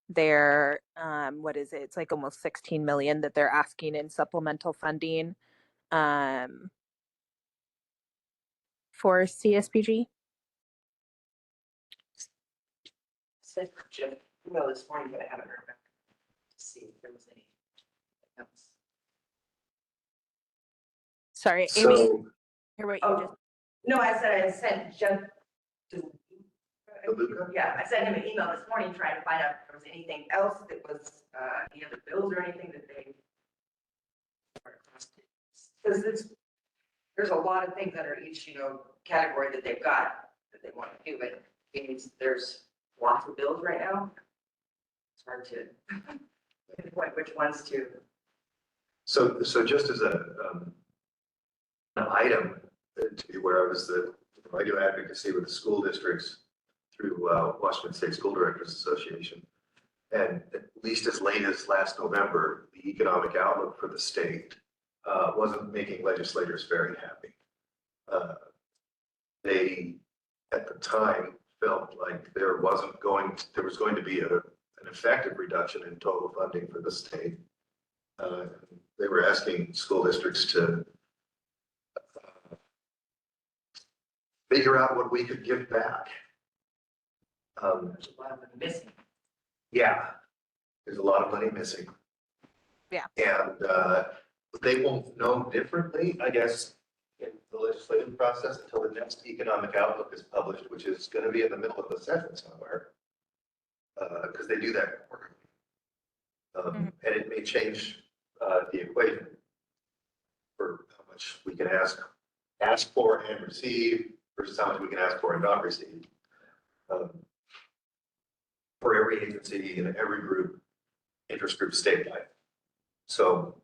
their what is it? It's like almost 16 million that they're asking in supplemental funding for CSBG. Sent Jim email this morning, but I haven't heard back to see if there was any else. Sorry, Amy, So, hear what you just. No, I said I sent Jeff. DeLuca? Yeah, I sent him an email this morning trying to find out if there was anything else that was, any other bills or anything that they. Because there's a lot of things under each, category that they've got that they want to do, but it means there's lots of bills right now. It's hard to pinpoint which ones to So just as an item to be aware of is that I do advocacy with the school districts through Washington State School Directors Association. And at least as late as last November, the economic outlook for the state wasn't making legislators very happy. They, at the time, felt like there was going to be an effective reduction in total funding for the state. They were asking school districts to figure out what we could give back. There's a lot of them missing. Yeah, there's a lot of money missing. Yeah. And they won't know differently, I guess, in the legislative process until the next economic outlook is published, which is going to be in the middle of the session somewhere. Because they do that quarterly. And it may change the equation for how much we can ask for and receive versus how much we can ask for and not receive. For every agency and every group, interest group statewide. So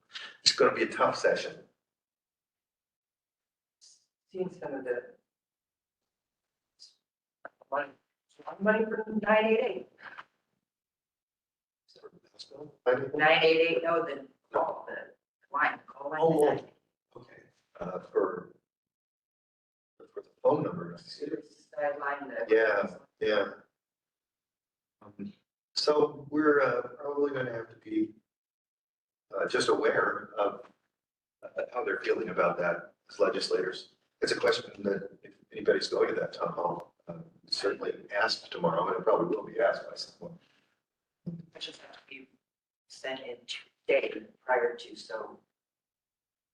it's going to be a tough session. Seeing some of the money for 988. 988, no, the line, call line. Oh, okay. For the phone number. Sideline. Yeah. So we're probably going to have to be just aware of how they're feeling about that as legislators. It's a question that if anybody's going to that town hall, certainly asked tomorrow, and it probably will be asked by someone. I just have to be sent in today prior to, so.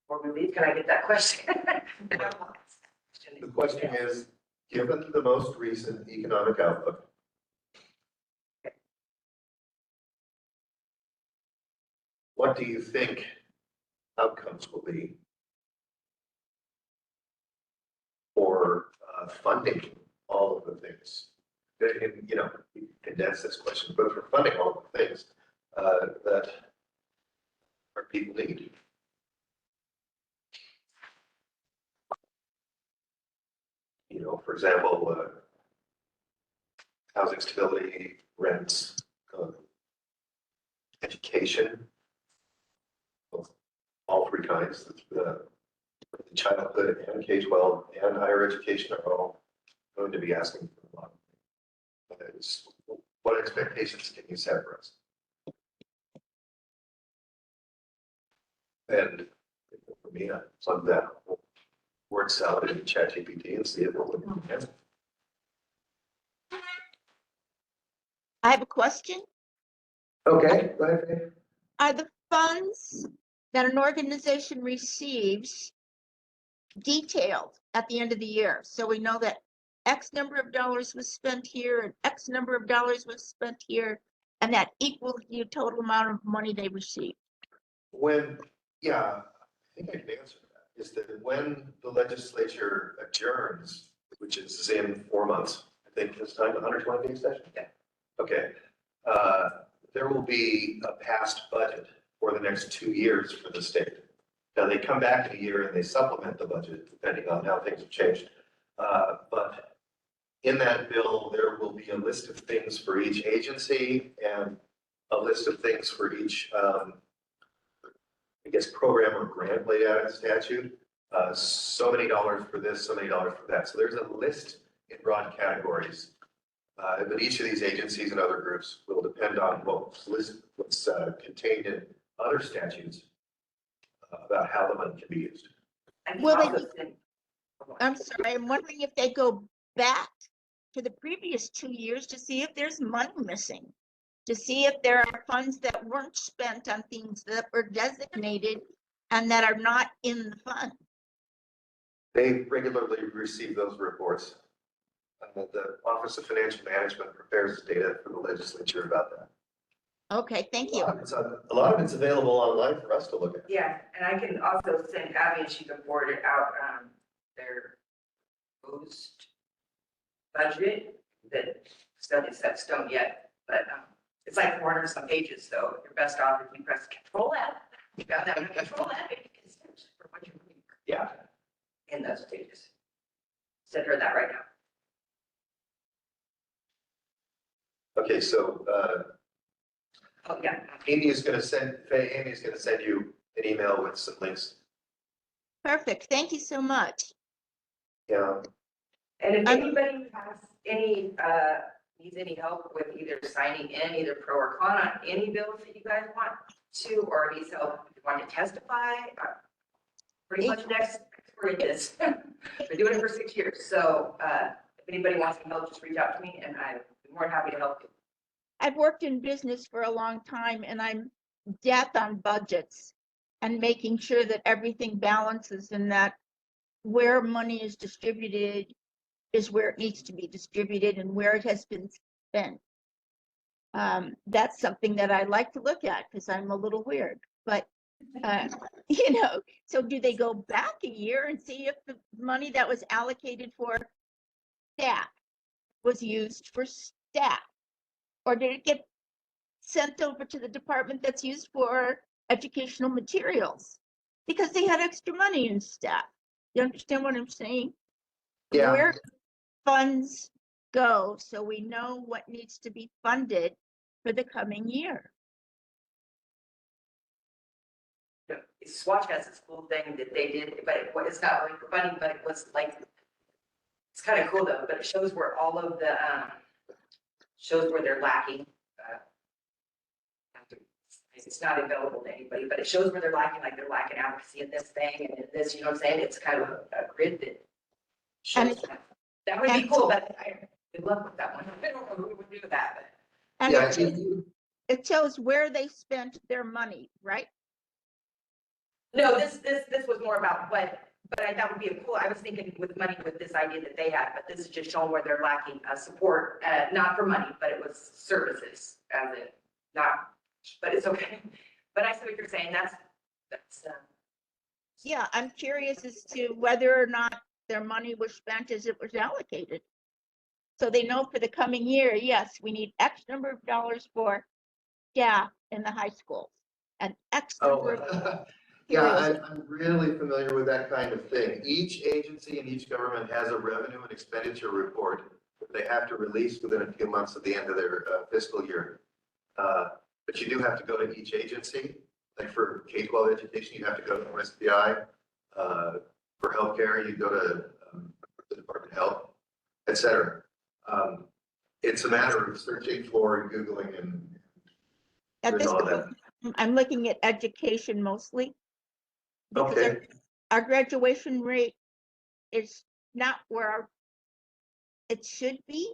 Or we leave, can I get that question? The question is, given the most recent economic outlook, what do you think outcomes will be for funding all of the things? And, you know, you condense this question, but for funding all of the things that our people need. You know, for example, housing stability, rents, education, all three kinds, the childhood and K-12 and higher education are all going to be asking for a lot. What expectations can you set for us? And for me, I plug that word salad into ChatGPT and see if it will. I have a question. Okay, go ahead. Are the funds that an organization receives detailed at the end of the year? So we know that X number of dollars was spent here and X number of dollars was spent here, and that equals the total amount of money they received. Yeah, I think I can answer that, is that when the legislature adjourns, which is in 4 months, I think this time, 120 day session? Yeah. Okay. There will be a passed budget for the next 2 years for the state. Now, they come back in a year and they supplement the budget depending on how things have changed. But in that bill, there will be a list of things for each agency and a list of things for each, I guess, program or grant laid out in statute. So many dollars for this, so many dollars for that. So there's a list in broad categories. But each of these agencies and other groups will depend on what's contained in other statutes about how the money can be used. Will they, I'm sorry, I'm wondering if they go back to the previous 2 years to see if there's money missing, to see if there are funds that weren't spent on things that were designated and that are not in the fund. They regularly receive those reports. The Office of Financial Management prepares data for the legislature about that. Okay, thank you. A lot of it's available online for us to look at. Yeah, and I can also send Abby and she can forward it out, their proposed budget that still isn't set stone yet, but it's like 400 some pages, so you're best off if you press Control F. You found that under control, that makes sense for what you're doing Yeah. in those stages. Send her that right now. Okay, so, Oh, yeah. Amy's gonna send you an email with some links. Perfect. Thank you so much. Yeah. And if anybody has any, needs any help with either signing in, either pro or con on any bills that you guys want to, or needs help, if you want to testify, pretty much next for this. Been doing it for 6 years. So, if anybody wants some help, just reach out to me and I'm more than happy to help you. I've worked in business for a long time and I'm death on budgets and making sure that everything balances and that where money is distributed is where it needs to be distributed and where it has been spent. That's something that I like to look at because I'm a little weird, but so do they go back a year and see if the money that was allocated for staff was used for staff? Or did it get sent over to the department that's used for educational materials? Because they had extra money in staff. You understand what I'm saying? Yeah. Where funds go so we know what needs to be funded for the coming year. Swatch has this cool thing that they did, but it's not really funny, but it was like, it's kind of cool though, but it shows where all of the, shows where they're lacking. It's not available to anybody, but it shows where they're lacking, like they're lacking advocacy in this thing and in this, you know what I'm saying? It's kind of a grid that shows that. That would be cool, but I good luck with that one. I don't know who would do that, but. And Yeah, it shows where they spent their money, right? No, this was more about what, but that would be a cool, I was thinking with money with this idea that they had, but this is just showing where they're lacking support, not for money, but it was services as in not, but it's okay. But I see what you're saying. That's Yeah, I'm curious as to whether or not their money was spent as it was allocated. So they know for the coming year, yes, we need X number of dollars for staff in the high schools and X number of yeah, I'm really familiar with that kind of thing. Each agency and each government has a revenue and expenditure report that they have to release within a few months at the end of their fiscal year. But you do have to go to each agency. Like for K-12 education, you have to go to OSBI. For healthcare, you go to the Department of Health, et cetera. It's a matter of searching for and Googling and at doing this all point, that. I'm looking at education mostly. Because Okay. our graduation rate is not where it should be.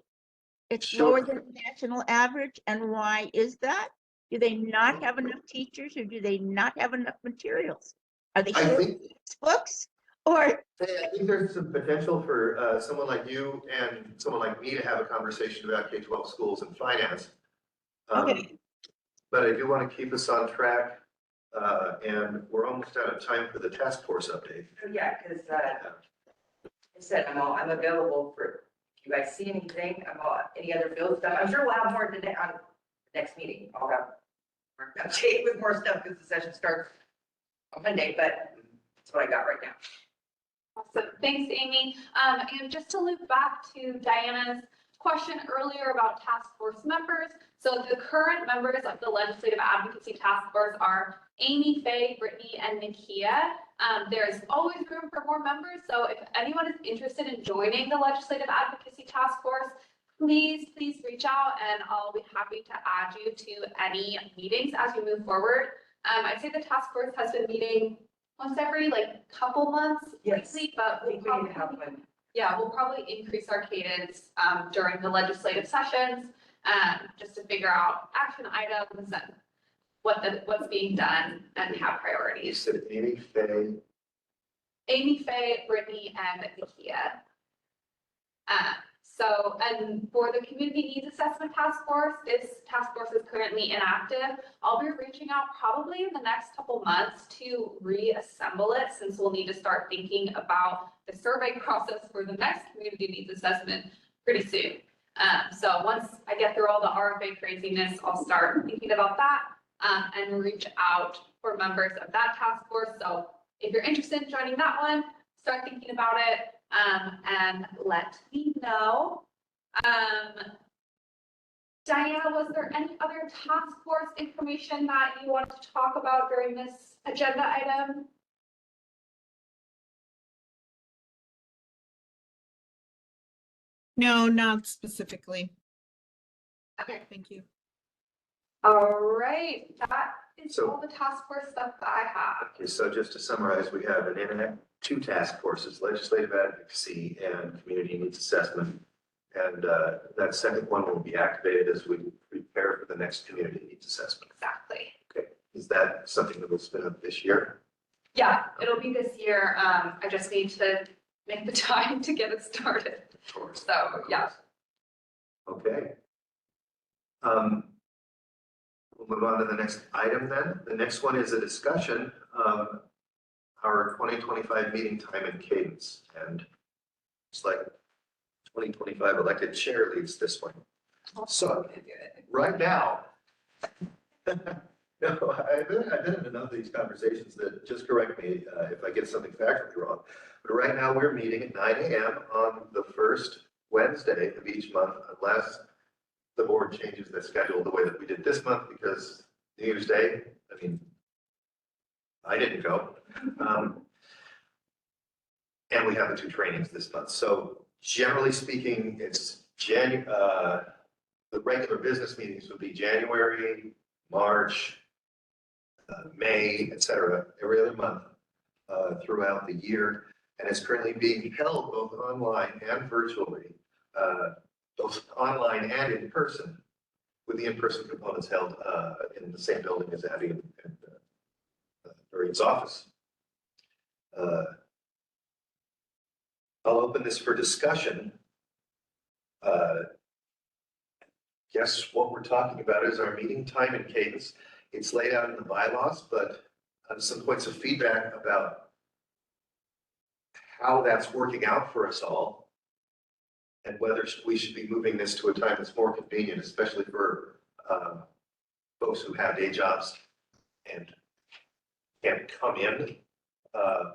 It's lower Sure. than the national average. And why is that? Do they not have enough teachers or do they not have enough materials? Are they I short think, books or? hey, I think there's some potential for someone like you and someone like me to have a conversation about K-12 schools and finance. Okay. But I do want to keep us on track, and we're almost out of time for the task force update. Yeah, because I said I'm available for, if you guys see anything about any other bill stuff. I'm sure we'll have more today on the next meeting. I'll have more update with more stuff because the session starts on Monday, but that's what I got right now. Awesome. Thanks, Amy. And just to loop back to Diana's question earlier about task force members. So the current members of the Legislative Advocacy Task Force are Amy, Faye, Brittany, and Nakia. There's always room for more members. So if anyone is interested in joining the Legislative Advocacy Task Force, please reach out and I'll be happy to add you to any meetings as we move forward. I'd say the task force has been meeting once every couple months lately, but we'll probably increase our cadence during the legislative sessions just to figure out action items and what's being done and have You priorities. said Amy, Faye, Brittany, and Nakia. And for the Community Needs Assessment Task Force, this task force is currently inactive. I'll be reaching out probably in the next couple months to reassemble it since we'll need to start thinking about the survey process for the next Community Needs Assessment pretty soon. So once I get through all the RFA craziness, I'll start thinking about that. and reach out for members of that task force. So if you're interested in joining that one, start thinking about it, and let me know. Diana, was there any other task force information that you wanted to talk about during this agenda item? No, not specifically. Okay. Thank you. All right, that is So- all the task force stuff that I have. Okay, so just to summarize, we have an internet, two task forces, legislative advocacy and community needs assessment. And that second one will be activated as we prepare for the next community needs assessment. Exactly. Okay, is that something that will spin up this year? Yeah, it'll be this year. I just need to make the time to get it started. Of course. So, yeah. Okay. We'll move on to the next item then. The next one is a discussion of our 2025 meeting time and cadence. And it's like 2025 elected chair leads this one. So right now, no, I've been in enough of these conversations that just correct me if I get something factually wrong. But right now, we're meeting at 9 a.m. on the first Wednesday of each month, unless the board changes the schedule the way that we did this month, because New Year's Day, I mean, I didn't go. And we have the two trainings this month. So generally speaking, it's the regular business meetings would be January, March, May, et cetera, every other month throughout the year. And it's currently being held both online and virtually, both online and in person, with the in-person components held in the same building as Abby and Doreen's office. I'll open this for discussion. Guess what we're talking about is our meeting time and cadence. It's laid out in the bylaws, but some points of feedback about how that's working out for us all, and whether we should be moving this to a time that's more convenient, especially for folks who have day jobs and can't come in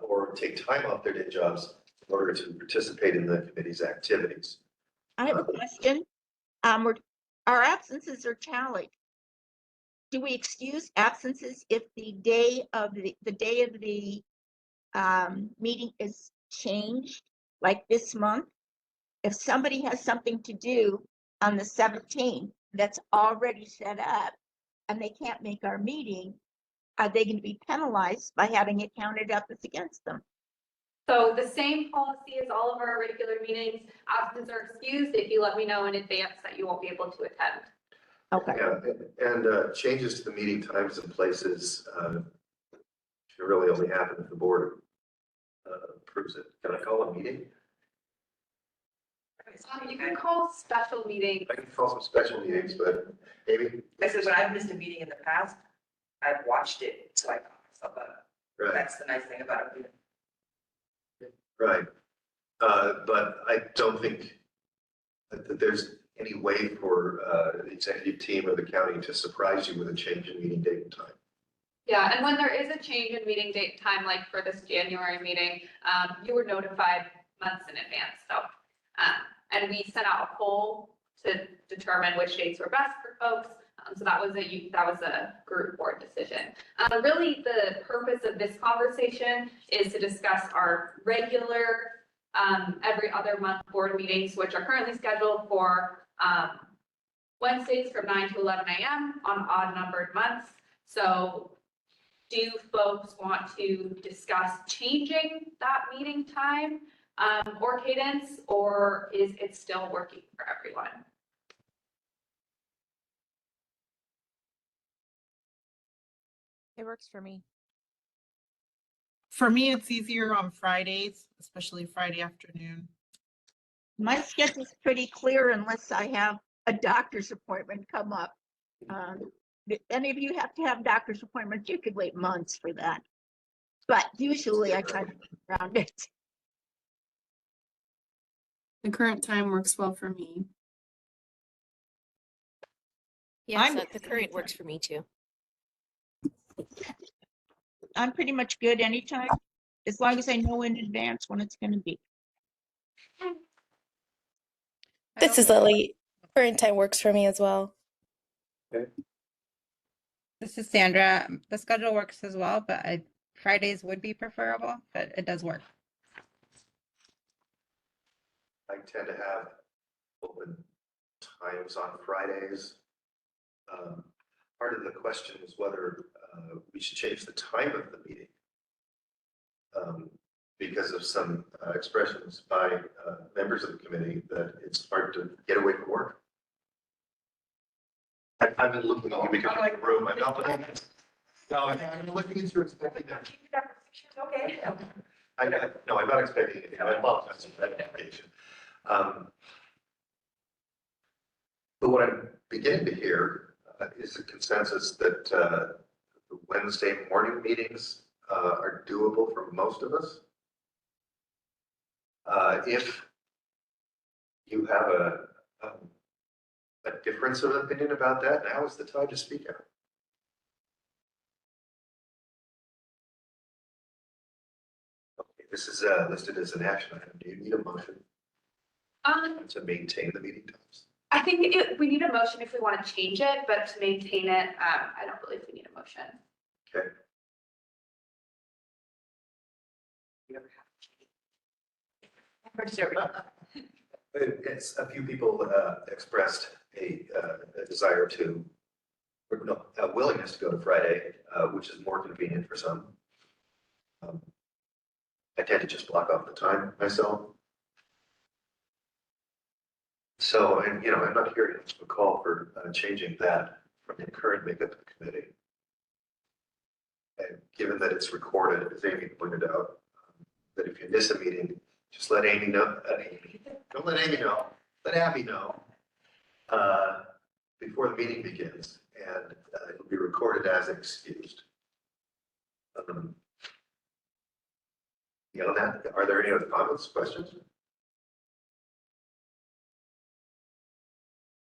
or take time off their day jobs in order to participate in the committee's activities. I have a question. Our absences are tallied. Do we excuse absences if the day of the meeting is changed, like this month? If somebody has something to do on the 17th that's already set up and they can't make our meeting, are they going to be penalized by having it counted up as against them? So the same policy as all of our regular meetings, absences are excused if you let me know in advance that you won't be able to attend. Okay. Yeah, and changes to the meeting times and places should really only happen if the board approves it. Can I call a meeting? You can call special meetings. I can call some special meetings, but maybe. I said, when I've missed a meeting in the past, I've watched it, so I caught myself up. Right. That's the nice thing about it. Right. But I don't think that there's any way for the executive team of the county to surprise you with a change in meeting date and time. Yeah, and when there is a change in meeting date and time, like for this January meeting, you were notified months in advance. So, and we sent out a poll to determine which dates were best for folks. So that was a group board decision. Really, the purpose of this conversation is to discuss our regular every other month board meetings, which are currently scheduled for Wednesdays from 9 to 11 a.m. on odd numbered months. So do folks want to discuss changing that meeting time or cadence, or is it still working for everyone? It works for me. For me, it's easier on Fridays, especially Friday afternoon. My schedule's pretty clear unless I have a doctor's appointment come up. If any of you have to have doctor's appointments, you could wait months for that. But usually I try to get around it. The current time works well for me. Yes, the current works for me too. I'm pretty much good anytime, as long as I know in advance when it's gonna be. This is Lily. Current time works for me as well. This is Sandra. The schedule works as well, but Fridays would be preferable, but it does work. I tend to have open times on Fridays. Part of the question is whether we should change the time of the meeting. Because of some expressions by members of the committee that it's hard to get away from work. I've been looking at you because you're in the room. I'm not looking at. No, I'm looking at you expecting that. Okay. No, I'm not expecting anything. I apologize for that application. But what I'm beginning to hear is a consensus that the Wednesday morning meetings are doable for most of us. If you have a difference of opinion about that, now is the time to speak out. Okay, this is listed as an action item. Do you need a motion to maintain the meeting times? I think we need a motion if we want to change it, but to maintain it, I don't believe we need a motion. Okay. It's a few people expressed a desire to, or no, a willingness to go to Friday, which is more convenient for some. I tend to just block off the time myself. So, and you know, I'm not hearing a call for changing that from the current makeup of the committee. And given that it's recorded, as Amy pointed out, that if you miss a meeting, just let Amy know. Don't let Amy know. Let Abby know before the meeting begins, and it'll be recorded as excused. Beyond that, are there any other comments, questions?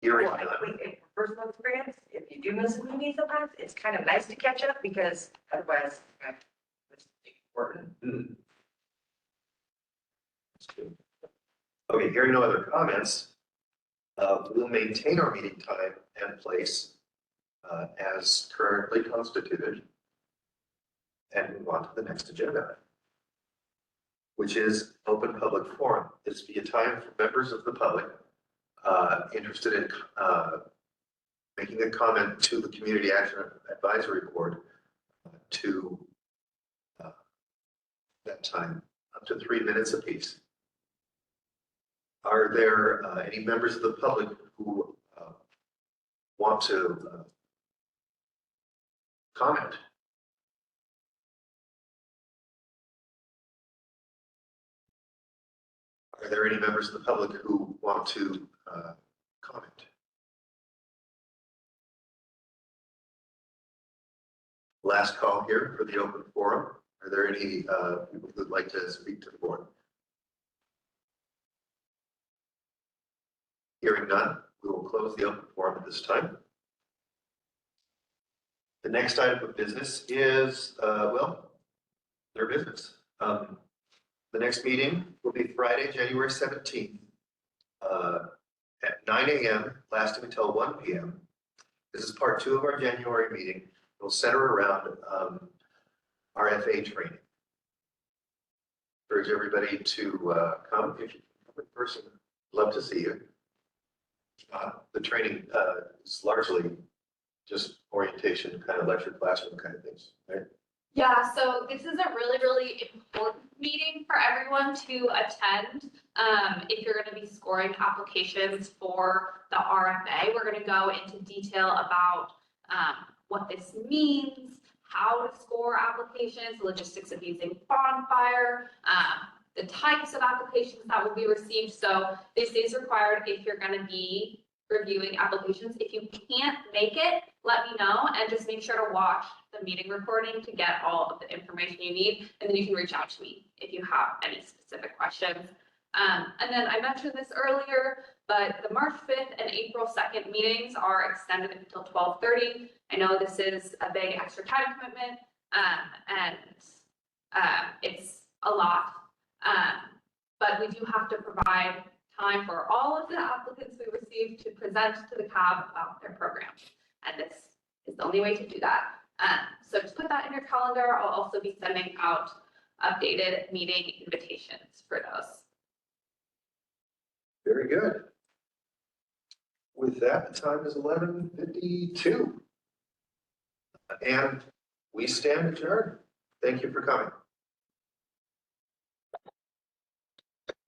Hearing none. Personal experience, if you do miss a meeting sometimes, it's kind of nice to catch up because otherwise, it's important. Okay, hearing no other comments, we'll maintain our meeting time and place as currently constituted and move on to the next agenda, which is open public forum. This will be a time for members of the public interested in making a comment to the Community Action Advisory Board to that time, up to 3 minutes apiece. Are there any members of the public who want to comment? Are there any members of the public who want to comment? Last call here for the open forum. Are there any people who would like to speak to the board? Hearing none, we will close the open forum at this time. The next item of business is, well, their business. The next meeting will be Friday, January 17th at 9 a.m., lasting until 1 p.m. This is part 2 of our January meeting. It will center around RFA training. Encourage everybody to come if you come in person. Love to see you. The training is largely just orientation, kind of lecture classroom kind of things, right? Yeah, so this is a really, really important meeting for everyone to attend. If you're going to be scoring applications for the RFA, we're going to go into detail about what this means, how to score applications, the logistics of using Bonfire, the types of applications that will be received. So this is required if you're going to be reviewing applications. If you can't make it, let me know and just make sure to watch the meeting recording to get all of the information you need. And then you can reach out to me if you have any specific questions. And then I mentioned this earlier, but the March 5th and April 2nd meetings are extended until 12:30. I know this is a big extra time commitment, and it's a lot. But we do have to provide time for all of the applicants we receive to present to the CAAB about their program. And this is the only way to do that. So just put that in your calendar. I'll also be sending out updated meeting invitations for those. Very good. With that, the time is 11:52. And we stand adjourned. Thank you for coming.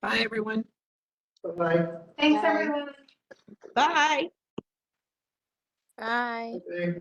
Bye, everyone. Bye-bye. Thanks, everyone. Bye. Bye. Bye.